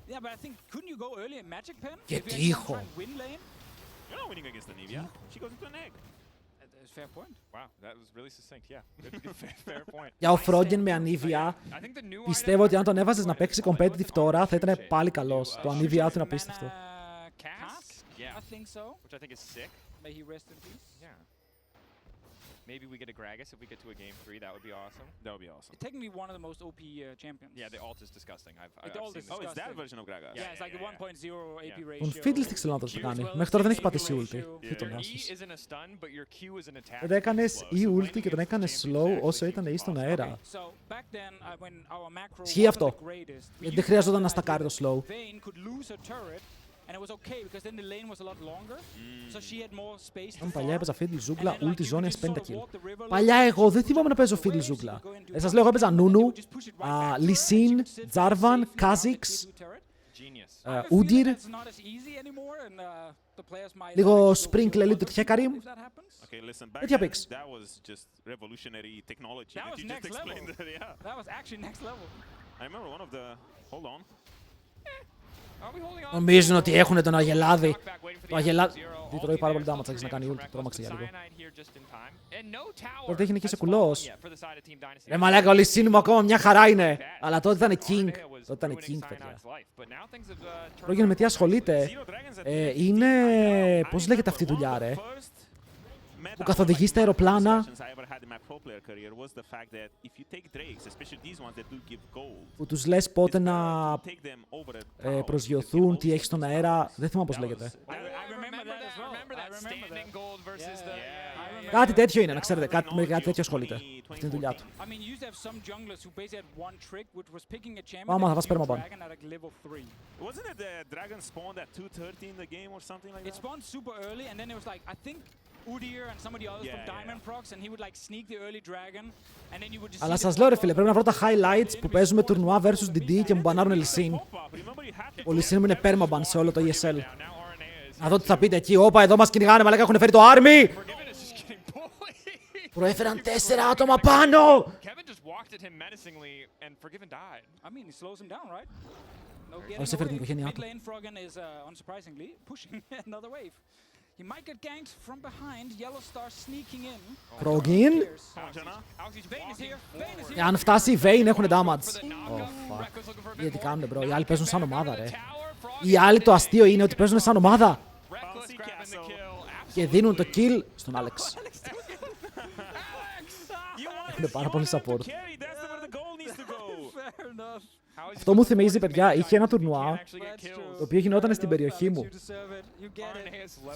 A: Yeah, but I think couldn't you go early in Magic Pen?
B: Και
A: If you
B: τείχο.
A: try and win lane?
D: You're not winning against Anivia. She goes into an egg.
A: That's a fair point.
C: Wow, that was really succinct. Yeah, fair point.
B: Για ο Froggen με Anivia, πιστεύω ότι αν τον έβαζες να παίξει competitive τώρα θα ήταν πάλι καλός. Το Anivia του είναι απίστευτο.
A: Cask? I think so.
C: Which I think is sick.
A: May he rest in peace.
C: Yeah. Maybe we get a Gragas if we get to a game 3. That would be awesome.
D: That would be awesome.
A: It's technically one of the most OP champions.
C: Yeah, the ult is disgusting. I've
A: The ult
C: seen
A: is
C: this.
D: Oh, it's that version of Gragas.
A: Yeah, it's like the 1.0 AP ratio.
B: Τον Fiddlesticks θέλω να το κάνει. Μέχρι τώρα δεν έχει πατήσει ulti. Τι τον
C: Your E
B: άσους.
C: isn't a stun, but your Q is an attack.
B: Δεν έκανες ή ulti και τον έκανες slow όσο ήταν ή στον αέρα.
A: So back then, when our macro
B: Ισχύει
A: wasn't
B: αυτό.
A: the greatest, we
B: Γιατί δεν
A: used
B: χρειαζόταν να
A: to
B: στακάρει το slow.
A: Vayne could lose her turret, and it was okay because then the lane was a lot longer, so she had more space to
B: Αν παλιά
A: farm.
B: έπαιζα Fiddle ζούγκλα,
A: And then, like,
B: ulti
A: you
B: zone
A: would just
B: 50
A: sort of
B: kill.
A: walk the river
B: Παλιά
A: like
B: εγώ δεν θυμάμαι να παίζω Fiddle ζούγκλα. Σας λέω εγώ έπαιζα Νούνου, Lee Sin, Jarvan, Kha'Zix, Udyr, λίγο Sprinkle Elite του Hecarim.
D: Okay, listen, back
B: Τέτοια
D: then,
B: picks.
D: that was just revolutionary technology
A: That
D: that
A: was
D: you just
A: next
D: explained.
A: level.
D: Yeah.
A: That was actually next level.
D: I remember one of the... Hold on.
B: Νομίζουν ότι έχουν τον Αγελάδη. Το Αγελάδη. Τι τρώει πάρα πολύ damage, θα έχεις να κάνει ulti. Τρόμαξε για λίγο. Τότε έγινε και σε κουλός. Ρε μαλάκα, ο Lee Sin μου ακόμα μια χαρά είναι. Αλλά τότε ήταν king. Τότε ήταν king, παιδιά. Πρόγενε με τι ασχολείται. Είναι... Πώς λέγεται αυτή η δουλειά, ρε. Που καθοδηγεί στα αεροπλάνα. Που τους λες πότε να προσγειωθούν, τι έχει στον αέρα. Δεν θυμάμαι πώς λέγεται. Κάτι τέτοιο είναι, να ξέρετε. Με κάτι τέτοιο ασχολείται. Αυτή είναι η δουλειά του. Άμα θα βάζει permaban.
D: Wasn't it the dragon spawned at 2:30 in the game or something like that?
A: It spawned super early, and then it was like, I think Udyr and somebody else from Diamond Procs, and he would like sneak the early dragon, and then you would just.
B: Αλλά σας λέω ρε φίλε, πρέπει να βρω τα highlights που παίζουμε τουρνουά versus DD και μου μπανάρουν Lee Sin. Ο Lee Sin μου είναι permaban σε όλο το ESL. Να δω τι θα πείτε εκεί. Όπα, εδώ μας κυνηγάνε, μαλάκα, έχουν φέρει το Army! Προέφεραν 4 άτομα πάνω!
A: Όσοι έφερε την οικογένειά του. He might get ganked from behind. Yellow Star sneaking in.
B: Πρόγγιν. Αν φτάσει η Vayne έχουν damage. Oh, fuck. Γιατί κάνουνε, bro. Οι άλλοι παίζουν σαν ομάδα, ρε. Οι άλλοι το αστείο είναι ότι παίζουν σαν ομάδα. Και δίνουν το kill στον Alex. Έχουν πάρα πολύ support. Αυτό μου θυμίζει, παιδιά, είχε ένα τουρνουά το οποίο γινόταν στην περιοχή μου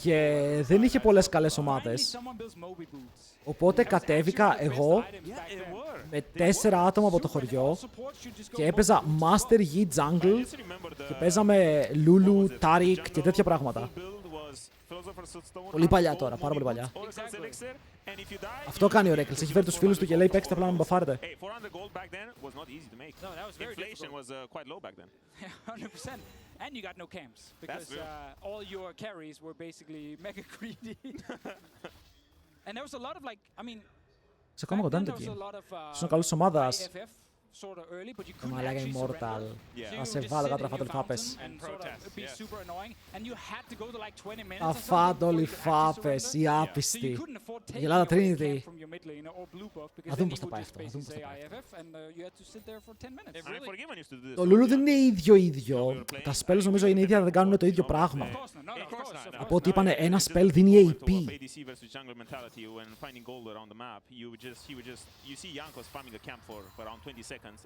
B: και δεν είχε πολλές καλές ομάδες. Οπότε κατέβηκα εγώ με 4 άτομα από το χωριό και έπαιζα Master Yi Jungle και παίζαμε Lulu, Taric και τέτοια πράγματα. Πολύ παλιά τώρα, πάρα πολύ παλιά. Αυτό κάνει ο Rekkles. Έχει φέρει τους φίλους του και λέει παίξτε απλά να με μπαφάρετε.
A: And you got no camps because all your carries were basically mega greedy. And there was a lot of like, I mean,
B: σε ακόμα κοντά είναι το game. Στον καλός της ομάδας. Μαλάκα Immortal. Να σε βάλω κάτω να φάτε λιφάπες. Να φάτε όλοι λιφάπες, οι άπιστοι. Η Ελλάδα Trinity. Να δούμε πώς θα πάει αυτό. Το Lulu δεν είναι ίδιο. Τα spells νομίζω είναι ίδια, δεν κάνουν το ίδιο πράγμα. Από ό,τι είπανε, ένα spell δίνει AP.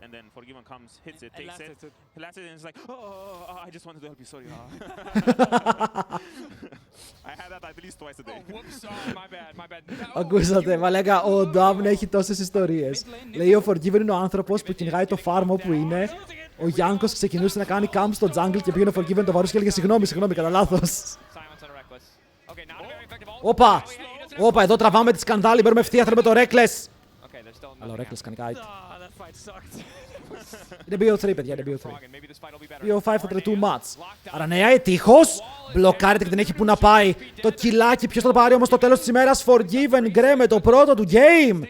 D: And then Forgiven comes, hits it, takes it, lasts it, and it's like, oh, I just wanted to help you, sorry. I had that at least twice a day.
C: Oh, whoops, my bad.
B: Ακούσατε, μα λέγα, ο Damn έχει τόσες ιστορίες. Λέει ο Forgiven είναι ο άνθρωπος που κυνηγάει το farm όπου είναι. Ο Γιάνκος ξεκινούσε να κάνει camp στο jungle και πήγαινε ο Forgiven το βαρούσε και έλεγε συγγνώμη, κατά λάθος. Όπα, εδώ τραβάμε τη σκανδάλη, παίρνουμε ευθεία, θέλουμε το Rekkles. Αλλά ο Rekkles κάνει κάτι. Είναι BO3, παιδιά, είναι BO3. BO5 θα τρε too much. Άρα ναι, τείχος. Μπλοκάρεται και δεν έχει που να πάει. Το κιλάκι, ποιος θα το πάρει όμως στο τέλος της ημέρας. Forgiven, γκρε με το πρώτο του game.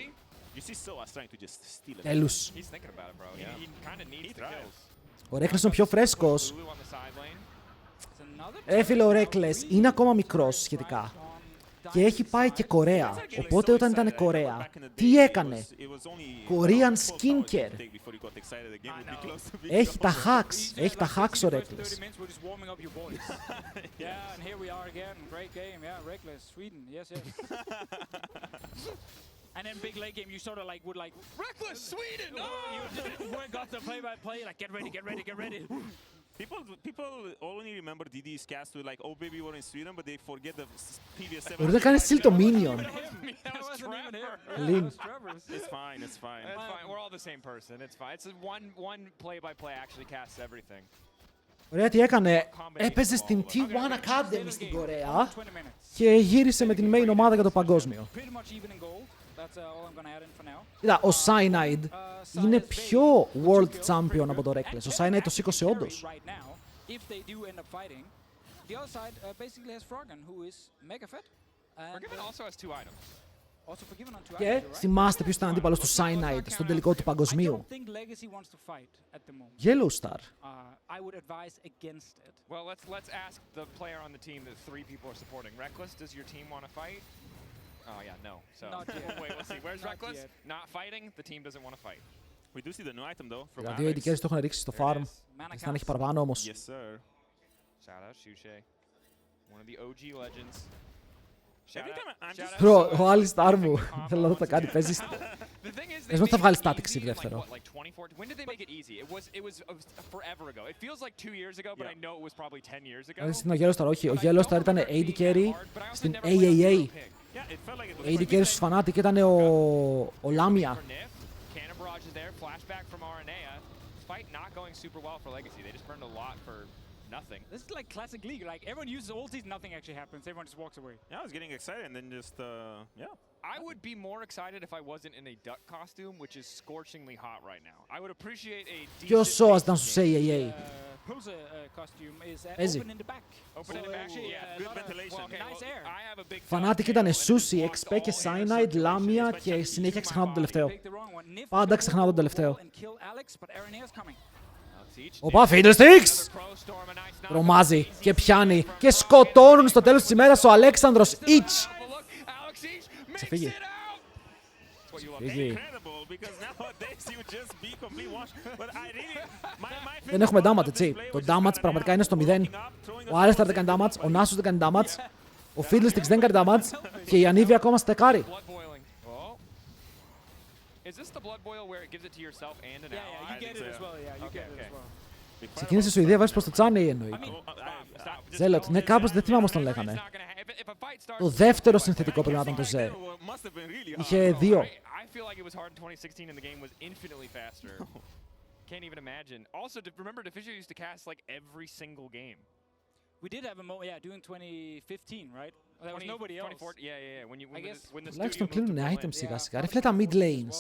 B: Τέλους. Ο Rekkles είναι πιο φρέσκος. Φίλε, ο Rekkles είναι ακόμα μικρός σχετικά. Και έχει πάει και Κορέα. Οπότε όταν ήταν Κορέα, τι έκανε? Korean skincare. Έχει τα hacks ο Rekkles.
A: And then big late game, you sort of like would like
C: Rekkles, Sweden!
A: You got the play-by-play, like get ready.
D: People only remember DD's cast with like, oh baby, we're in Sweden, but they forget the previous 7.
B: Μπορείτε να κάνετε still το Minion. Link.
D: It's fine.
C: We're all the same person. It's fine. It's one play-by-play actually casts everything.
B: Ωραία, τι έκανε? Έπαιζε στην T1 Academy στην Κορέα και γύρισε με την main ομάδα για το παγκόσμιο. Κοίτα, ο Cyanide είναι πιο World Champion από το Rekkles. Ο Cyanide το σήκωσε όντως. Και θυμάστε ποιος ήταν αντίπαλος του Cyanide στον τελικό του παγκοσμίου. Yellow Star.
C: Well, let's ask the player on the team that 3 people are supporting. Rekkles, does your team want to fight? Oh yeah, no. So wait, let's see. Where's Rekkles? Not fighting. The team doesn't want to fight.
D: We do see the new item though from
B: Τα δύο ειδικές το έχουν ρίξει στο farm. Και να έχει παραπάνω όμως.
D: Yes, sir.
C: Shout out Shushe. One of the OG legends.
B: Bro, ο Alistar μου. Θέλω να δω τι θα κάνει. Παίζεις. Πες μου ότι θα βγάλει statics δεύτερο.
C: When did they make it easy? It was forever ago. It feels like 2 years ago, but I know it was probably 10 years ago.
B: Στην ο Yellow Star, όχι. Ο Yellow Star ήταν AD carry στην AAA. AD carry στους Fnatic ήταν ο Lamia.
C: Nothing.
A: This is like classic League. Like everyone uses ultis, nothing actually happens. Everyone just walks away.
D: Yeah, I was getting excited and then just
C: I would be more excited if I wasn't in a duck costume, which is scorchingly hot right now. I would appreciate a decent.
B: Ποιος σώας ήταν στους AAA?
A: Pulse costume is
B: Παίζει.
A: open in the back.
C: Open in the back.
D: good ventilation.
A: Nice air.
C: I have a big
B: Fnatic ήταν Sushi, XP και Cyanide, Lamia και συνέχεια ξεχνάω τον τελευταίο. Πάντα ξεχνάω τον τελευταίο. Οπα, Fiddlesticks! Τρομάζει και πιάνει και σκοτώνουν στο τέλος της ημέρας ο Αλέξανδρος Ιτς. Ξεφύγει. Ξεφύγει. Δεν έχουμε damage, έτσι. Το damage πραγματικά είναι στο 0. Ο Άλισταρ δεν κάνει damage, ο Νάσος δεν κάνει damage, ο Fiddlesticks δεν κάνει damage και η Ανίβη ακόμα στεκάρει. Ξεκίνησε η Σουηδία βάσει προς το Τσάνι εννοείται. Ζέλοτ, ναι, κάπως δεν θυμάμαι πώς τον λέγανε. Το δεύτερο συνθετικό πρέπει να ήταν το Ζε. Είχε 2.
C: Can't even imagine. Also, remember, Deficio used to cast like every single game.
A: We did have a during 2015, right? There was nobody else.
C: 2014, yeah. When the
B: Τουλάχιστον
C: studio moved to
B: κλείνουν
C: Berlin.
B: items σιγά σιγά. Ρε φίλε τα mid lanes.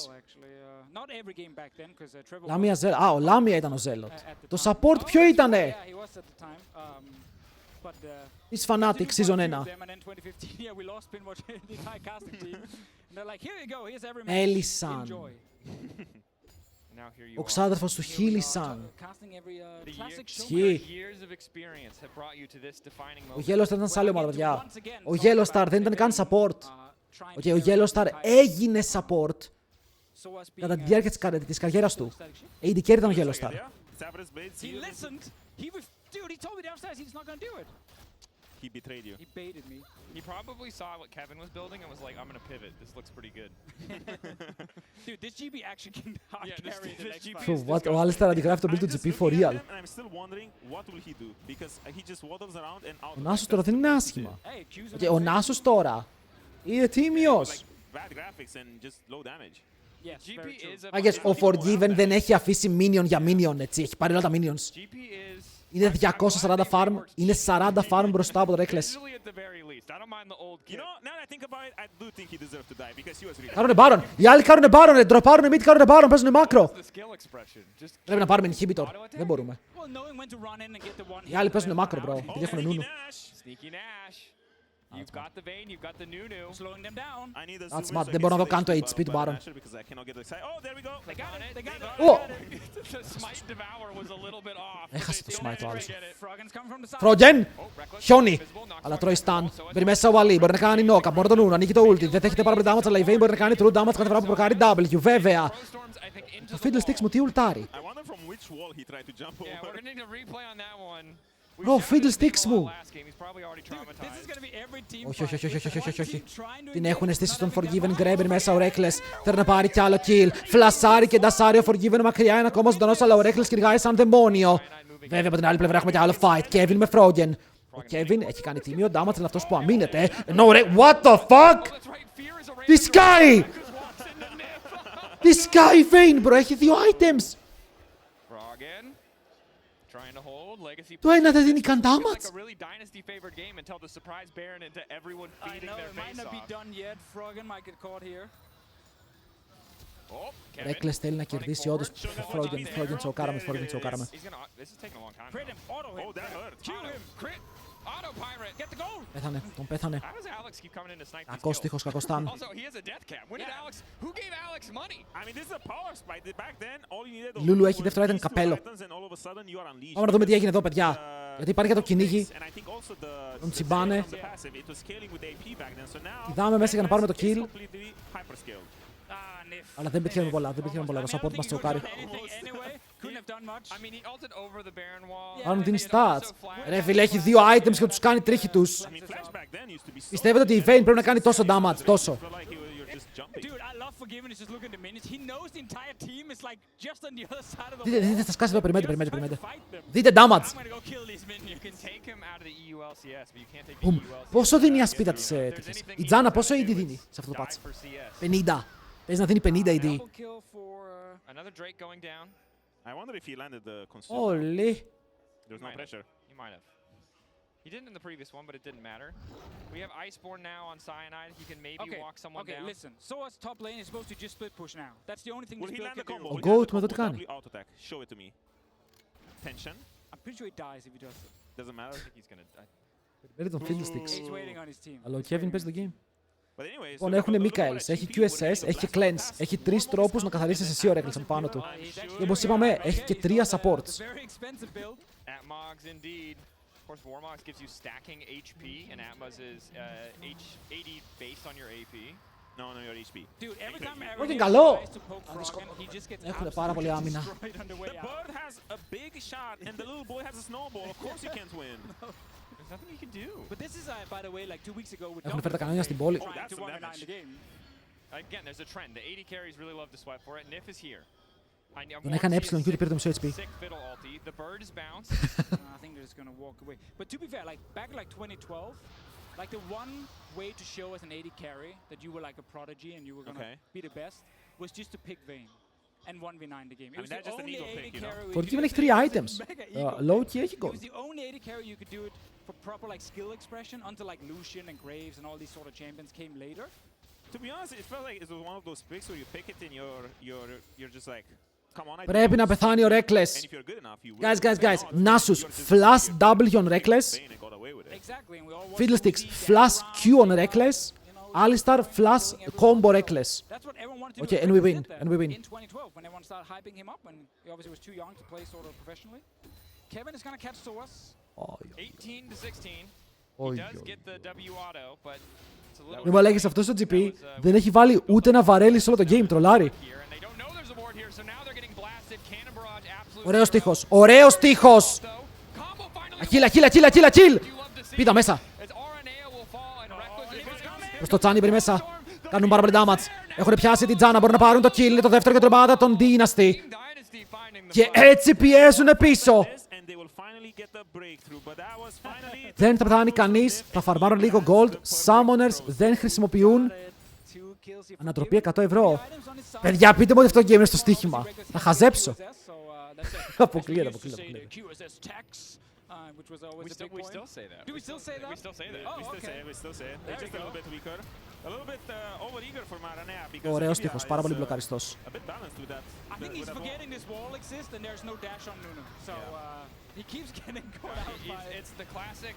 A: Not every game back then, because Trevor.
B: Λάμια Ζέλοτ. Α, ο Λάμια ήταν ο Ζέλοτ. Το support ποιο ήτανε?
A: Yeah, he was at the time. But
B: Της Fnatic Season 1.
A: them, and then 2015, yeah, we lost pretty much the entire casting team. And they're like, here you go, here's every match.
B: Έλισαν.
A: Enjoy.
C: Now here you
B: Ο
C: are.
B: ξάδερφος του Χίλισαν.
A: Casting every classic show.
B: Ισχύει.
C: Years of experience have brought you to this defining
B: Ο
C: moment.
B: Yellowstar ήταν σε άλλη ομάδα, παιδιά. Ο Yellowstar δεν ήταν καν support. Ο Yellowstar έγινε support κατά τη διάρκεια της καριέρας του. AD Carry ήταν ο Yellowstar.
A: He listened. Dude, he told me downstairs he's not gonna do it.
D: He betrayed you.
A: He baited me.
C: He probably saw what Kevin was building and was like, I'm gonna pivot. This looks pretty good.
A: Dude, this GB actually can hard
C: Yeah, this-
A: carry the
C: this
A: next
C: GB
A: fight.
B: What, ο Άλιστερ αντιγράφει το build του GP for real.
D: I'm still wondering what will he do because he just waddles around and out.
B: Ο Νάσος τώρα δεν είναι άσχημα.
A: Hey, accuse him
B: Και
A: of
B: ο
A: saying-
B: Νάσος τώρα είναι τίμιος.
D: Bad graphics and just low damage.
A: Yes,
C: GP
A: very true.
C: is a
B: Άγγες, ο Forgiven δεν έχει αφήσει minion για minion, έτσι. Έχει πάρει όλα τα minions.
C: GP is
B: Είναι 240 farm, είναι 40 farm μπροστά από το Rekkles.
C: usually at the very least. I don't mind the old
D: You
C: kid.
D: know, now that I think about it, I do think he deserved to die because he was really.
B: Κάρουνε Baron. Οι άλλοι κάρουνε Baron, ντροπάρουνε mid, κάρουνε Baron, παίζουνε μάκρο.
C: The skill expression. Just
B: Πρέπει να πάρουμε inhibitor. Δεν μπορούμε.
A: Well, knowing when to run in and get the one
B: Οι άλλοι
A: hit
B: παίζουνε
A: and
B: μάκρο,
A: then
B: bro.
A: out,
B: Επειδή έχουν νούνου.
C: sneaky Nash. You've got the Vayne, you've got the Nunu.
A: slowing them down.
D: I need a
B: That's
D: zoom
B: smart.
D: so I
B: Δεν
D: can
B: μπορώ να
D: see
B: δω καν το
D: the
B: HP του Baron.
D: because I cannot get excited. Oh, there we go.
A: They got it. They got it.
B: Ω!
C: The smite devour was a little bit off.
B: Έχασε το smite ο άλλος.
A: Froggen's coming from the side.
B: Φρόγγεν! Χιόνι! Αλλά τρώει stun. Μπαίνει μέσα ο Βαλί. Μπορεί να κάνει knock. Μπορεί να τον ούνο. Ανοίγει το ulti. Δεν δέχεται πάρα πολύ damage, αλλά η Vayne μπορεί να κάνει true damage κάθε φορά που προκάρει W. Βέβαια. Το Fiddlesticks μου τι ουλτάρει.
D: I wonder from which wall he tried to jump
C: Yeah, we're
D: over.
C: gonna need to replay on that one.
B: Bro, Fiddlesticks μου.
C: Last game, he's probably already
A: This is
C: traumatized.
A: gonna be every team
B: Όχι, όχι, όχι, όχι, όχι, όχι, όχι.
A: trying to
B: Την
A: engage,
B: έχουν στήσει
A: not
B: στον
A: having
B: Forgiven.
A: done
B: Γκρέμπερ μέσα ο Rekkles. Θέλει να πάρει κι άλλο kill. Φλασάρει και ντασάρει ο Forgiven μακριά. Είναι ακόμα ζωντανός, αλλά ο Rekkles κυνηγάει σαν δαιμόνιο. Βέβαια από την άλλη πλευρά έχουμε κι άλλο fight. Kevin με Froggen. Ο Kevin έχει κάνει τίμιο damage, είναι αυτός που αμήνεται. Ενώ what the fuck!
C: That's right, fear is a
B: This guy! This guy Vayne, bro, έχει 2 items.
C: Froggen trying to hold legacy.
B: Το ένα δεν δίνει καν
C: Like
B: damage.
C: a really dynasty favored game until the surprise Baron into everyone
A: I
C: feeding
A: know
C: their
A: it might
C: face
A: not be
C: off.
A: done yet. Froggen might get caught here.
C: Oh, Kevin
B: Rekkles θέλει να
C: running
B: κερδίσει
C: forward.
B: όντως. Froggen τσοκάραμε, Froggen
C: This
B: τσοκάραμε.
C: is gonna. This is taking a long time.
A: Crit him. Auto him.
D: Oh, that hurt.
A: Kill him.
C: Crit. Auto pirate.
A: Get the goal.
B: Πέθανε, τον πέθανε.
C: How does Alex keep coming in to snipe these
B: Κακός
C: kills?
B: τείχος, κακός stun.
C: Also, he has a death cap. When did Alex? Who gave Alex money?
D: I mean, this is a power spike. Back then, all you needed
B: Λούλου
D: was
B: έχει δεύτερο item
D: these two
B: καπέλο.
D: items and all of a sudden you are unleashed.
B: Πάμε να δούμε τι έγινε εδώ, παιδιά. Γιατί υπάρχει και το κυνήγι.
D: And I think also the
B: Τον τσιμπάνε.
D: from the passive, it was scaling with AP back then. So now
B: Κιδάμε μέσα για να πάρουμε το
D: it's
B: kill.
D: completely hyperscaled.
A: Ah, Nif.
B: Αλλά δεν πετυχαίνουμε πολλά, δεν πετυχαίνουμε πολλά. Το support μας τσοκάρει.
A: Couldn't have done much.
C: I mean, he ulted over the Baron wall.
B: Πάρουν την
C: It
B: stats.
C: also flashed.
B: Ρε φίλε, έχει 2 items και τους κάνει τρίχητους.
D: I mean, flashback then used to be so.
B: Πιστεύετε ότι η Vayne πρέπει να κάνει τόσο damage, τόσο.
D: Felt like you're just jumping.
A: Dude, I love Forgiven. He's just looking at the minutes. He knows the entire team is like just on the other side of the
B: Δείτε,
A: wall.
B: δείτε, θα σκάσει εδώ, περιμένετε,
A: Just
B: περιμένετε,
A: trying to
B: περιμένετε.
A: fight them.
B: Δείτε damage.
A: I'm gonna go kill these minions.
C: You can take him out of the EULCS, but you can't take the
B: Μπουμ.
C: EULCS.
B: Πόσο δίνει η ασπίδα της τέτοιας. Η Τζάνα πόσο AD δίνει σε αυτό το
C: Die
B: patch.
C: for CS.
B: 50. Παίζει να δίνει 50 AD.
A: Double kill for.
C: Another Drake going down.
D: I wonder if he landed the consumer.
B: Όλοι.
D: There's no pressure.
C: He might have. He didn't in the previous one, but it didn't matter. We have Iceborne now on Cyanide. He can maybe
A: Okay,
C: walk someone
A: okay,
C: down.
A: listen. Soa's top lane is supposed to just split push now. That's the only thing
D: Will
A: this
D: he
A: build
D: land the
A: can
D: combo?
A: do.
B: Ο
D: Will he land
B: Goat
D: the
B: με το
D: combo?
B: τι κάνει.
D: Double auto attack. Show it to me. Tension.
A: I'm pretty sure he dies if he does it.
D: Doesn't matter.
C: I think he's gonna die.
B: Περιμένετε τον Fiddlesticks.
A: He's waiting on his team.
B: Αλλά ο Kevin παίζει το game. Λοιπόν, έχουν Rekkles, έχει QSS, έχει και Cleanse. Έχει 3 τρόπους να καθαρίσεις εσύ ο Rekkles από πάνω του. Και όπως είπαμε, έχει και 3 supports.
C: Of course, Warmox gives you stacking HP, and Atmos is AD based on your AP.
D: No, your HP.
A: Dude, every time
B: Όχι καλό!
A: tries to poke Froggen, he just gets
B: Έχουν πάρα πολύ άμυνα.
A: destroyed on the way
D: The
A: out.
D: bird has a big shot, and the little boy has a snowball. Of course he can't win.
C: There's nothing you can do.
A: But this is, by the way, like 2 weeks ago with
B: Έχουν φέρει τα κανόνια στην πόλη.
A: trying
D: that's
A: to
D: some
A: 1v9
D: damage.
A: the game.
C: Again, there's a trend. The AD carries really love to sweat for it. Nif is here.
B: Τον έκανε έψιλον και ούτε πήρε το μισό HP.
C: Sick fiddle ulti. The bird is bounced.
A: I think they're just gonna walk away. But to be fair, like back in like 2012, like the one way to show as an AD carry that you were like a prodigy and you were gonna be the best was just to pick Vayne and 1v9 the game. It was
D: that's
A: the
D: just an
A: only
D: ego
A: AD
D: pick, you know?
A: carry
B: Forgiven έχει 3 items. Low key έχει
A: It
B: gold.
A: was the only AD carry you could do it for proper like skill expression until like Lucian and Graves and all these sort of champions came later.
D: To be honest, it felt like it was one of those picks where you pick it and you're just like, come on, I
B: Πρέπει να πεθάνει ο Rekkles.
D: And if you're good enough, you will.
B: Guys. Nasus, flash W on Rekkles.
D: Vayne and got away with it.
A: Exactly, and we all watched
B: Fiddlesticks,
A: OG
B: flash
A: down,
B: Q on Rekkles. Alistar, flash combo Rekkles.
A: That's what everyone wanted to
B: Okay,
A: do.
B: and we
A: Rekkles
B: win,
A: did that
B: and we win.
A: In 2012, when everyone started hyping him up, when he obviously was too young to play sort of professionally. Kevin is gonna catch Soas.
C: 18 to 16. He
B: Oi,
C: does
B: oi.
C: get the W auto, but it's a little
B: Μην μου λέγεις αυτός ο GP δεν έχει βάλει ούτε ένα βαρέλι σε όλο το game, τρολάρι.
C: here, and they don't know there's a ward here, so now they're getting blasted. Cannon barrage, absolute.
B: Ωραίος τείχος, ωραίος τείχος!
C: Combo finally.
B: Αχίλ!
C: You love to see
B: Πήτα μέσα.
C: as RNA will fall and Rekkles is
B: Προς το τσάνι μπαίνει μέσα. Κάνουν πάρα πολύ damage. Έχουν πιάσει την Τζάνα, μπορούν να πάρουν το kill. Είναι το δεύτερο για την ομάδα των Dynasty.
C: Dynasty finding the
B: Και έτσι πιέζουν πίσω.
D: And they will finally get the breakthrough, but that was finally.
B: Δεν θα πεθάνει κανείς. Θα φαρμάρουν λίγο gold. Summoners δεν χρησιμοποιούν. Ανατροπή 100 ευρώ. Παιδιά, πείτε μου ότι αυτό το game είναι στο στοίχημα. Θα χαζέψω. Αποκλείεται.
A: Which was always a big
C: we
A: point.
C: still say that.
A: Do we still say that?
C: We still say that.
A: Oh,
D: We still say
A: okay.
D: it, we still say it. They're
A: There
D: just
A: you
D: a little
A: go.
D: bit weaker. A little bit over-eager for Maranea because
B: Ωραίος
D: Olivia
B: τείχος, πάρα πολύ
D: is,
B: μπλοκαριστός.
D: a bit balanced with that.
A: I think he's forgetting this wall exists and there's no dash on Nunu. So he keeps getting caught out by it.
C: It's the classic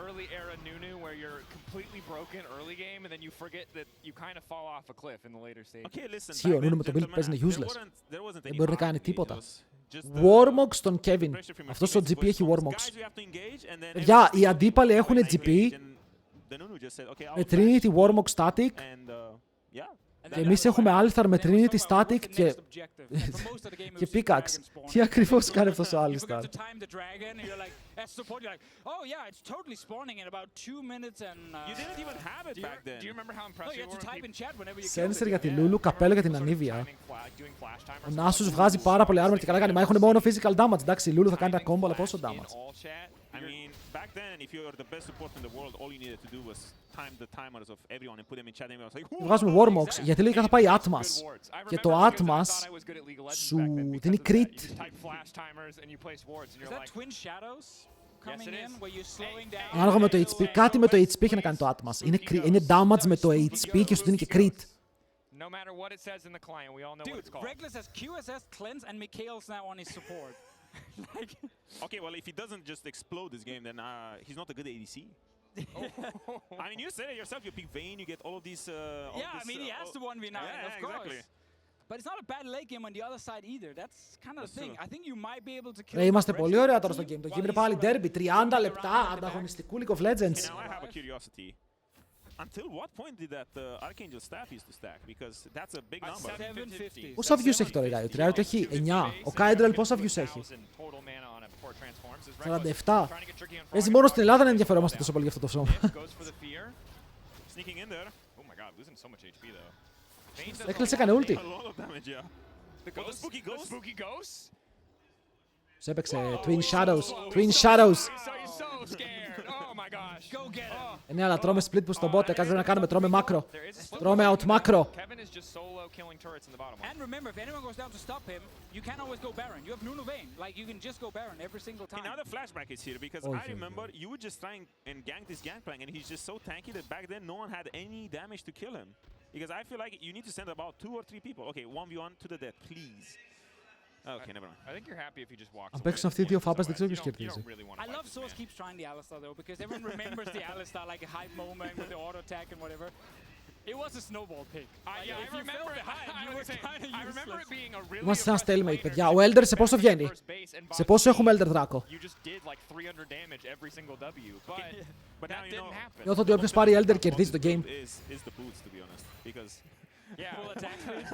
C: early era Nunu where you're completely broken early game and then you forget that you kind of fall off a cliff in the later stages.
D: Okay, listen.
B: Ισχύει, ο
D: back
B: Nuno
D: then,
B: με το build
D: gentlemen,
B: παίζει είναι useless.
D: there wasn't
B: Δεν
D: any
B: μπορεί να
D: hard
B: κάνει
D: need.
B: τίποτα.
D: It was just the
B: Warmox στον Kevin.
D: pressure from your
B: Αυτός ο
D: teammates to
B: GP
D: push
B: έχει
D: forward.
B: Warmox.
D: Guys, we have to engage and then
B: Παιδιά,
D: everyone
B: οι αντίπαλοι έχουν
D: annihilate
B: GP
D: and the Nunu just said, okay, I'll
B: με
D: flash.
B: Trinity Warmox Static.
D: And yeah.
B: Και εμείς έχουμε Althar με Trinity Static και Pickaxe. Τι ακριβώς κάνει αυτός ο Alistar.
A: Oh yeah, it's totally spawning in about 2 minutes and
D: You didn't even have it back then.
C: Do you remember how
A: no,
C: impressive
A: you have to type in chat whenever you kill
B: Sensor
A: it.
B: για τη Lulu, καπέλο για την Anivia.
C: doing flash time
B: Ο Nasus βγάζει πάρα πολύ armor και καλά κάνει. Μα έχουν μόνο physical damage. Εντάξει, η Lulu θα κάνει τα combo, αλλά πόσο damage.
D: I mean, back then, if you were the best support in the world, all you needed to do was time the timers of everyone and put them in chat. And everyone was like,
B: Βγάζουμε Warmox, γιατί λέει θα πάει Atmas. Και το Atmas σου δίνει crit.
A: Is that twin shadows coming
C: it
A: in
C: is.
A: where you're slowing down?
B: Ανάλογα με το HP, κάτι με το HP έχει να κάνει το Atmas. Είναι damage με το HP και σου δίνει και crit.
C: No matter what it says in the client, we all know what
A: Dude,
C: it's called.
A: Rekkles has QSS, Cleanse, and Mikhail's now on his support. Like,
D: okay, well, if he doesn't just explode this game, then he's not a good ADC. I mean, you said it yourself. You pick Vayne, you get all of these.
A: yeah, I mean, he has to 1v9, of course.
D: Exactly.
A: But it's not a bad late game on the other side either. That's kind of the thing. I think you might be able to kill.
B: Ρε, είμαστε
A: the
B: πολύ
A: rest of
B: ωραία
A: the
B: τώρα στο
A: team
B: game. Το
A: while
B: game είναι
A: he's
B: πάλι
A: sort of
B: derby. 30
A: moving
B: λεπτά
A: around at the back.
B: ανταγωνιστικού League of Legends.
D: Now I have a curiosity. Until what point did that Archangel staff used to stack? Because that's a big number.
A: 750.
B: Πόσα views έχει τώρα η Riot? Η Riot έχει 9. Ο Kydrel πόσα views έχει? 47. Έτσι μόνο στην Ελλάδα να ενδιαφερόμαστε τόσο πολύ για αυτό το σώμα.
C: Sneaking in there. Oh my god, losing so much HP though.
B: Έκλεισε έκανε ulti.
D: A lot of damage, yeah.
C: The ghost?
D: spooky ghost?
C: The spooky ghost?
B: Τους έπαιξε Twin Shadows. Twin Shadows.
C: He's so scared. Oh my gosh.
A: Go get him.
B: Ναι, αλλά τρώμε split που στον bot. Κάτι πρέπει να κάνουμε. Τρώμε μάκρο. Τρώμε out μάκρο.
C: Kevin is just solo killing turrets in the bottom
A: And remember, if anyone goes down to stop him, you can't always go Baron. You have Nunu Vayne. Like, you can just go Baron every single time.
D: Now the flashback is here because
B: Oh,
D: I
B: yeah,
D: remember you would just try and gank this Gangplank and he's just so tanky that back then no one had any damage to kill him. Because I feel like you need to send about 2 or 3 people. Okay, 1v1 to the death, please. Okay, never mind.
C: I think you're happy if he just walks
B: Αν παίξουν αυτοί οι δύο φάπες δεν ξέρω ποιος κερδίζει.
A: I love Source keeps trying the Alistar though, because everyone remembers the Alistar like a hype moment with the auto attack and whatever. It was a snowball pick.
C: Yeah,
A: If you fell behind, you were kind of
C: I remember it
A: useless.
C: being a really
B: Είμαστε σε ένα
C: aggressive
B: stalemate,
C: laner
B: παιδιά.
C: who
B: Ο Elder
C: was
B: σε πόσο
C: back
B: βγαίνει?
C: first base and
B: Σε
C: bottom
B: πόσο έχουμε
C: lane,
B: Elder Draco?
C: You just did like 300 damage every single W, but
D: now
C: that
D: you
C: didn't
D: know.
C: happen.
B: Νιώθω ότι όποιος πάρει Elder κερδίζει το game.
D: Is the boots, to be honest, because
C: Yeah.
A: Full attack speed.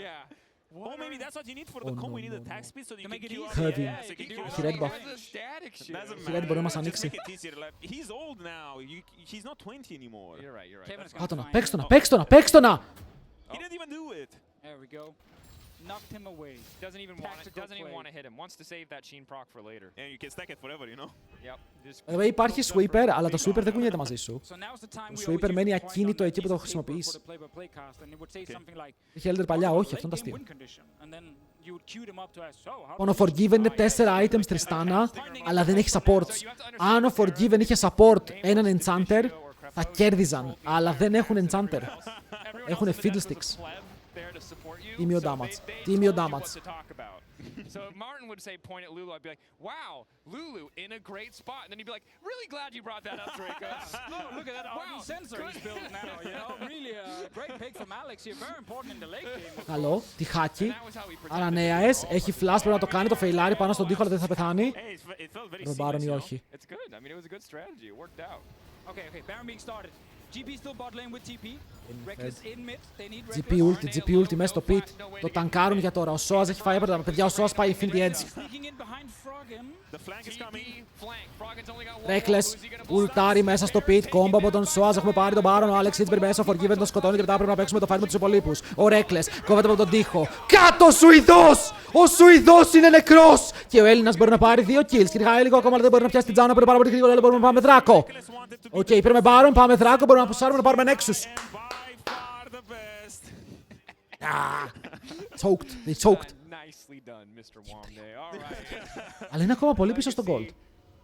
C: Yeah.
D: oh, maybe that's what you need for the combo. You need attack speed so that you
A: To
D: can
A: make it
D: queue up.
A: easier.
B: Heavy.
D: Yeah, so you can queue
B: Έχει
D: up.
B: red buff.
C: That's a static shield.
D: Doesn't
B: Έχει red, μπορεί να μας
D: matter. Just
B: ανοίξει.
D: make it easier. Like, he's old now. He's not 20 anymore.
C: You're right, you're right.
A: Kevin's
C: That's
A: gonna
B: Πάτω να,
A: find
B: παίξ' το
A: it.
B: να, παίξ' το να, παίξ' το να!
D: He didn't even do it.
A: There we go. Knocked him away.
C: doesn't even
A: Tactical
C: want to
A: play.
C: hit him. Wants to save that Sheen proc for later.
D: And you can stack it forever, you know?
C: Yep. Just
B: Βέβαια υπάρχει sweeper, αλλά το sweeper δεν κουνιέται μαζί σου.
A: So now's the time
B: Το
A: we
B: sweeper
A: always
B: μένει
A: use the point
B: ακίνητο
A: on
B: εκεί που το
A: the
B: χρησιμοποιείς.
A: for the play-by-play cast, and it would say something like,
B: Είχε Elder παλιά, όχι,
A: "Late
B: αυτό είναι
A: game
B: αστείο.
A: win condition." And then you would cue them up to ask, "So, how
B: Λοιπόν, ο
A: does this
B: Forgiven είναι
A: apply?"
B: 4 items τριστάνα, αλλά δεν έχει supports. Αν ο Forgiven είχε support έναν enchanter, θα κέρδιζαν, αλλά δεν έχουν enchanter. Έχουνε fiddlesticks. Τίμιο damage. Τίμιο damage.
C: So if Martin would say point at Lulu, I'd be like, wow, Lulu in a great spot. And then he'd be like, really glad you brought that up, Rekkles.
A: Oh, look at that RD sensor he's built now, you know? Really a great pick from Alex here. Very important in the late game.
B: Καλό, τυχάκι.
C: That was how we protected
B: Άρα νέαες, έχει flash, πρέπει να το κάνει, το φεϊλάρι πάνω στον τοίχο, αλλά δεν θα πεθάνει.
D: Hey, it felt very
B: Ρομπάρον
D: seamless,
B: ή
D: you know?
B: όχι.
C: It's good. I mean, it was a good strategy. It worked out.
A: Okay, Baron being started. GP still bot lane with TP. Rekkles in mid. They need
B: GP
A: Rekkles.
B: ult, GP ult μέσα στο pit. Το τανκάρουν για τώρα. Ο Σόας έχει φάει έπρεπε. Παιδιά, ο Σόας πάει Infinity Edge.
A: Sneaking in behind Froggen.
D: The flank is coming.
B: Rekkles, ουλτάρι μέσα στο pit. Κόμπο από τον Σόας. Έχουμε πάρει τον Baron. Ο Alex Hitzberg μέσα. Ο Forgiven τον σκοτώνει και μετά πρέπει να παίξουμε το fight με τους υπολείπους. Ο Rekkles κόβεται από τον τοίχο. Κάτω ο Σουηδός! Ο Σουηδός είναι νεκρός! Και ο Έλληνας μπορεί να πάρει 2 kills. Κυρχάει λίγο ακόμα, αλλά δεν μπορεί να πιάσει την τζάνα. Πρέπει πάρα πολύ γρήγορα, αλλά μπορούμε να πάμε δράκο. Οκ, πήραμε Baron, πάμε δράκο. Μπορούμε να πουσάρουμε να πάρουμε Nexus.
D: By far the best.
B: Choked. They choked.
C: Nicely done, Mr. Womday. All right.
B: Αλλά είναι ακόμα πολύ πίσω στο gold.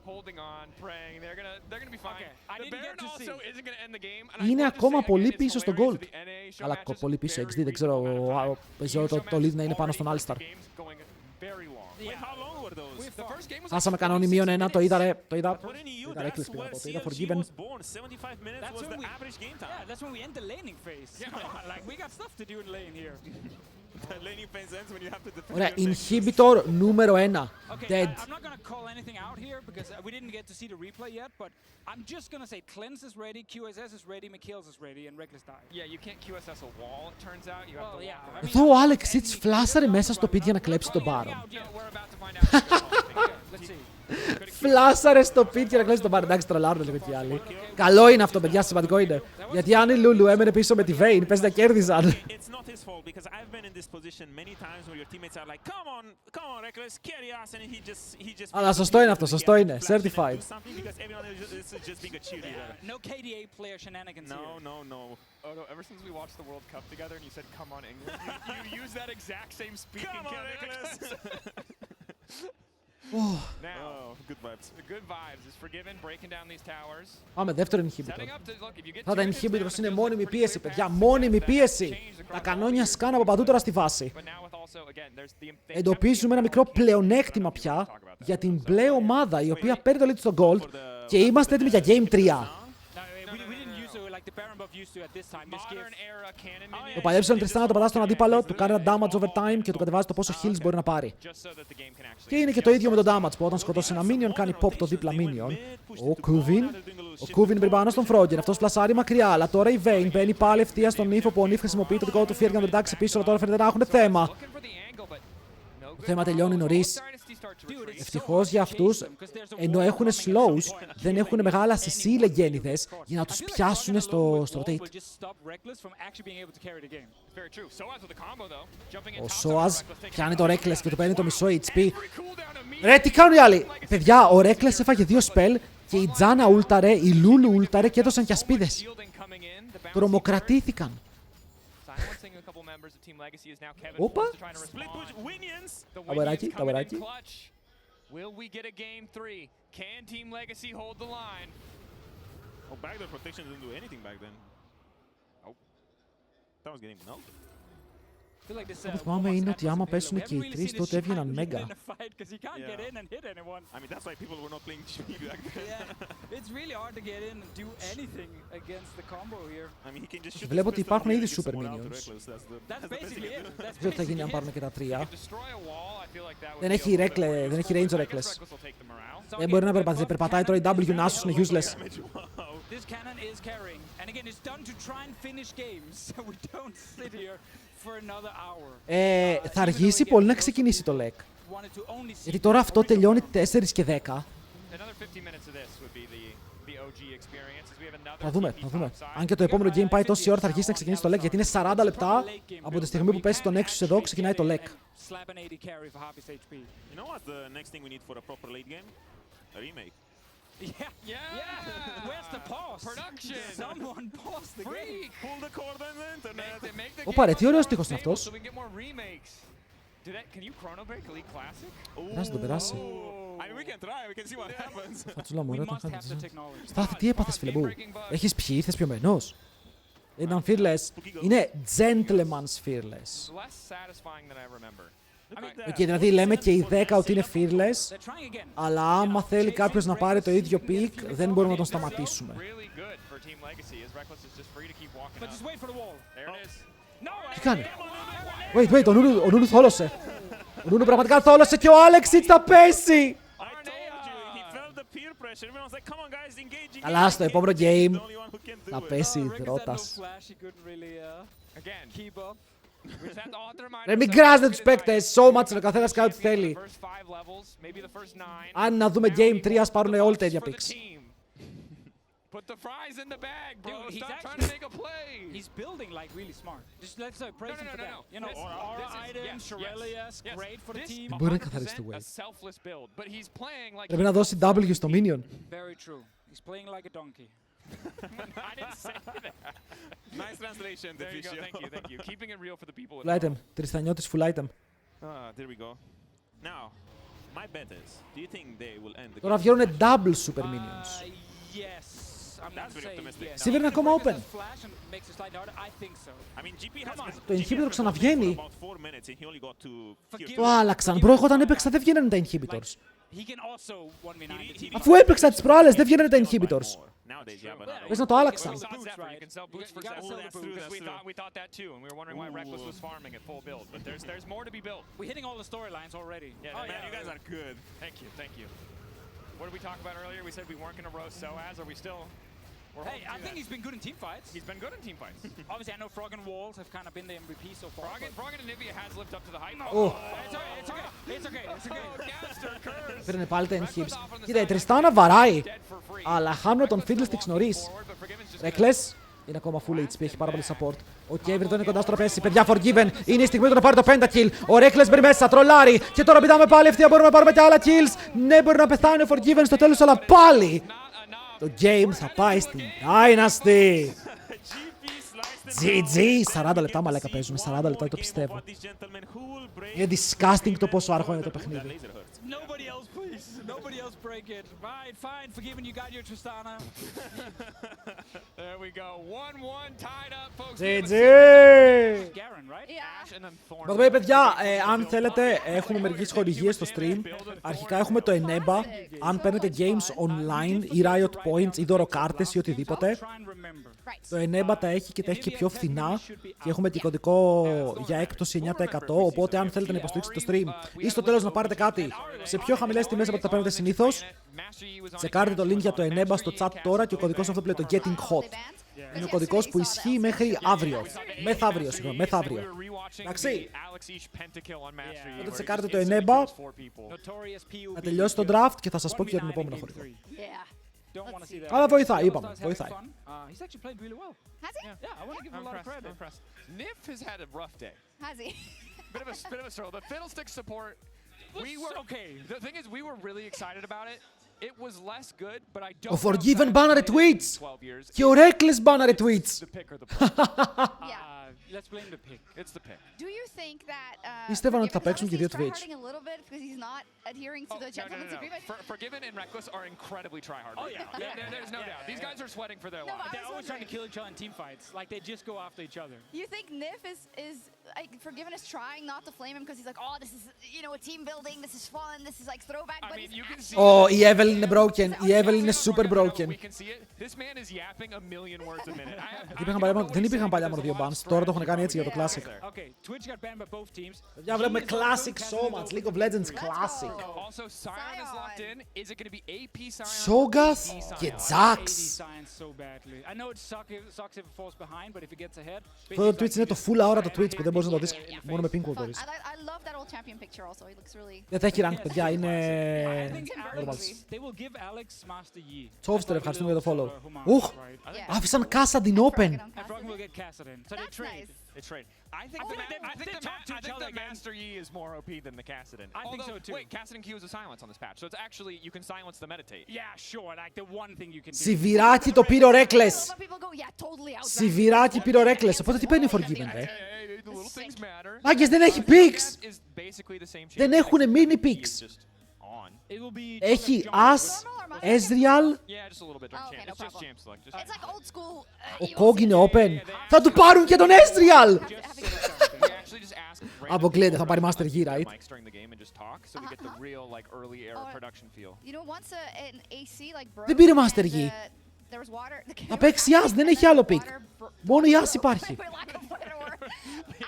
C: Holding on, praying. They're gonna be fine.
A: Okay, I
C: The
A: didn't get
C: Baron
A: to
C: also
A: see.
C: isn't gonna end the game. And I
B: Είναι
C: have to
B: ακόμα
C: say,
B: πολύ
C: again, it's
B: πίσω στο
C: hilarious
B: gold.
C: that the NA
B: Αλλά
C: Showmatch is
B: πολύ πίσω
C: very
B: XD, δεν ξέρω.
C: reasonable amount of time.
B: Παίζει το
C: Showmatch
B: lead να είναι πάνω στον
C: already
B: All-Star.
C: games going very long.
D: Wait, how long were those?
C: The first game was
B: Χάσαμε
C: like
B: κανόνι 1, το είδα ρε. Το είδα.
D: But in EU,
B: Είδα
D: that's
B: Rekkles πήγα
D: where
B: από το. Είδα
D: CLG
B: Forgiven.
D: was born. 75 minutes
A: That's
D: was
A: when
D: the
A: we-
D: average game
A: Yeah,
D: time.
A: that's when we end the laning phase. Like, we got stuff to do in lane here.
D: The laning phase ends when you have to defend
B: Ωραία,
D: your nexus.
B: inhibitor νούμερο 1.
A: Okay,
B: Dead.
A: I'm not gonna call anything out here because we didn't get to see the replay yet, but I'm just gonna say Cleanse is ready, QSS is ready, Mikhails is ready, and Rekkles died.
C: Yeah, you can't QSS a wall, it turns out. You have
A: Well,
C: to
A: yeah.
C: walk
A: I mean,
B: Εδώ ο Alex Hitz φλάσαρε μέσα στο πit για να κλέψει τον Baron.
A: out
C: No,
A: yet.
C: we're about to find out.
A: Let's see.
B: Φλάσαρε στο pit για να κλέψει τον Baron. Εντάξει, τρολάρουν λίγο κι οι άλλοι. Καλό είναι αυτό, παιδιά, σημαντικό είναι. Γιατί αν η Lulu έμενε πίσω με τη Vayne, πες να κέρδιζαν.
D: It's not his fault because I've been in this position many times where your teammates are like, come on, Rekkles, carry us, and he just.
B: Αλλά σωστό είναι αυτό, σωστό είναι.
D: Flash in and do
B: Certified.
D: something because everyone is just being a cheerleader.
A: No KDA player shenanigans here.
D: No.
C: Oh no, ever since we watched the World Cup together and you said, come on, England, you use that exact same speaking.
D: Come on, Rekkles.
C: Now,
D: Oh, good vibes.
C: the good vibes is Forgiven, breaking down these towers.
B: Πάμε, δεύτερο inhibitor.
C: Setting up to, look, if you get
B: Θα τα
C: two hits down,
B: inhibitors
C: it
B: είναι
C: feels like
B: μόνιμη
C: pretty
B: πίεση,
C: quick
B: παιδιά.
C: pass.
B: Μόνιμη
C: That
B: πίεση.
C: changed across
B: Τα
C: all
B: κανόνια
C: these
B: σκάνε από παντού τώρα στη βάση.
C: But now with also, again, there's the
B: Εντοπίζουμε ένα μικρό πλεονέκτημα πια για την μπλε ομάδα η οποία παίρνει το lead στο gold και είμαστε έτοιμοι για Game 3.
A: No, we didn't use it like the Baron buff used to at this time. This
C: modern
A: gives
C: era cannon
B: Το
C: minion,
B: παλιέψει τον Τριστάνα, το πατά στον αντίπαλο, του κάνει ένα damage over time και του κατεβάζει το πόσο heals μπορεί να πάρει.
C: just so that the game can actually
B: Και είναι και το ίδιο με το damage που όταν σκοτώσει ένα minion κάνει pop το δίπλα minion. Ο Kuvin μπει πάνω στον Froggen, αυτός πλασάρει μακριά, αλλά τώρα η Vayne μπαίνει πάλι ευθεία στον Nif που ο Nif χρησιμοποιεί το δικό του fear για να τον πετάξει πίσω, αλλά τώρα φαίνεται να έχουν θέμα.
C: looking for the angle, but no good
B: θέμα
C: combo.
B: τελειώνει νωρίς.
C: Both dynasties start to
A: Dude,
C: retreat.
A: it's
B: Ευτυχώς για αυτούς, ενώ έχουν slows, δεν έχουν μεγάλα CC λεγένιδες για να τους πιάσουν στο rotate.
C: Very true. Soaz with the combo though. Jumping in
B: Ο
C: top
B: Σόας
C: side, Rekkles taking
B: πιάνει
C: it
B: το
C: off.
B: Rekkles και του παίρνει το μισό HP.
C: Every cooldown immediately.
B: Ρε, τι κάνουν οι άλλοι! Παιδιά, ο Rekkles έφαγε 2 spell και η Τζάνα ούλταρε, η Λούλου ούλταρε και έδωσαν και ασπίδες.
C: Shielding coming in. The bouncy
B: Τρομοκρατήθηκαν.
C: silencing a couple members of Team Legacy is now Kevin
B: Όπα.
C: forced to try to
D: Split push,
C: respond.
D: Winions.
C: The
B: Ταβεράκι,
C: Winions coming in
B: ταβεράκι.
C: clutch. Will we get a game 3? Can Team Legacy hold the line?
D: Oh, backdoor protection didn't do anything back then. Oh. That was getting nulled.
B: Το θυμάμαι είναι ότι άμα πέσουν και οι τρεις, τότε έβγαιναν μέγα.
D: I mean, that's why people were not playing GP back then.
A: It's really hard to get in and do anything against the combo here.
D: I mean, he can just shoot
B: Βλέπω ότι
D: his
B: υπάρχουν
D: pistol
B: ήδη
D: and get
B: super
D: someone out
B: minions.
D: to Rekkles. That's
A: That's
D: the best
A: basically
D: he can
A: it.
D: do.
A: That's
B: Δεν ξέρω τι θα γίνει αν
A: basically
B: πάρουν και τα τρία.
C: Destroy a wall, I feel like that would
B: Δεν
C: be
B: έχει
C: a little bit more
B: Rekkles, δεν έχει
C: useful.
B: range ο
C: I guess
B: Rekkles.
C: Rekkles will take the morale.
B: Δεν μπορεί να περπατήσει, περπατάει τώρα η W, να είναι useless.
A: This cannon is carrying. And again, it's done to try and finish games. So we don't sit here for another hour.
B: Θα αργήσει πολύ να ξεκινήσει το LEC.
A: Wanted to only see
B: Γιατί τώρα αυτό τελειώνει 4 και 10.
C: Another 15 minutes of this would be the OG experience as we have another
B: Θα δούμε,
C: TP
B: θα δούμε.
C: topside.
B: Αν και το επόμενο game πάει τόση ώρα, θα αρχίσει να ξεκινήσει το LEC. Γιατί είναι 40 λεπτά από τη στιγμή που πέσει το Nexus εδώ, ξεκινάει το LEC.
A: Slap an 80 carry for Harvey's HP.
D: You know what's the next thing we need for a proper late game? A remake.
A: Yeah. Where's the pause?
C: Production.
A: Someone pause the game.
C: Freak.
D: Pull the cord on the internet.
C: Make the
B: Ωπα, ρε,
C: game
B: τι
C: much
B: ωραίος
C: more
B: στίχος είναι
C: stable
B: αυτός.
C: so we can get more remakes. Can you chrono break Elite Classic?
B: Περάσει, τον περάσει.
D: I mean, we can try. We can see what happens.
B: Θα τους λέω
A: We
B: μωρέ,
A: must
B: τον
A: have the
B: χάνεις.
A: technology.
B: Στάθη, τι έπαθες φίλε μου. Έχεις πιει, ήρθες πιωμένος. Ήταν fearless. Είναι gentleman's fearless.
C: Less satisfying than I remember.
B: Και δηλαδή λέμε και οι 10 ότι είναι fearless,
A: They're trying again.
B: αλλά άμα θέλει κάποιος να πάρει το ίδιο pick, δεν μπορούμε να τον σταματήσουμε.
C: Really good for Team Legacy as Rekkles is just free to keep walking
A: But
C: up.
A: just wait for the wall.
C: There it is.
A: No!
B: Τι κάνει? Wait, ο Νούνου θόλωσε. Ο Νούνου πραγματικά θόλωσε και ο Άλεξιτς θα πέσει.
D: I told you, he felt the peer pressure. Everyone was like, come on guys, engage.
B: Αλλά στο επόμενο game
D: The only one who can do
B: θα
D: it.
B: πέσει
A: Rekkles had no
B: υδρότας.
A: flash. He couldn't really
C: Again,
A: keep up.
C: we just have to all have to remind
B: Ρε μην
C: ourselves
B: κράζετε
C: that
B: τους
C: it's
B: παίκτες, showmatch, ο καθένας κάνει ό,τι
C: the
B: θέλει.
C: first 5 levels, maybe the first 9.
B: Αν να δούμε
C: Now
B: game
C: we
B: 3, ας
C: want
B: πάρουν
C: the
B: όλοι τα
C: best
B: ίδια
C: for the
B: picks.
C: team. Put the fries in the bag, bro.
A: Dude, he's
C: Stop trying
A: actually-
C: to make a play.
A: He's building like really smart. Just let's praise him for
C: no.
A: that. You know,
C: This-
A: aura
C: this is-
A: items,
C: yes,
A: Shurelias,
C: yes.
A: great for the
C: This
A: team.
B: Μπορεί να
C: 100%
B: καθαρίσει τη
C: a
B: wave.
C: selfless build, but he's playing like
B: Πρέπει να δώσει W στο minion.
A: Very true. He's playing like a donkey.
C: I didn't say that.
D: Nice translation,
C: There you go.
D: Deficio.
C: Thank you. Keeping it real for the people. at
B: Full item.
C: home.
B: Τριστανιώτης full item.
D: There we go. Now, my bet is, do you think they will end the
B: Τώρα
D: game?
B: βγαίνουν double super minions.
A: Yes. I'm
D: That's
A: gonna
D: very
A: say
D: optimistic.
A: yes.
B: Silver είναι ακόμα
A: Rekkles
B: open.
A: has flash and makes a slide harder. I think so.
D: I mean, GP has
A: Come on.
D: been-
B: Το
D: GP
B: inhibitor
D: has been
B: ξαναβγαίνει.
D: for about 4 minutes and he only got to
A: Forgive
B: Το άλλαξαν. Μπρο, εγώ όταν έπαιξα δεν βγαίνανε τα inhibitors.
A: He can also 1v9 the team.
B: Αφού έπαιξα τις προάλλες δεν βγαίνανε τα inhibitors.
D: Nowadays, yeah, but
B: Πες να το άλλαξαν.
C: We saw
A: Boots,
C: Zephyr. You
A: right?
C: can sell boots
A: You
C: for
A: gotta
C: Zephyr.
A: sell the
C: That's
A: boots.
C: true.
D: That's true.
C: We thought that too, and we were wondering why Rekkles was farming at full build. But there's more to be built.
A: We're hitting all the storylines already.
C: Yeah,
D: Man, you guys are good.
C: Thank you. What did we talk about earlier? We said we weren't going to roast SOAS. Are we still? We're
A: Hey,
C: hoping to
A: I
C: do
A: think
C: that.
A: he's been good in team fights.
C: He's been good in team fights.
A: Obviously, I know Frog and Walls have kind of been the MVP so far.
C: Froggen and Nivea has lived up to the hype.
B: Oh.
A: It's okay. It's okay. It's okay. It's okay.
C: Gaster curse.
B: Πήρανε πάλι τα inhibs. Κοίτα, η Τριστάνα βαράει. Αλλά χάνουν τον Fiddlesticks νωρίς. Rekkles είναι ακόμα full HP, έχει πάρα πολύ support. Ο Kevin είναι κοντά στο τραπέζι. Παιδιά, Forgiven. Είναι η στιγμή του να πάρει το pentakill. Ο Rekkles μπαίνει μέσα, τρολάρει. Και τώρα πηδάμε πάλι ευθεία. Μπορούμε να πάρουμε και άλλα kills. Ναι, μπορεί να πεθάνει ο Forgiven στο τέλος, αλλά πάλι το game θα πάει στην Dynasty. GG! 40 λεπτά μαλάκα παίζουμε. 40 λεπτά το πιστεύω. Είναι disgusting το πόσο αργό είναι το παιχνίδι.
A: Nobody else, please. Nobody else break it. Fine. Forgiven, you got your Tristana.
C: There we go. 1-1 tied up, folks.
B: GG!
A: Garen, right?
C: Ash and then Thorn.
B: By the way, παιδιά, αν θέλετε, έχουμε μερικές χορηγίες στο stream. Αρχικά έχουμε το Eneba. Αν παίρνετε games online ή Riot Points ή δωροκάρτες ή οτιδήποτε,
A: Try and remember.
B: το Eneba τα έχει και τα έχει και πιο φθηνά. Και έχουμε και κωδικό για έκπτωση 9%. Οπότε, αν θέλετε να υποστηρίξετε το stream ή στο τέλος να πάρετε κάτι σε πιο χαμηλές τιμές από ό,τι τα παίρνετε συνήθως, τσεκάρετε το link για το Eneba στο chat τώρα και ο κωδικός αυτό που λέει το Getting Hot. Είναι ο κωδικός που ισχύει μέχρι αύριο. Μεθαύριο, συγγνώμη, μεθαύριο. Εντάξει. Οπότε τσεκάρετε το Eneba, να τελειώσει το draft και θα σας πω και για τον επόμενο χορηγό.
A: Don't want to see that.
B: Αλλά βοηθάει, είπαμε, βοηθάει.
A: He's actually played really well.
E: Has he?
A: Yeah, I want to give him a lot of credit.
C: Impressed. Nif has had a rough day.
E: Has he?
C: Bit of a struggle. The Fiddlestick support. We were
A: okay.
C: The thing is, we were really excited about it. It was less good, but I don't.
B: Ο
C: know if
B: Forgiven
C: that
B: μπάναρε
C: played
B: tweets.
C: 12 years.
B: Και ο Rekkles μπάναρε tweets.
C: The pick or the play.
E: Yeah.
A: Let's blame the pick.
C: It's the pick.
E: Do you think that
B: Πίστευαν ότι θα
E: Forgiven
B: παίξουν
E: is
B: και δύο
E: honestly
B: Twitch.
E: tryharding a little bit because he's not adhering to the gentleman's agreement?
C: Forgiven and Rekkles are incredibly tryhard.
A: Oh, yeah.
C: There's no doubt. These guys are sweating for their
E: No, but
C: lives.
E: I
A: They're
E: was
A: always trying to
E: wondering.
A: kill each other in team fights. Like they just go after each other.
E: You think Nif is like, forgiven us trying not to flame him because he's like, oh, this is, you know, a team building, this is fun, this is like throwback.
C: I
E: But
C: mean,
E: it's
C: you can see
B: Oh, η Evelyn είναι broken. Η Evelyn είναι super broken.
C: We can see it. This man is yapping a million words a minute.
B: Δεν υπήρχαν παλιά μόνο 2 bans. Τώρα το έχουν κάνει έτσι για το Classic.
A: Okay, Twitch got banned by both teams.
B: Για βλέπουμε Classic Showmatch, League of Legends Classic.
C: Also, Sion is locked in. Is it going to be AP Sion?
B: Σόγκας και Jax.
A: So badly. I know it sucks if it falls behind, but if it gets ahead.
B: Αυτό το Twitch είναι το full aura το Twitch που δεν μπορείς να το δεις μόνο με pink μπορείς.
E: I love that old champion picture also. It looks really.
B: Δεν θα έχει rank, παιδιά, είναι...
A: They will give Alex Master Yi.
B: Τσόφστερ, ευχαριστούμε για το follow. Ουχ, άφησαν κάσα την open.
A: And Froggen will get Kassadin. So they
E: That's
A: trade.
E: nice.
C: They trade. I think the Master Yi is more OP than the Kassadin.
A: I think so too.
C: Wait, Kassadin Q is a silence on this patch, so it's actually you can silence the meditate.
A: Yeah, sure. Like the one thing you can do.
B: Σιβηράκι το πήρε ο Rekkles.
E: People go, yeah, totally out.
B: Σιβηράκι πήρε ο Rekkles. Οπότε τι παίρνει Forgiven, ρε.
C: The little things matter.
B: Μάγκες, δεν έχει picks.
C: Is basically the same
B: Δεν έχουν mini picks.
A: It will be
B: Έχει As, Ezreal,
C: Yeah, just a little bit.
E: Oh, okay, no
C: It's just
E: problem.
C: champ select. Just
E: It's like old school.
B: ο Kog είναι open. Θα του πάρουν και τον Ezreal.
C: we actually just ask
B: Αποκλείεται, θα πάρει Master Yi, right?
C: mics during the game and just talk, so we get the real like early era production feel.
E: You know, once an AC like broke.
B: Δεν πήρε Master Yi.
E: There was water.
B: Θα παίξει As, δεν έχει άλλο pick. Μόνο η As υπάρχει.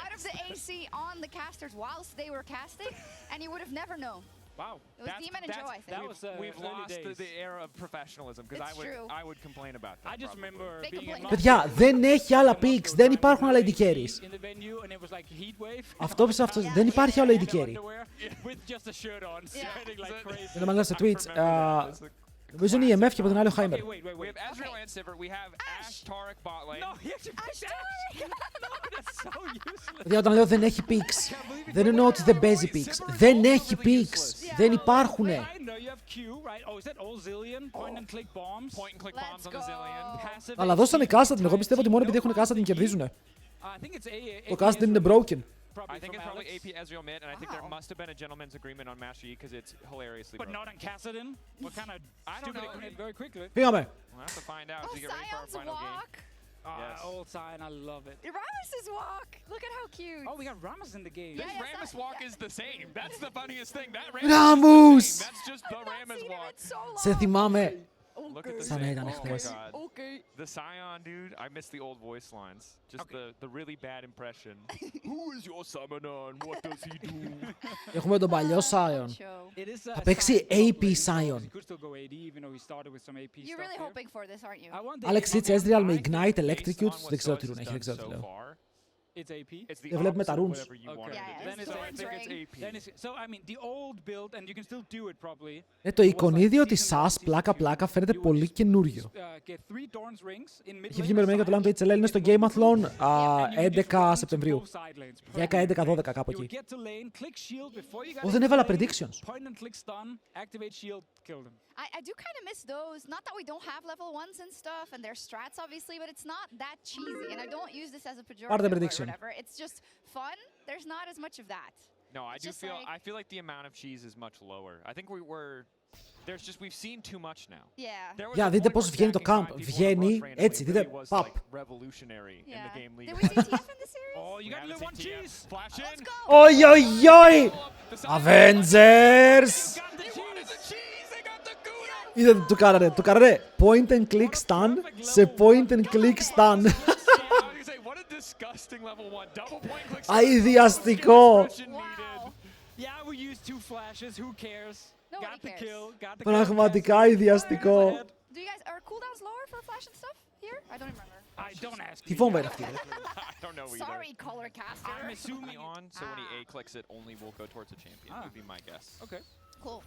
E: Out of the AC on the casters whilst they were casting, and you would have never known.
A: wow.
E: It was Demon and Joe, I think.
A: That was
C: We've
A: early
C: lost
A: days.
C: the era of professionalism because
E: It's true.
C: I would complain about that.
A: I just
C: probably.
A: remember
E: They
A: being in
E: complain.
B: Παιδιά, δεν έχει άλλα picks. Δεν υπάρχουν άλλα AD carries.
A: in the venue and it was like heat wave.
B: Αυτό πιστεύω αυτό. Δεν υπάρχει άλλο AD carry.
A: With just a shirt on, sweating like crazy.
B: Δεν μαγνά στο Twitch.
C: Remember that.
B: Νομίζω είναι η EMF και από την άλλη ο Heimer.
A: Okay, wait.
C: We have Ezreal and Sivir. We have Ash, Taric bot lane.
A: No, he actually picked Ash. No, that's so useless.
B: Παιδιά, όταν λέω δεν έχει picks, δεν εννοώ ότι δεν παίζει picks. Δεν έχει picks. Δεν υπάρχουνε.
A: I know you have Q, right? Oh, is that all Zillion? Point and click bombs.
C: Point and click bombs on
E: Let's
C: the Zillion.
A: Passive.
B: Αλλά δώσανε Kassadin. Εγώ πιστεύω ότι μόνο επειδή έχουν Kassadin κερδίζουνε.
A: I think it's a.
B: Το Kassadin είναι broken.
C: I think it's probably
A: Alex,
C: AP Ezreal mid, and I think there
E: Wow.
C: must have been a gentleman's agreement on Master Yi because it's hilariously
A: but
C: broken.
A: not on Kassadin. What kind of
C: I don't
A: stupid
C: know.
A: commit very quickly.
B: Πήγαμε.
C: We'll have to find out as
E: Oh,
C: we get ready for our
E: Sion's
C: final game.
E: walk.
C: Yes.
A: Old sign, I love it.
E: Rammus's walk. Look at how cute.
A: Oh, we got Ramos in the game.
E: Yeah,
C: This
E: yeah,
C: Rammus
E: that-
C: walk
E: yeah.
C: is the same. That's the funniest thing. That
B: Rammus!
C: is the same. That's just the
E: I've not
C: Rammus
E: seen him
C: walk.
E: in so long.
B: Σε θυμάμαι.
C: Look at the
B: Σαν να
C: same.
B: ήταν
C: Oh my
B: χθες.
C: god.
E: Okay.
C: The Sion, dude. I miss the old voice lines. Just the really bad impression. Who is your summoner and what does he do?
B: Έχουμε τον παλιό Sion.
E: Show.
A: It is
B: Θα παίξει AP Sion.
A: He could still go AD, even though he started with some AP
E: You're
A: stuff
E: really
A: here.
E: hoping for this, aren't you?
A: I want the
B: Alex
A: AP
B: Hits Ezreal με
C: I think
B: Ignite,
C: based
B: Electrocute.
C: on what
B: Δεν ξέρω
C: Soaz
B: τι ρουν
C: has
B: έχει, δεν
C: done
B: ξέρω τι
C: so
B: λέω.
C: far,
A: It's AP.
C: it's the
B: βλέπουμε
C: opposite
B: τα
C: of
B: runes.
C: whatever you
A: Okay.
C: wanted
E: Yeah,
C: to
E: yeah,
C: do.
E: it's
C: So I
E: Thorns
C: think it's
E: ring.
C: AP.
A: Then it's, so I mean, the old build, and you can still do it probably.
B: Το εικονίδιο της SAS πλάκα φαίνεται πολύ καινούριο.
A: Get 3 Thorns rings in mid
B: Έχει βγει με για το LAN του HLL, είναι στο Gameathlon 11 Σεπτεμβρίου. 10-11-12 κάπου εκεί. Δεν έβαλα predictions.
E: I do kind of miss those. Not that we don't have level 1s and stuff, and their strats obviously, but it's not that cheesy. And I don't use this as a pejorative or
B: prediction.
E: whatever. It's just fun. There's not as much of that.
C: No, I
E: It's
C: do
E: just
C: feel.
E: like-
C: I feel like the amount of cheese is much lower. I think we've seen too much now.
E: Yeah.
C: There was
B: Για
C: a
B: δείτε
C: point
B: πώς
C: where
B: βγαίνει το
C: stacking
B: camp.
C: 5 people on
B: Βγαίνει
C: bot randomly
B: έτσι, δείτε,
C: really was,
B: παπ.
C: like, revolutionary in the game league.
E: Did we see TF in the series?
A: Oh, you
C: We
A: got a
C: haven't
A: little one
C: seen TF.
A: cheese.
C: Flash in.
E: Let's go.
B: Oi, oi, oi!
C: The Sion-
B: Avengers!
C: They wanted the cheese. They got the Gouda.
B: Είδατε τι του κάνανε. Point and click stun σε point and click stun.
C: I was gonna say, what a disgusting level 1 double point click.
B: Αηδιαστικό.
C: Expression needed.
E: Wow.
A: Yeah, we used 2 flashes. Who cares?
E: Nobody
A: Got the
E: cares.
A: kill. Got the
B: Πραγματικά αηδιαστικό.
E: Do you guys are cooldowns lower for flash and stuff here? I don't remember.
A: I don't ask.
B: Τι
A: me.
B: βόμβα είναι αυτή, ρε.
C: I don't know either.
E: Sorry, color caster.
A: I'm assuming.
C: On, so when he A clicks it, only will go towards the champion. Would be my guess.
A: Okay.
E: Cool.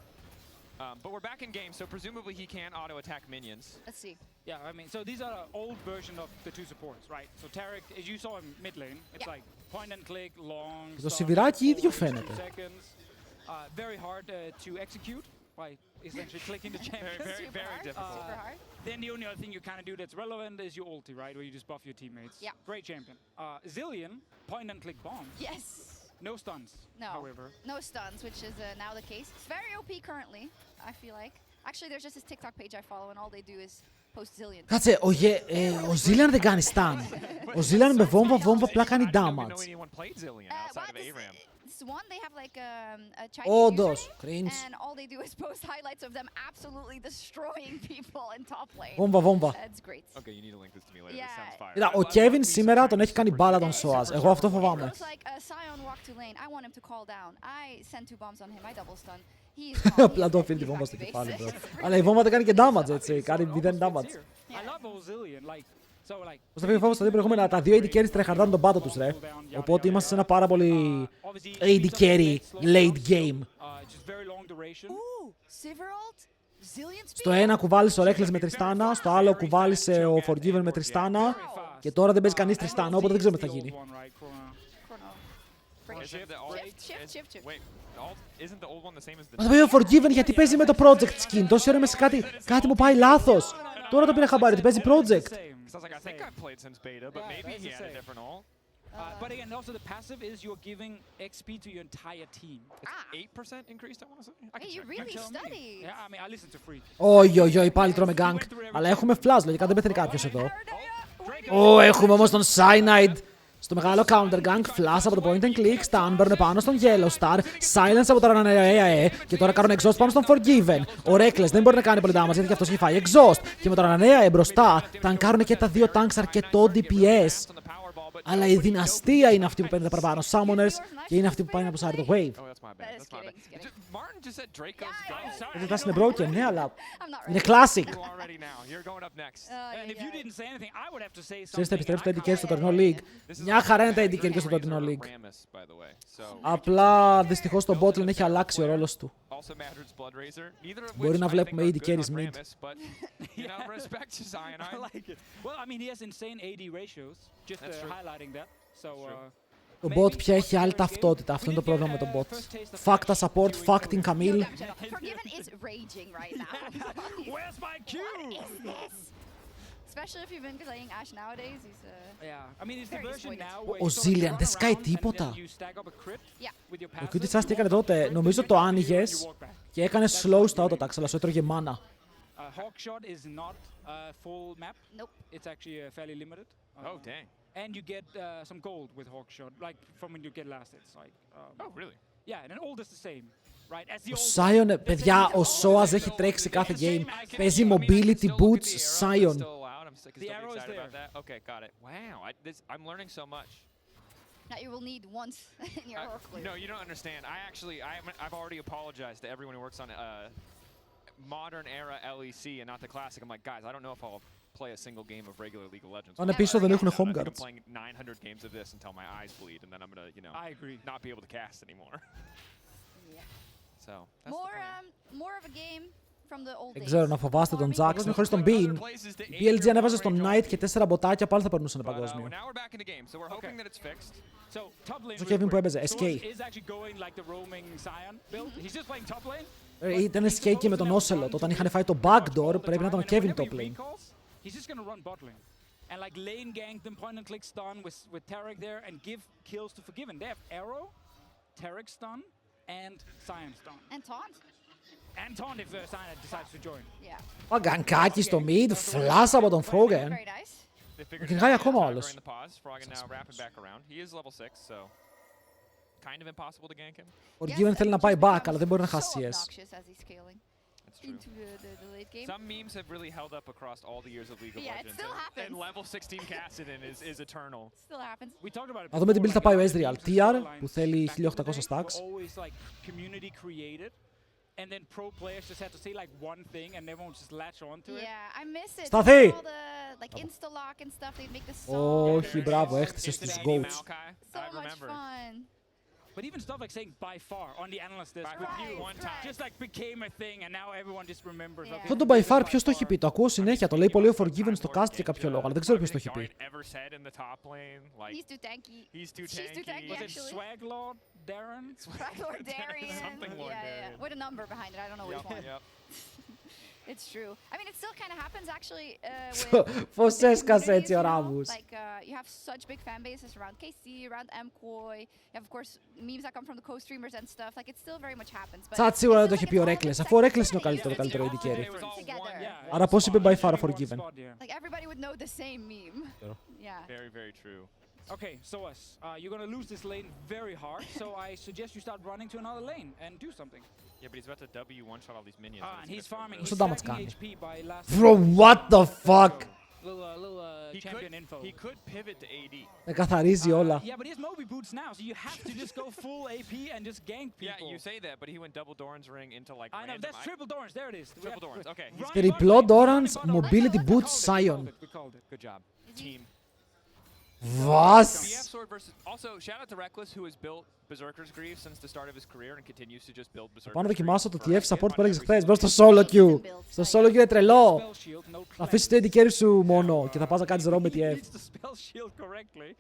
C: But we're back in game, so presumably he can auto attack minions.
E: Let's see.
A: Yeah, I mean, so these are an old version of the 2 supports, right? So Taric, as you saw in mid lane, it's
E: Yeah.
A: like point and click, long.
B: Το
A: stuff,
B: σιβηράκι ίδιο
A: always 2
B: φαίνεται.
A: seconds. Very hard to execute by essentially clicking the champion.
E: Super hard.
C: difficult.
E: Super hard.
A: Then the only other thing you kind of do that's relevant is your ulti, right? Where you just buff your teammates.
E: Yeah.
A: Great champion. Zillion, point and click bombs.
E: Yes.
A: No stuns,
E: No.
A: however.
E: No stuns, which is now the case. It's very OP currently, I feel like. Actually, there's just this TikTok page I follow, and all they do is post-Zillion.
B: Κάτσε, ο Ζήλιαν δεν κάνει stun. Ο Ζήλιαν με βόμβα απλά κάνει damage.
E: This one, they have like a Chinese
B: Όντως,
E: username,
B: cringe.
E: and all they do is post highlights of them absolutely destroying people in top lane.
B: Βόμβα.
E: That's great.
C: Okay, you need to link this to me later.
E: Yeah.
C: This sounds fire.
B: Κοίτα, ο Kevin σήμερα τον έχει κάνει μπάλα τον Σόας. Εγώ αυτό φοβάμαι.
E: It looks like Sion walked to lane. I want him to call down. I send 2 bombs on him. I double stun. He's calm.
B: Απλά το αφήνει τη βόμβα στο κεφάλι, bro. Αλλά η βόμβα δεν κάνει και damage, έτσι. Κάνει 0 damage.
A: I love Ozillion, like, so like.
B: Πώς θα φύγει φόβος στα δύο προηγούμενα, τα δύο AD carries τρεχαρτάνε τον πάτο τους, ρε. Οπότε είμαστε σε ένα πάρα πολύ AD carry late game.
E: Ooh, Siveralt, Zillion speed.
B: Στο ένα κουβάλισε ο Rekkles με Τριστάνα, στο άλλο κουβάλισε ο Forgiven με Τριστάνα και τώρα δεν παίζει κανείς Τριστάνα, οπότε δεν ξέρουμε τι θα γίνει.
E: Shift.
C: Wait, isn't the old one the same as the?
B: Μα θα πει ο Forgiven γιατί παίζει με το project skin. Τόση ώρα είμαι σε κάτι μου πάει λάθος. Τώρα το πήρα χαμπάρι ότι παίζει project.
C: I was like, I think I've played since beta, but maybe he had a different ult.
A: But again, also the passive is you're giving XP to your entire team.
C: It's 8% increased, I want to say. I can
E: Hey, you
C: check.
E: really
A: Tell me.
E: studied.
A: Yeah, I mean, I listen to Freak.
B: Όχι, πάλι τρώμε gank. Αλλά έχουμε flash, λογικά δεν πεθαίνει κάποιος εδώ. Έχουμε όμως τον Cyanide. Στο μεγάλο counter gank, flash από το point and click, stun, παίρνουν πάνω στον Yellow Star, silence από το Rananea και τώρα κάνουν exhaust πάνω στον Forgiven. Ο Rekkles δεν μπορεί να κάνει πολύ damage γιατί και αυτός έχει φάει exhaust. Και με το Rananea μπροστά, τανκάρουν και τα δύο tanks αρκετό DPS. Αλλά η δυναστεία είναι αυτή που παίρνει τα παραπάνω summoners και είναι αυτή που πάει να ποσάρει το wave.
C: Oh, that's my bad. That's my bad. Martin just said Draco's go.
B: Δεν είναι broken, ναι, αλλά
E: I'm not
B: είναι
E: ready.
B: classic.
C: You are ready now. You're going up next.
A: And if you didn't say anything, I would have to say
B: Ξέρεις, θα
A: something.
B: επιστρέψει το AD carry στο τωρινό League. Μια χαρά είναι τα AD carry και στο τωρινό League.
C: Rammus, by the way. So
B: Απλά δυστυχώς το bot lane έχει αλλάξει ο ρόλος του.
C: also Madrid's Blood Razor. Neither of
B: Μπορεί
C: which
B: να
C: I
B: βλέπουμε
C: think
B: AD
C: are good
B: carries
C: on
B: mid.
C: Rammus, but you know, respect to
A: I
C: Cyanide.
A: like it. Well, I mean, he has insane AD ratios. Just
C: That's true.
A: highlighting that. So.
B: Το bot πια έχει άλλη ταυτότητα. Αυτό είναι το πρόβλημα με τον bot. Fuck τα support, fuck την Camille.
E: Forgiven is raging right now.
A: Where's my Q?
E: What is this? Especially if you've been playing Ashe nowadays, he's
A: Yeah, I mean, it's the
E: Very
A: version
E: disappointed.
A: now where
B: Ο
A: you sort of
B: Zillian
A: run
B: δεν σκάει
A: around and then
B: τίποτα.
A: you stack up a crit
E: Yeah.
A: with your
B: Ο
A: passive.
B: Cutie Sass τι έκανε τότε, νομίζω το άνοιγες και έκανε slow στα autotax, αλλά σου έτρωγε mana.
A: Hawkshot is not full map.
E: Nope.
A: It's actually fairly limited.
C: Oh, dang.
A: And you get some gold with Hawkshot, like from when you get last. It's like.
C: Oh, really?
A: Yeah, and all is the same. Right, as the
B: Ο
A: old
B: Sion, παιδιά, ο Soaz έχει τρέξει κάθε game. Παίζει mobility boots, Sion.
A: The arrow is there.
C: Okay, got it. Wow, I'm learning so much.
E: That you will need once in your Oracle.
C: No, you don't understand. I've already apologized to everyone who works on modern era LEC and not the classic. I'm like, guys, I don't know if I'll play a single game of regular League of Legends.
B: Πάνε πίσω, δεν έχουν home
C: I'm
B: guards.
C: playing 900 games of this until my eyes bleed, and then I'm gonna, you know,
A: I agree.
C: not be able to cast anymore.
E: Yeah.
C: So that's the plan.
E: More of a game from the old
B: Δεν
E: days.
B: ξέρω να φοβάστε τον Jackson χωρίς τον Bean. Η PLG ανέβαζε στον Knight και 4 μποτάκια, πάλι θα περνούσαν παγκόσμιο.
C: Now we're back in the game, so we're hoping that it's fixed.
A: So top lane.
B: Στο
A: real
B: Kevin που
A: quick.
B: έπαιζε, SK.
A: Soaz is actually going like the roaming Sion build. He's just playing top lane.
B: Ήταν SK και με τον Ocelot. Όταν είχαν φάει το backdoor, πρέπει να ήταν ο Kevin top lane.
A: He's just gonna run bot lane. And like lane gank them, point and click stun with Tarek there and give kills to Forgiven. They have Arrow, Tarek stun, and Sion stun.
E: And taunt.
A: And taunt if Sion decides to join.
E: Yeah.
B: Παγκανκάκι στο mid, flash από τον Froggen.
E: Very nice.
C: They figured
B: κυνηγάει
C: it out
B: ακόμα ο
C: during
B: άλλος.
C: the pause. Froggen now wrapping back around. He is level 6, so kind of impossible to gank him.
B: Ο Given θέλει να πάει back, αλλά δεν μπορεί να χάσει CS.
E: Obnoxious as he's scaling
C: That's true.
E: into the late game.
C: Some memes have really held up across all the years of League of
E: Yeah, it
C: Legends.
E: still happens.
C: And level 16 Kassadin is eternal.
E: Still happens.
A: We talked about it.
B: Να δούμε τι build θα πάει ο Ezreal. TR που
A: Lines
B: θέλει
A: back in the
B: 1800
A: day
B: stacks.
A: were always like community created. And then pro players just had to say like one thing and everyone would just latch onto it.
E: Yeah, I miss it.
B: Σταθεί!
E: All the like insta-lock and stuff, they'd make the song.
B: Όχι, μπράβο, έχτισε στους
C: Instant
B: goats.
C: Maokai,
E: So
C: I
E: much
C: remember.
E: fun.
A: But even stuff like saying by far on the analyst desk
C: By
A: with
C: far,
A: you
C: one time.
A: just like became a thing and now everyone just remembers.
E: Yeah.
A: okay,
B: Αυτό το
A: this
B: by
A: is
B: far ποιος το έχει πει, το ακούω συνέχεια, το λέει πολύ ο Forgiven στο cast για κάποιο λόγο, αλλά δεν ξέρω ποιος το έχει πει.
C: Ever said in the top lane, like
E: He's too tanky.
C: he's too
E: She's too tanky,
A: Was it
E: actually.
A: Swag Lord Darren?
E: Lord Darian.
C: Something Lord
E: Yeah,
C: Darian.
E: with a number behind it. I don't know which one.
C: Yep.
E: It's true. I mean, it still kind of happens actually
B: Πώς έσκασε έτσι ο Ράμους.
E: Like you have such big fan bases around KC, around MKOI. You have of course memes that come from the co-streamers and stuff. Like it still very much happens.
B: Τσάτ σίγουρα δεν το είχε πει ο Rekkles, αφού ο Rekkles είναι ο καλύτερο AD carry. Άρα πώς είπε by far Forgiven.
E: Like everybody would know the same meme. Yeah.
C: Very, very true.
A: Okay, Soas, you're gonna lose this lane very hard, so I suggest you start running to another lane and do something.
C: Yeah, but he's about to W one-shot all these minions.
A: And he's farming.
B: Πόσο
A: He's
B: damage
A: stacking
B: κάνει.
A: HP by last.
B: Bro, what the fuck.
A: Little champion info.
C: He could pivot to AD.
B: Καθαρίζει όλα.
A: Yeah, but he has Moby boots now, so you have to just go full AP and just gank people.
C: Yeah, you say that, but he went double Doran's ring into like
A: I know,
C: random.
A: that's triple Dorans, there it is.
C: Triple Dorans, okay.
B: Τριπλό Doran's mobility boots Sion.
A: We called it.
C: Good job. Team.
B: Βας.
C: BF Sword versus. Also, shout out to Rekkles, who has built Berserker's Grief since the start of his career and continues to just build Berserker's
B: Πάω να δοκιμάσω το
C: Grief
B: TF
C: for
B: support που έλεγες
C: every
B: χθες.
C: single
B: Μπρος στο solo queue. Στο solo queue είναι τρελό.
A: Spell shield, no
B: Θα αφήσεις το AD carry σου μόνο και θα πας να κάνεις ρο με
A: He
B: TF.
A: needs to spell shield correctly,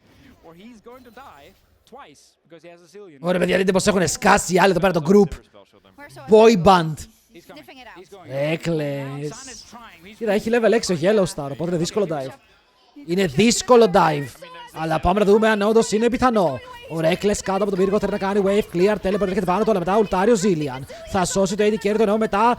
A: or he's going to die twice because he has a zillion.
B: Ωραία παιδιά, δείτε πως έχουν σκάσει οι άλλοι εδώ πέρα το group.
C: Spell shield them.
E: Where's Soas?
B: Boy band.
A: He's coming.
E: Sniffing it out.
A: He's going.
B: Rekkles.
A: Sun is trying. He's
B: Κοίτα, έχει level 6 ο Yellow Star, οπότε είναι δύσκολο dive. Είναι δύσκολο dive. Αλλά πάμε να δούμε αν όντως είναι πιθανό. Ο Rekkles κάτω από τον πύργο θέλει να κάνει wave clear, teleport έρχεται πάνω του, αλλά μετά ουλτάρει ο Zillion. Θα σώσει το AD carry, το εννοώ μετά.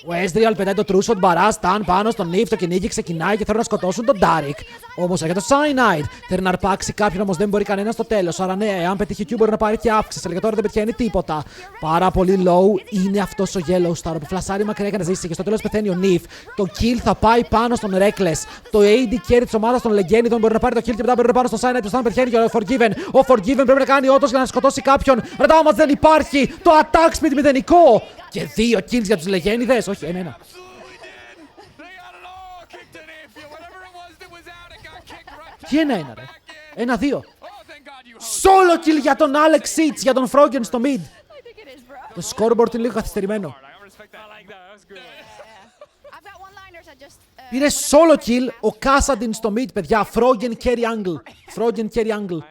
B: Ο Ezreal πετάει το true shot, μπαρά, stun πάνω στον Nif, το κυνήγι ξεκινάει και θέλουν να σκοτώσουν τον Darik. Όμως έρχεται το Cyanide. Θέλει να αρπάξει κάποιον, όμως δεν μπορεί κανένα στο τέλος. Άρα ναι, εάν πετύχει Q μπορεί να πάρει και αύξηση. Αλλά για τώρα δεν πετυχαίνει τίποτα. Πάρα πολύ low είναι αυτός ο Yellow Star που φλασάρει μακριά για να ζήσει. Και στο τέλος πεθαίνει ο Nif. Το kill θα πάει πάνω στον Rekkles. Το AD carry της ομάδας των Legendon μπορεί να πάρει το kill και μετά μπορεί να πάρει στο Cyanide. Το stun πετυχαίνει και ο Forgiven. Ο Forgiven πρέπει να κάνει όντως για να σκοτώσει κάποιον. Μετά όμως δεν υπάρχει. Το attack speed μηδενικό. Και 2 kills για τους Legendon. Όχι, ένα. Τι ένα, ρε. 1-2. Solo kill για τον Alex Seats, για τον Froggen στο mid.
E: I think it is, bro.
B: Το scoreboard είναι λίγο καθυστερημένο.
E: I've got one-liners that just.
B: Πήρε solo kill ο Kassadin στο mid, παιδιά. Froggen carry angle. Froggen carry angle.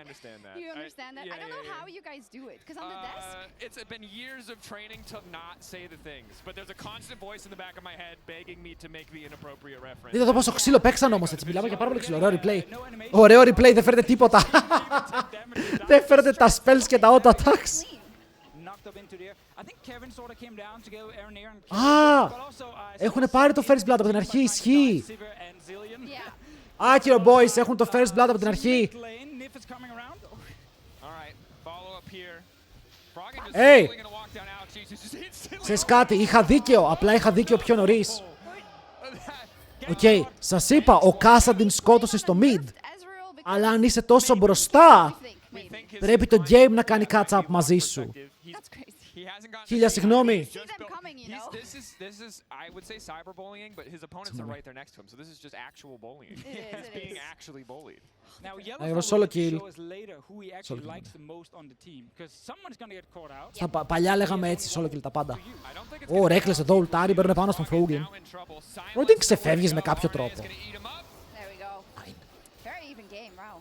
E: You understand that? I don't know how you guys do it, because on the desk.
C: It's been years of training to not say the things, but there's a constant voice in the back of my head begging me to make the inappropriate reference.
B: Δείτε εδώ πόσο ξύλο παίξαν όμως, έτσι. Μιλάμε για πάρα πολύ ξύλο. Ωραίο replay. Ωραίο replay, δεν φέρετε τίποτα. Δεν φέρετε τα spells και τα auto attacks. Α, έχουν πάρει το first blood από την αρχή, ισχύει. Άκυρο boys, έχουν το first blood από την αρχή. Hey! Ξέρεις κάτι, είχα δίκαιο, απλά είχα δίκαιο πιο νωρίς. Οκ, σας είπα, ο Kassadin σκότωσε στο mid. Αλλά αν είσαι τόσο μπροστά, πρέπει το game να κάνει catch up μαζί σου. Χίλια συγγνώμη.
C: This is, I would say cyberbullying, but his opponents are right there next to him, so this is just actual bullying. He's being actually bullied.
A: Now,
B: I
A: Yellow
B: was solo kill.
A: show us later who he actually likes the most on the team, because someone's gonna get caught out.
B: Στα παλιά λέγαμε έτσι, solo kill τα πάντα. Ο Rekkles εδώ ουλτάρει, παίρνει πάνω στον Froggen. Δεν ξεφεύγεις με κάποιο τρόπο.
E: There we go. Very even game, wow.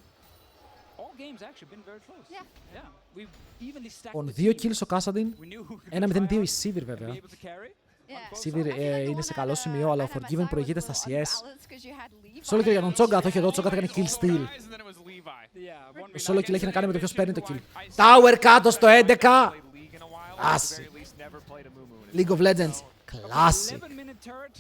A: All games actually been very close.
E: Yeah.
A: Yeah. We've evenly stacked
B: Λοιπόν,
A: the
B: 2
A: team.
B: kills ο Kassadin.
A: We knew who could
B: 1-0-2
A: try
B: η
A: out
B: Sivir
A: and
B: βέβαια.
A: be able to carry.
E: Yeah.
B: Sivir είναι σε καλό σημείο, αλλά ο Forgiven προηγείται στα CS.
E: Solo
B: Solo kill για τον Τσόγκα, το έχει εδώ, ο Τσόγκα θα κάνει kill steal.
A: Yeah, one
B: Το solo kill έχει να κάνει με το ποιος παίρνει το kill. Tower κάτω στο 11. Άση. League of Legends. Classic.
A: 11-minute turret.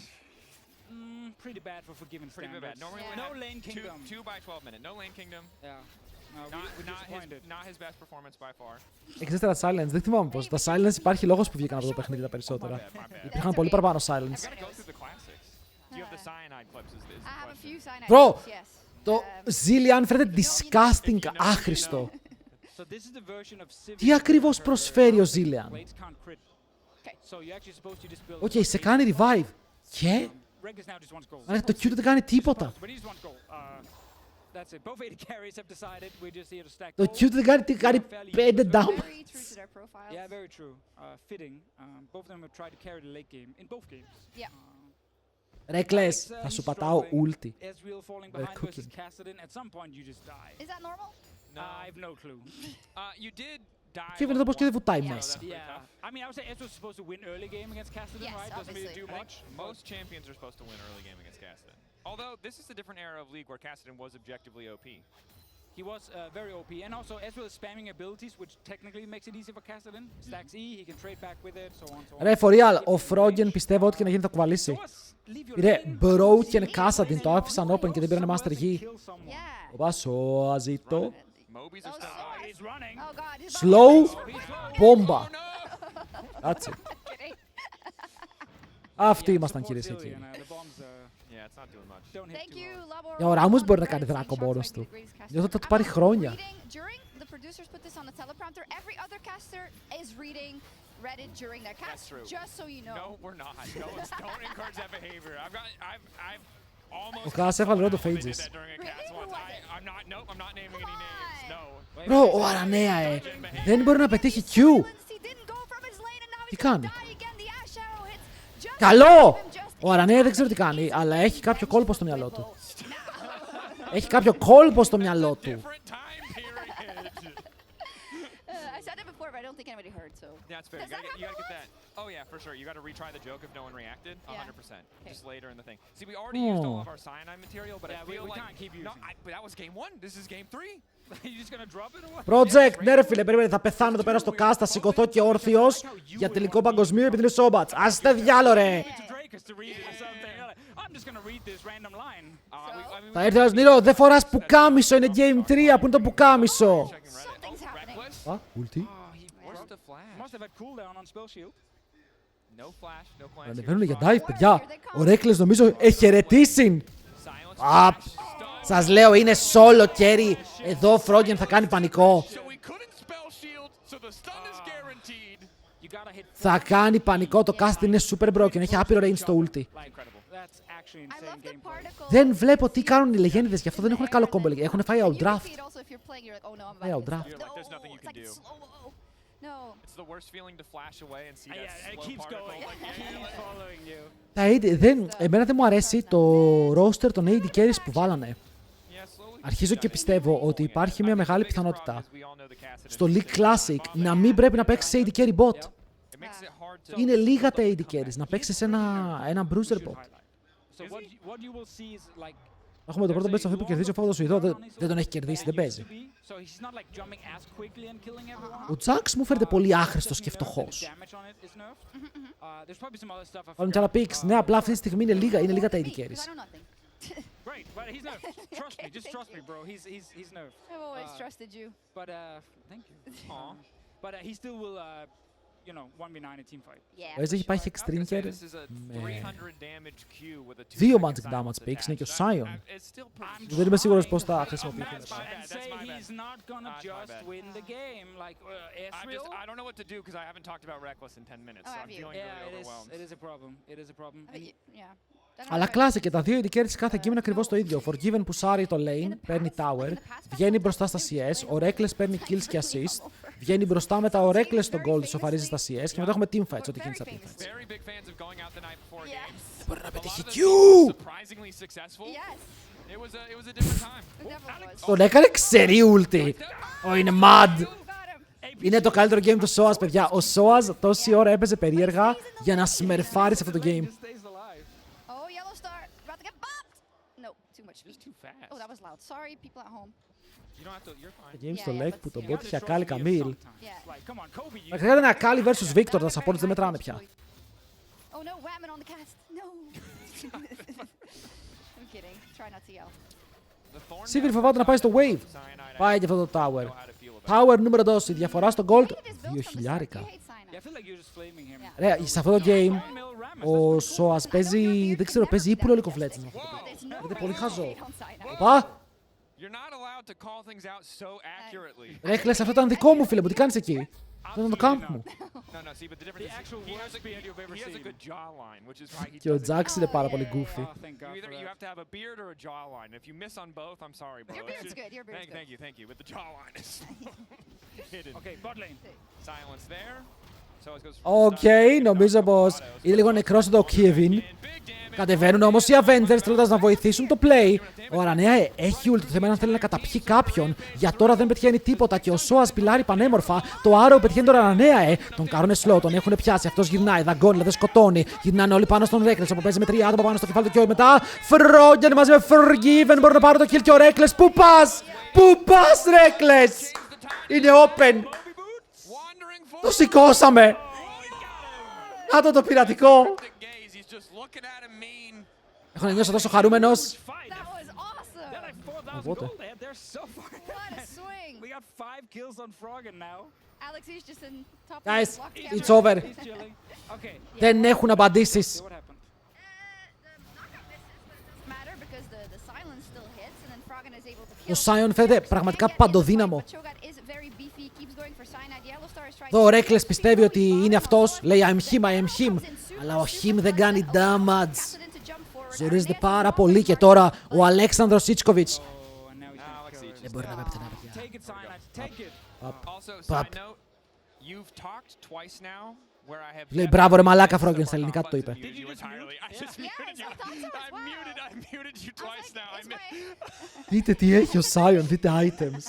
A: Pretty bad for Forgiven
C: Pretty bad.
A: standards.
C: Normally
A: No
C: we
A: lane
C: have
A: kingdom.
C: 2 by 12 minute. No lane kingdom.
A: Yeah. No, we're disappointed.
C: Not his best performance by far.
B: Εξέστερα silence, δεν θυμάμαι πως. Τα silence υπάρχει λόγος που βγήκαν από το παιχνίδι τα περισσότερα. Υπήρχαν πολύ παραπάνω silence.
C: I gotta go through the classics. Do you have the cyanide clips? Is the
E: I have a
C: question.
E: few cyanide
B: Bro,
E: clips, yes.
B: το Zillion φαίνεται disgusting, άχρηστο.
A: So this is the version of Sivir.
B: Τι ακριβώς προσφέρει ο Zillion.
A: Blades can't crit. So you're actually supposed to just build.
B: Οκ, σε κάνει revive. Και
A: Rekkles now just wants gold.
B: αλλά το Q δεν κάνει τίποτα.
A: But he just wants gold. That's it. Both AD carries have decided we're just here to stack
B: Το
A: gold.
B: Q δεν κάνει 5 down.
E: Very true to their profiles.
A: Yeah, very true. Fitting. Both of them have tried to carry the late game in both games.
E: Yeah.
B: Rekkles, θα σου πατάω ulti.
A: Ezreal falling
B: They're
A: behind versus
B: cooking.
A: Kassadin. At some point you just die.
E: Is that normal?
C: No.
A: I have no clue.
C: You did die.
B: Και φαίνεται πως και δεν βουτάει
C: Yeah,
B: μέσα.
A: Yeah. I mean, I would say Ezreal's supposed to win early game against Cassidy,
E: Yes,
A: right? Doesn't really
E: obviously.
A: do much.
C: Most champions are supposed to win early game against Cassidy. Although, this is a different era of League where Cassidy was objectively OP.
A: He was very OP, and also Ezreal is spamming abilities, which technically makes it easy for Cassidy. Stacks E, he can trade back with it, so on, so on.
B: Ρε, for real, ο Froggen πιστεύω ότι και να γίνει θα κουβαλήσει. Πήρε Broken Cassidy, το άφησαν open και δεν πήρανε Master Yi.
E: Yeah.
B: Οπα, σοα, ζήτω.
C: Mobies
E: Oh,
C: are still high.
A: He's running.
E: Oh god. He's
B: Slow, bomba.
C: Oh, no!
B: That's it.
E: kidding.
B: Αυτοί ήμασταν, κυρίες και κύριοι.
C: Yeah, it's not doing much.
E: Thank you, Labor.
B: Για ο Ράμος μπορεί να κάνει δράκο μόνος του. Νιώθω ότι θα του πάρει χρόνια.
E: During the producers put this on the teleprompter, every other caster is reading Reddit during their cast.
C: That's true.
E: Just so you know.
C: No, we're not. No, don't encourage that behavior. I've almost.
B: Ο Κάς έβαλε ρόντο
C: did
B: Phages.
C: that during a cast once. I'm not naming any names. No.
B: Bro, ο Αранέα, δεν μπορεί να πετύχει Q. Τι κάνει? Καλό! Ο Αранέα δεν ξέρω τι κάνει, αλλά έχει κάποιο κόλπο στο μυαλό του. Έχει κάποιο κόλπο στο μυαλό του.
C: Different time period.
E: I said it before, but I don't think anybody heard, so.
C: Yeah, it's fair. You gotta get that. Oh yeah, for sure. You gotta retry the joke if no one reacted. 100%. Just later in the thing. See, we already used all of our cyanide material, but I feel
A: we
C: like
A: can't keep using.
C: but that was game 1. This is game 3.
A: You just gonna drop it or what?
B: Project, ναι ρε φίλε, περίμενε, θα πεθάνω εδώ πέρα στο cast, θα σηκωθώ και όρθιος για τελικό παγκοσμίου επειδή είναι Showmatch. Άστε διάλο ρε! Θα έρθει ένας Νίρο, δεν φοράς πουκάμισο, είναι game 3, πού είναι το πουκάμισο?
E: Something's happening.
B: Α, ουλτί. Ανεβαίνουν για dive, παιδιά. Ο Rekkles νομίζω έχει χαιρετήσει. Α, σας λέω, είναι solo carry. Εδώ ο Froggen θα κάνει πανικό. Θα κάνει πανικό, το cast είναι super broken, έχει άπειρο range στο ulti. Δεν βλέπω τι κάνουν οι λεγένδες, γι' αυτό δεν έχουν καλό combo. Έχουν φάει outdraft. Φάει outdraft. Εμένα δεν μου αρέσει το roster των AD carries που βάλανε. Αρχίζω και πιστεύω ότι υπάρχει μια μεγάλη πιθανότητα στο League Classic να μην πρέπει να παίξεις AD carry bot. Είναι λίγα τα AD carries, να παίξεις ένα bruiser bot. Έχουμε το πρώτο best of 3 που κερδίζει ο Φόβδος Σουηδό, δεν τον έχει κερδίσει, δεν παίζει. Ο Jax μου φαίνεται πολύ άχρηστος και φτωχός. Βάλουν κι άλλα picks. Ναι, απλά αυτή τη στιγμή είναι λίγα τα AD carries.
A: Great, but he's nerfed. Trust me, just trust me, bro. He's nerfed.
E: I've always trusted you.
A: But thank you. But he still will, you know, 1v9 a team fight.
E: Yeah.
B: Ο έχει πάει extreme carry
C: This is a 300 damage Q with a 2
B: δύο
C: seconds
B: magic damage
C: silence
B: picks, είναι και ο
C: attached.
B: Sion.
C: It's still pretty
B: Δεν είμαι σίγουρος πώς θα χρησιμοποιηθεί.
A: And say he's not gonna just win the game like Ezreal.
C: I don't know what to do because I haven't talked about Rekkles in 10 minutes,
E: Oh,
C: so I'm
E: have you?
C: feeling really overwhelmed.
A: It is a problem. It is a problem.
E: Yeah.
B: Αλλά κλάσε και τα δύο AD carries κάθε κείμενο ακριβώς το ίδιο. Forgiven που σάρει το lane, παίρνει tower, βγαίνει μπροστά στα CS, ο Rekkles παίρνει kills και assist, βγαίνει μπροστά μετά ο Rekkles στο gold, σοφαρίζει στα CS και μετά έχουμε teamfights, ό,τι γίνει στα teamfights.
C: Very big fans of going out the night before a game.
E: Yes.
B: Μπορεί να πετύχει Q!
C: Surprisingly successful.
E: Yes.
C: It was a different time.
E: It definitely was.
B: Τον έκανε ξερή ulti. Είναι mad.
E: Got him.
B: Είναι το καλύτερο game του Soaz, παιδιά. Ο Soaz τόση ώρα έπαιζε περίεργα για να σμερφάρει σε αυτό το game.
E: Oh, yellow star. About to get bopped. No, too much speed.
C: Too fast.
E: Oh, that was loud. Sorry, people at home.
C: You don't have to. You're fine.
B: Το game στο
E: Yeah,
B: leg
E: but
B: που τον
E: you
B: bot είχε ακάλει Καμίλ.
E: Yeah.
A: Come on, Kobe.
B: Να χρειάζεται ένα ακάλει versus Victor, τα supporters δεν μετράνε πια.
E: Oh no, whammon on the cast. No. I'm kidding. Try not to yell.
B: Σίγουρη φοβάται να πάει στο wave. Πάει και αυτό το tower. Tower νούμερο 2, η διαφορά στο gold 2.000. Ρε, σε αυτό το game ο Soaz παίζει, δεν ξέρω, παίζει ύπουλο League of Legends. Είναι πολύ χαζό. Οπα! Rekkles, αυτό ήταν δικό μου, φίλε μου, τι κάνεις εκεί? Αυτό ήταν το camp μου. Και ο Jax είναι πάρα πολύ goofy.
C: You have to have a beard or a jawline. If you miss on both, I'm sorry, bro.
E: Your beard's good. Your beard's good.
C: Thank you. But the jawline is hidden.
A: Okay, bot lane.
C: Silence there.
B: Οκ, νομίζω πως είναι λίγο νεκρός εδώ ο Kevin. Κατεβαίνουν όμως οι Avengers θέλοντας να βοηθήσουν το play. Ο Αранέα έχει ult, το θέμα είναι να θέλει να καταπιεί κάποιον. Για τώρα δεν πετυχαίνει τίποτα και ο Σόας πιλάρει πανέμορφα. Το Arrow πετυχαίνει τον Αранέα, τον κάρουνε slow, τον έχουν πιάσει. Αυτός γυρνάει, δαγκώνει, δεν σκοτώνει. Γυρνάνε όλοι πάνω στον Rekkles, όπου παίζει με 3 άτομα πάνω στο κεφάλι του και μετά. Froggen μαζί με Forgiven μπορούν να πάρουν το kill και ο Rekkles. Πού πας! Πού πας, Rekkles! Είναι open! Το σηκώσαμε! Να το πειρατικό! Έχω να νιώσω τόσο χαρούμενος. Οπότε. Guys, it's over. Δεν έχουν απαντήσεις. Ο Sion φαίνεται πραγματικά παντοδύναμο. Εδώ ο Rekkles πιστεύει ότι είναι αυτός. Λέει I'm him. Αλλά ο him δεν κάνει damage. Ζορίζεται πάρα πολύ και τώρα ο Αλέξανδρος Σίτσκοβιτς. Δεν μπορεί να με πετύχει. Λέει μπράβο ρε μαλάκα Froggen, στα ελληνικά του το είπε. Δείτε τι έχει ο Sion, δείτε items.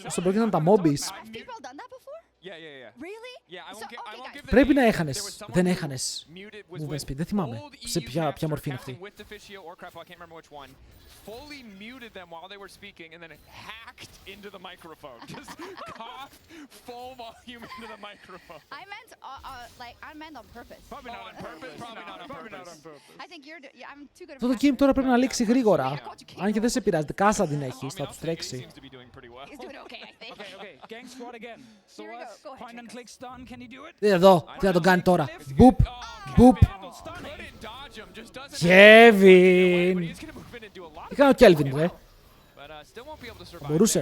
B: Όσο μπορεί να τα mobbies. Πρέπει να έχανες. Δεν έχανες. Movement speed, δεν θυμάμαι. Σε ποια μορφή είναι αυτή.
C: Fully muted them while they were speaking and then hacked into the microphone. Just coughed full volume into the microphone.
E: I meant on purpose.
C: Probably not on purpose. Probably not on purpose.
E: I think I'm too good of a
B: Αυτό το game τώρα πρέπει να λήξει γρήγορα. Αν και δεν σε πειράζει, κάσα την έχεις, θα τους τρέξει.
E: He's doing okay, I think.
A: Okay, gang squad again. So point and click stun, can you do it?
B: Δείτε εδώ, τι θα τον κάνει τώρα. Μπουπ, μπουπ. Kevin. Τι κάνει ο Kelvin, ρε.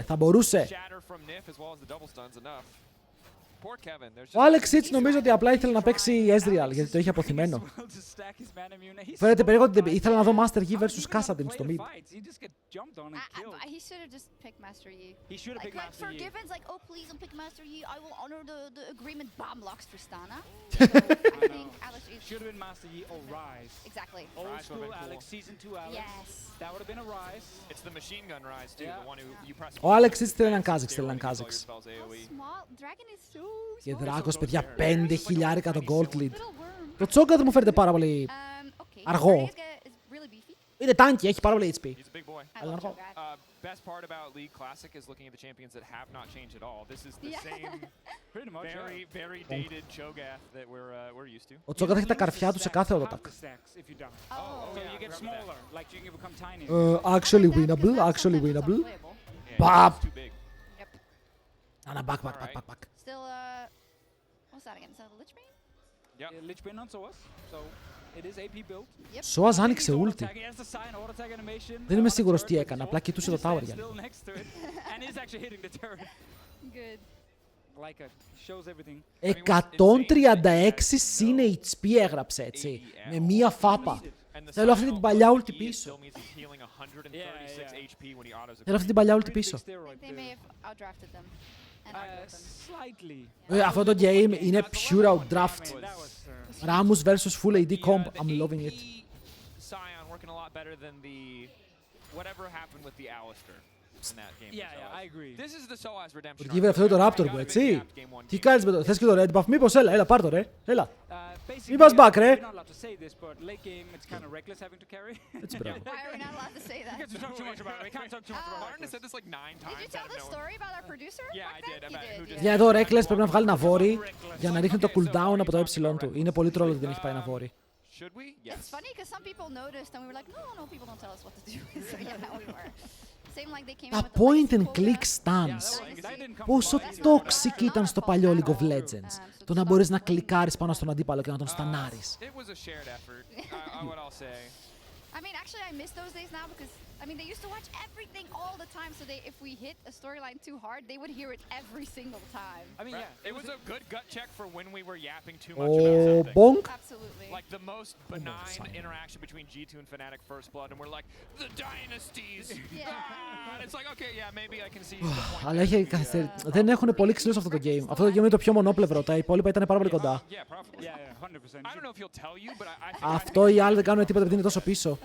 B: Θα μπορούσε. Ο Alex Sitch νομίζω ότι απλά ήθελε να παίξει Ezreal γιατί το είχε αποθυμένο. Φαίνεται περίεργο ότι ήθελα να δω Master Yi vs Kassadin στο mid.
E: He should have just picked Master Yi.
A: He should have picked Master Yi.
E: Forgiven's like, oh please don't pick Master Yi. I will honor the agreement. Bomb locks Tristana. I think Alex
A: should have been Master Yi or Rise.
E: Exactly.
A: Old school Alex, season 2 Alex.
E: Yes.
A: That would have been a Rise.
C: It's the machine gun Rise too, the one who you press.
B: Ο Alex Sitch θέλει έναν Kha'Zix,
E: Small Dragon is so
B: Και Δράκος, παιδιά, 5.000 το Gold Lead. Το Cho'Gath μου φαίνεται πάρα πολύ αργό. Είναι tanky, έχει πάρα πολύ HP. Αλλά αργό.
C: Best part about League Classic is looking at the champions that have not changed at all. This is the same, very dated Cho'Gath that we're used to.
B: Ο Cho'Gath έχει τα καρφιά του σε κάθε auto attack. Actually winnable. Bap. Back.
E: Still, what's that again? Is that a Lich Bane?
C: Yeah,
A: Lich Bane on Soas, so it is AP built.
B: Soas άνοιξε ulti. Δεν είμαι σίγουρος τι έκανε, απλά κοιτούσε το tower για λίγο.
A: Good.
B: 136 συν HP έγραψε έτσι, με μία φάπα. Θέλω αυτή την παλιά ulti πίσω. Θέλω αυτή την παλιά ulti πίσω. Αυτό το game είναι pure outdraft. Ramus vs full AD comp, I'm loving it. Forgiven αυτό το Raptor μου, έτσι. Τι κάνεις με το, θες και το red buff, μήπως έλα πάρ' το ρε, έλα. Μη πας back ρε. Έτσι μπράβο. Για εδώ ο Rekkles πρέπει να βγάλει ένα βόρι για να ρίχνει το cooldown από το ε του. Είναι πολύ τρόλο ότι δεν έχει πάει ένα βόρι.
E: It's funny because some people noticed and we were like, no, people don't tell us what to do. So yeah, we were.
B: Τα point and click stuns. Πόσο toxic ήταν στο παλιό League of Legends. Το να μπορείς να κλικάρεις πάνω στον αντίπαλο και να τον στανάρεις.
E: I mean, actually, I miss those days now because I mean, they used to watch everything all the time, so if we hit a storyline too hard, they would hear it every single time.
A: I mean,
C: Right.
A: yeah.
C: It was a good gut check for when we were yapping too much about something.
B: Bonk.
E: Absolutely.
C: Like the most benign interaction between G2 and Fnatic First Blood, and we're like, the dynasties!
E: Yeah.
C: Ah, and it's like, okay, yeah, maybe I can see the point.
B: Αλλά έχει καθυστερήσει. Δεν έχουν πολύ ξύλο σε αυτό το game. Αυτό το game είναι το πιο μονόπλευρο. Τα υπόλοιπα ήταν πάρα πολύ κοντά.
C: Yeah, probably.
A: Yeah, 100%.
C: I don't know if he'll tell you, but I think
B: Αυτό οι άλλοι δεν κάνουν τίποτα επειδή είναι τόσο πίσω.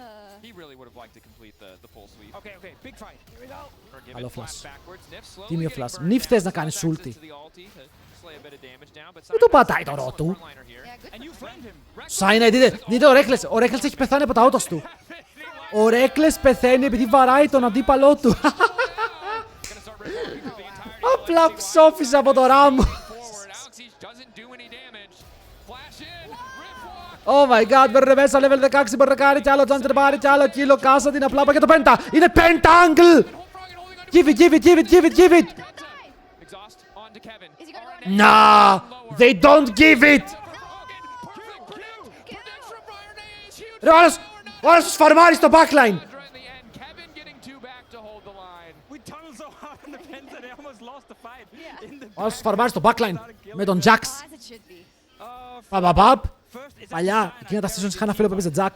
C: he really would have liked to complete the full sweep.
A: Okay, okay, big fight. Here we go.
C: Or give
B: Καλό
C: it flash
B: flash.
C: backwards. Nif slowly
B: Τίμιο
C: getting
B: flash.
C: burned
B: Nif
C: down.
B: θες να κάνεις
C: Slowly
B: ulti.
C: backs into the ulti to slay a bit of damage down, but
B: Δεν το
C: Cyanide
B: πατάει
C: does
B: το
C: an
B: ρο
C: excellent
B: του.
C: frontliner here.
E: Yeah, good
A: And you
E: for
A: framed him.
B: Cyanide, δείτε ο Rekkles. Ο Rekkles έχει πεθάνει από τα autos του. Ο Rekkles πεθαίνει επειδή βαράει τον αντίπαλό του.
C: Gonna start ripping through the entirety of the
B: Απλά
C: lane.
B: ψόφισε από το ράμο.
C: Forward, Alexi's doesn't do any damage. Flash in, rip walk.
B: Oh my god, μπαίνουν μέσα, level 16, μπορεί να κάνει κι άλλο jump, πάρει κι άλλο kill, κάσα την απλά για το πέντα. Είναι πέντα angle! Give it, give it, give it, give it, give it!
C: Exhaust on to Kevin.
E: Is he gonna go
B: Nah, they don't give it!
C: Perfect predict from Brian is huge.
B: Ρε, ο άλλος τους φαρμάρει στο backline!
C: Right in the end, Kevin getting two back to hold the line.
A: We tunneled so hard on the fence that they almost lost the fight.
E: Yeah.
A: In the
B: Ο άλλος τους φαρμάρει στο backline με τον Jax.
E: as it should be?
B: Παπαπαπ.
A: first, it's
B: Παλιά, εκείνα τα seasons είχα ένα φίλο που έπαιζε Jax.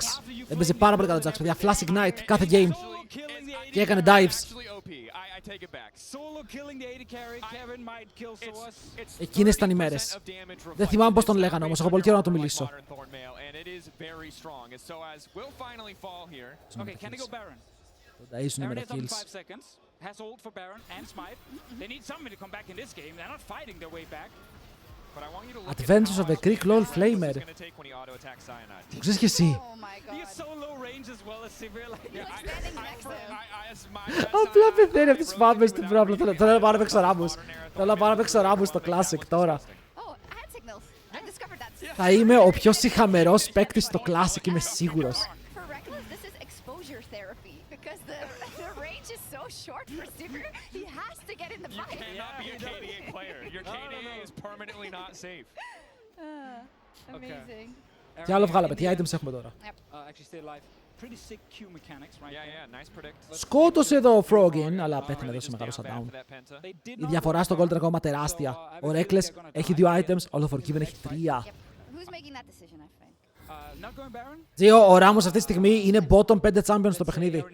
B: Έπαιζε πάρα πολύ καλά Jax, παιδιά. Flash Ignite κάθε game.
A: solo killing the 80
B: Και έκανε dives.
C: Actually OP. I take it back.
A: Solo killing the 80 carry. Kevin might kill Soas.
C: It's
B: Εκείνες ήταν οι μέρες.
C: 30% damage
B: Δεν θυμάμαι πώς τον
C: reflected.
B: λέγανε όμως, έχω πολύ καιρό να του
C: Like
B: μιλήσω.
C: modern Thornmail, and it is very strong. As Soaz will finally fall here.
A: Okay, can they go Baron?
B: Τον ταΐσουνε με
A: Baron
B: τα
A: is up in
B: kills.
A: 5 seconds. Has ult for Baron and Smite. They need somebody to come back in this game. They're not fighting their way back.
C: But I want you to look
B: Adventures
C: at
B: of the
C: how
B: Greek
C: much
B: LoL
C: damage
B: Flamer.
C: it's gonna take when he auto-attacks Cyanide.
B: Το ξέρεις και εσύ.
E: Oh my
A: He
E: god.
A: is so low range as well as Sivir. Like,
E: Like standing next to him.
B: Απλά πεθαίνει από τις φάμες του μπρο. Θέλω να πάω να παίξω Ράμους. Θέλω να πάω να παίξω Ράμους στο Classic τώρα.
E: Oh, hand signals. I discovered that.
B: Θα είμαι ο πιο σιχαμερός παίκτης στο Classic, είμαι σίγουρος.
E: For Rekkles, this is exposure therapy because the range is so short for Sivir. He has to get in the
C: You
E: fight.
C: cannot be a KDA player. Your KDA is permanently not safe.
E: Amazing.
B: Τι άλλο βγάλαμε, τι items έχουμε τώρα.
A: actually stay alive. Pretty sick Q mechanics right
C: Yeah,
A: there.
C: yeah, nice predict.
B: Σκότωσε το Frogin, αλλά πέθανε
C: Really
B: εδώ σε
C: just
B: μεγάλο
C: down bad
B: shutdown.
C: for that penta.
A: They did
B: Η
A: not
B: διαφορά στο
A: work
B: Gold είναι
A: out.
B: ακόμα τεράστια.
A: So, I
B: Ο
A: have a feeling
B: Rekkles
A: they're gonna
B: έχει
A: die
B: 2
A: again.
B: items, ο Forgiven έχει 3.
E: Yep. Who's making that decision, I think?
A: Not going Baron?
B: Τζίο, ο Ράμος αυτή τη στιγμή είναι bottom 5 champion στο παιχνίδι.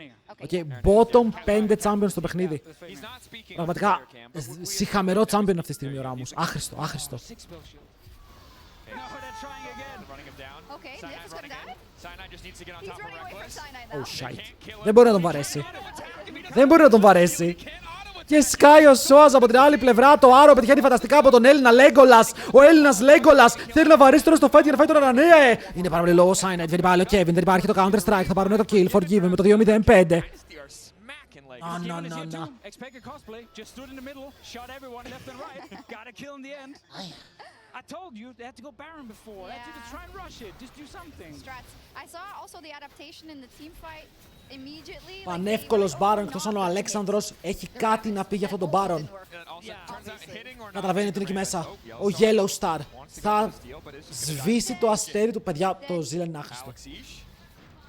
E: Okay.
B: Okay, bottom 5 champion στο παιχνίδι.
C: He's not speaking
B: Πραγματικά,
C: player cam, but we
B: σιχαμερό champion αυτή τη στιγμή ο Ράμος. Άχρηστο, άχρηστο.
A: 6 spell shield. No, they're trying again.
C: running him down.
E: Okay,
C: Cyanide
E: Nif is gonna
C: running in.
E: die.
C: Cyanide just needs to get on
E: He's
C: top of
E: running away from
C: Rekkles.
E: Cyanide
B: Oh,
E: now.
B: shite. Δεν μπορεί να τον βαρέσει. Δεν μπορεί να τον βαρέσει.
C: Can't
B: Και σκάει ο Σόας από την άλλη πλευρά. Το Άρο πετυχαίνει φανταστικά από τον Έλληνα Λέγκολας. Ο Έλληνας Λέγκολας θέλει να βαρέσει τώρα στο fight για να φάει τον Ανανέα. Είναι πάρα πολύ low Cyanide. Δεν υπάρχει ο Kevin, δεν υπάρχει το Counter Strike. Θα πάρουν το kill. Forgiven με το 2-0-5.
C: They are smacking like
B: No, no,
A: Kevin is
B: no,
A: here
B: no.
A: too. Expected cosplay. Just stood in the middle. Shot everyone left and right. Got a kill in the end. I told you they had to go Baron before. They had to
E: Yeah.
A: try and rush it. Just do something.
E: Strats. I saw also the adaptation in the team fight immediately.
B: Πανεύκολος Baron, εκτός αν ο Αλέξανδρος έχει κάτι να πει για αυτόν τον Baron.
C: And it also turns out hitting or not
B: Καταλαβαίνει
C: hitting
B: ότι είναι εκεί
C: the
B: μέσα.
C: Rekkles.
B: Ο Yellow Star
C: Wants to
B: θα
C: get the steal, but it's just
B: σβήσει το αστέρι του. Παιδιά, το Zillian είναι άχρηστο.
C: Alex Ish.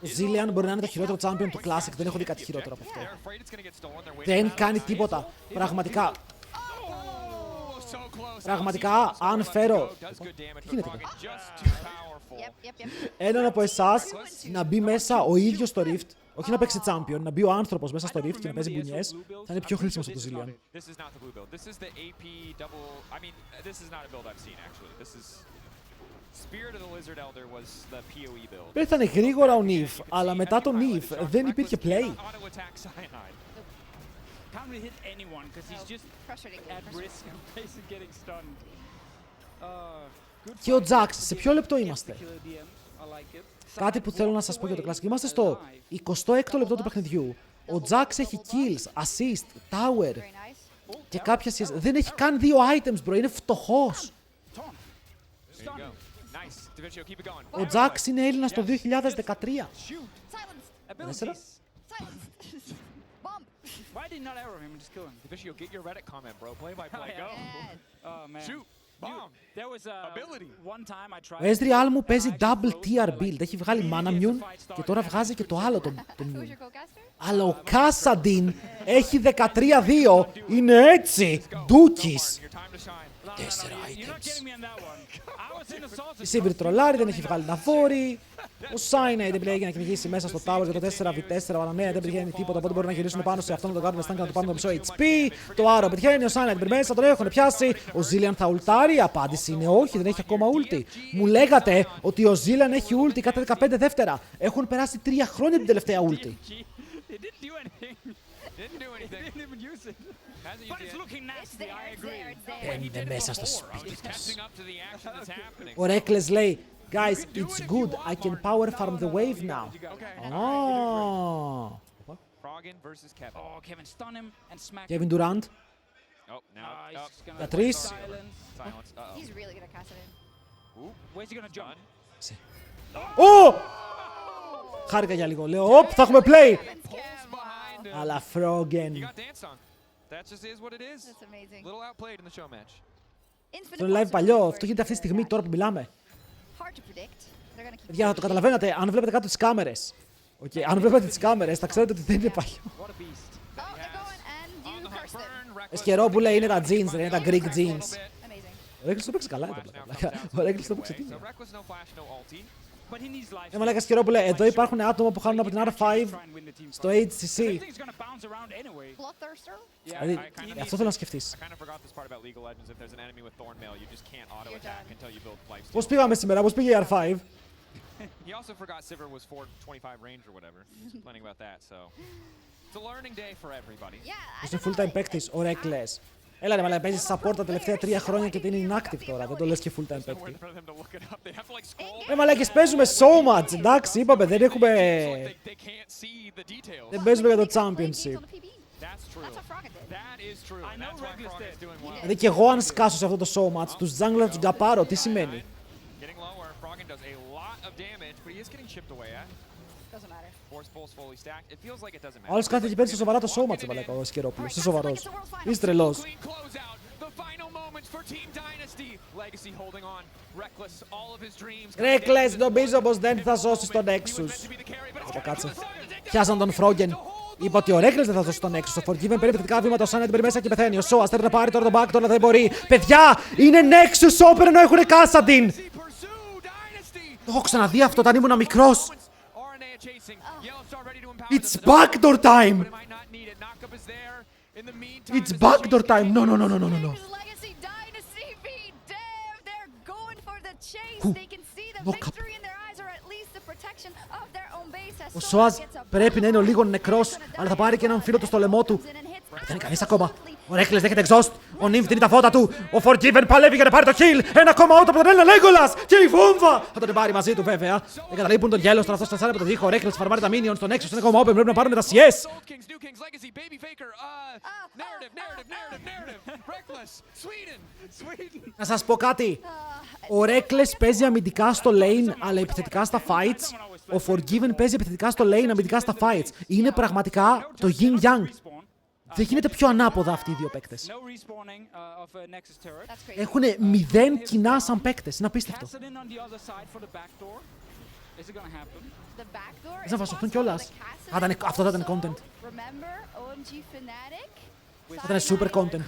B: Το Zillian μπορεί να είναι το χειρότερο champion του Classic. Δεν έχω δει κάτι χειρότερο από αυτό.
C: They're afraid it's gonna get stolen. They're waiting.
B: Δεν κάνει τίποτα. Πραγματικά.
C: Oh, so close.
B: Πραγματικά, αν φέρω
C: Does good damage, but
B: γίνεται
C: Froggen
B: εδώ?
C: just too powerful.
E: Yep, yep, yep.
B: έναν από εσάς να μπει μέσα ο ίδιος στο Rift, όχι να παίξει champion, να μπει ο άνθρωπος μέσα στο Rift και να παίζει μπουνιές, θα είναι πιο χρήσιμος από το Zillion.
C: This is not the blue build. This is the AP double. I mean, this is not a build I've seen actually. This is Spirit of the Lizard Elder was the PoE build.
B: Πέθανε γρήγορα ο Νιφ, αλλά μετά τον Νιφ δεν υπήρχε play.
C: Auto attack Cyanide.
A: Can't really hit anyone because he's just
E: Frustrating.
A: at risk of basically getting stunned. Good
B: Και ο
A: fight.
B: Jax, σε ποιο λεπτό
A: Gets the
B: είμαστε?
A: kill at the end. I like it.
B: Κάτι που θέλω να σας πω για το Classic. Είμαστε στο 26ο λεπτό του παιχνιδιού. Ο Jax έχει kills, assist, tower
E: Very nice.
B: και κάποια σχέση. Δεν έχει καν 2 items, bro. Είναι φτωχός.
A: Taunt.
C: There you go. Nice. DaVincio, keep it going.
B: Ο Jax είναι Έλληνας το 2013.
A: Shoot.
E: Silenced.
A: Abilities.
E: Silenced. Bomb.
A: Why did he not arrow him and just kill him?
C: DaVincio, get your Reddit comment, bro. Play by play.
A: yeah.
C: Go.
E: Man.
A: Oh man.
C: Shoot.
B: Ο Ezreal μου παίζει double tier build. Έχει βγάλει mana immune και τώρα βγάζει και το άλλο το immune. Αλλά ο Kassadin έχει 13-2. Είναι έτσι. Ντούκις. 4 items. Η Sivir τρολάρει, δεν έχει βγάλει να φόρει. Ο Cyanide δεν πήγε να κυνηγήσει μέσα στο tower για το 4v4, αλλά ναι, δεν πετυχαίνει τίποτα. Οπότε μπορεί να γυρίσουν πάνω σε αυτόν, να τον κάνουν στάν και να του πάρουν το μισό HP. Το Άρο πετυχαίνει, ο Cyanide μπει μέσα, τον έχουν πιάσει. Ο Zillian θα ουλτάρει, η απάντηση είναι όχι, δεν έχει ακόμα ulti. Μου λέγατε ότι ο Zillian έχει ulti κατά 15 δεύτερα. Έχουν περάσει 3 χρόνια την τελευταία ulti. Μπαίνετε μέσα στο σπίτι τους. Ο Rekkles λέει, guys, it's good, I can power farm the wave now. Kevin Durant. Για 3. Ω! Χάρηκα για λίγο, λέω, οπ, θα έχουμε play. Αλλά Froggen. Αυτό είναι live παλιό, αυτό γίνεται αυτή τη στιγμή, τώρα που μιλάμε. Για να το καταλαβαίνετε, αν βλέπετε κάτω τις κάμερες. Okay, αν βλέπετε τις κάμερες, θα ξέρετε ότι δεν είναι παλιό. Σκερό που λέει είναι τα jeans, δεν είναι τα Greek jeans. Ο Rekkles το παίξει καλά, ο Rekkles το παίξει τι. Μαλάκα σκερό που λέει, εδώ υπάρχουν άτομα που χάνουν από την R5 στο HCC. Δηλαδή, αυτό θέλω να σκεφτείς. Πώς πήγαμε σήμερα, πώς πήγε η R5?
C: He also forgot Sivir was 425 range or whatever. He's complaining about that, so it's a learning day for everybody.
B: Είσαι full time παίκτης, ο Rekkles. Έλα ρε μαλάκα, παίζεις support τα τελευταία 3 χρόνια και είναι inactive τώρα, δεν το λες και full time παίκτη. Μαλάκες, παίζουμε Showmatch, εντάξει, είπαμε, δεν έχουμε... Δεν παίζουμε για το championship. Δηλαδή και εγώ αν σκάσω σε αυτό το Showmatch, τους junglers να τους γκαπάρω, τι σημαίνει? Ο άλλος κάθεται και παίζει σοβαρά το σώμα του, μαλάκα, ο Σκερόπουλος. Είσαι σοβαρός. Είσαι τρελός. Rekkles, νομίζω πως δεν θα σώσεις τον Nexus. Κάτσε. Πιάσαν τον Froggen. Είπα ότι ο Rekkles δεν θα δώσει τον Nexus. Ο Forgiven παίρνει επιθετικά βήματα, ο Sunlight μπαίνει μέσα και πεθαίνει. Ο Soas θέλει να πάρει τώρα τον back, τώρα δεν μπορεί. Παιδιά, είναι Nexus Open ενώ έχουν Kassadin. Το έχω ξαναδεί αυτό όταν ήμουν μικρός. It's backdoor time! It's backdoor time! No, no, no, no, no, no, no. Knock up. Ο Soas πρέπει να είναι ο λίγο νεκρός, αλλά θα πάρει και έναν φίλο του στο λαιμό του. Δεν είναι κανείς ακόμα. Ο Rekkles δέχεται exhaust. Ο Nymph δίνει τα φώτα του. Ο Forgiven παλεύει για να πάρει το kill. Ένα ακόμα out από τον Έλληνα Legolas. Και η βόμβα θα τον πάρει μαζί του βέβαια. Δεν καταλείπουν τον γέλο. Τώρα αυτό στασάρει από το δίχο. Ο Rekkles φαρμάρει τα minions. Τον Nexus είναι ακόμα open. Πρέπει να πάρουν τα CS. Να σας πω κάτι. Ο Rekkles παίζει αμυντικά στο lane, αλλά επιθετικά στα fights. Ο Forgiven παίζει επιθετικά στο lane, αμυντικά στα fights. Είναι πραγματικά το yin yang. Δεν γίνεται πιο ανάποδα αυτοί οι δύο παίκτες. Έχουν 0 κοινά σαν παίκτες. Είναι απίστευτο. Δεν θα βασοχθούν κιόλας. Αυτό θα ήταν content. Θα ήταν super content.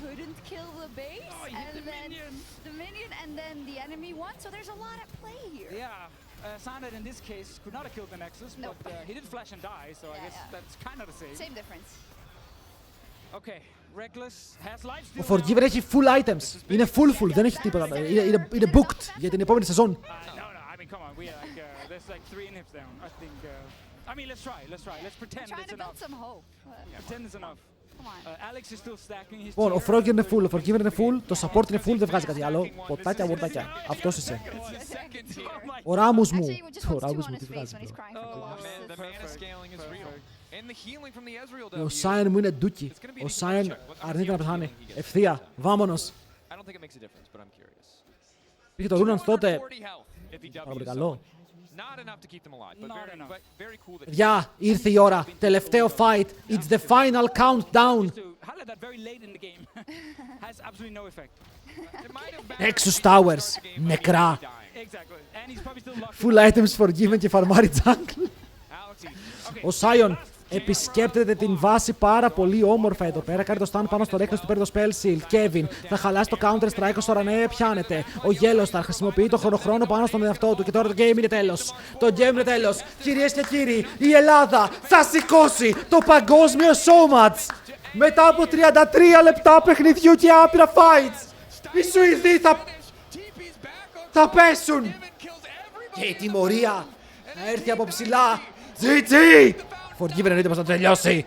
A: Cyanide in this case could not have killed the Nexus, but he did flash and die, so I guess that's kind of the same.
E: Same difference.
A: Okay, Rekkles has life
B: Ο
A: steal.
B: Forgiven έχει full items. Είναι full, δεν έχει τίποτα. Είναι booked για την επόμενη σεζόν.
A: No, I mean, come on, we like there's like 3 inhibs down. I think. I mean, let's try. Let's pretend it's enough.
E: Some hope.
A: Pretend it's enough. Alex is still stacking his.
B: Λοιπόν, ο Froggen είναι full, ο Forgiven είναι full, το support είναι full, δεν βγάζει κάτι άλλο. Ποτάκια, μορτάκια. Αυτός είσαι. Ο Ράμους μου. Ο Ράμους μου τι βγάζει. Ο Cyan μου είναι ντούκι. Ο Cyan αρνείται να πεθάνει. Ευθεία. Βάμονος. Είχε το Runans τότε. Πάρα πολύ καλό.
C: Not enough to keep them alive, but very cool that.
B: Παιδιά, ήρθε η ώρα. Τελευταίο fight. It's the final countdown. Nexus Towers. Νεκρά. Full items forgiven και φαρμάρι jungle. Ο Σάιον επισκέπτεται την βάση πάρα πολύ όμορφα εδώ πέρα. Κάνει το stun πάνω στο Rekkles του παίρνει το spell shield. Kevin θα χαλάσει το counter strike ως τώρα ναι, πιάνεται. Ο Yellow θα χρησιμοποιεί το χρόνο πάνω στον εαυτό του και τώρα το game είναι τέλος. Το game είναι τέλος. Κυρίες και κύριοι, η Ελλάδα θα σηκώσει το παγκόσμιο Showmatch. Μετά από 33 λεπτά παιχνιδιού και άπειρα fights. Οι Σουηδοί θα πέσουν. Και η τιμωρία θα έρθει από ψηλά. GG! Forgiven εννοείται πως θα τελειώσει.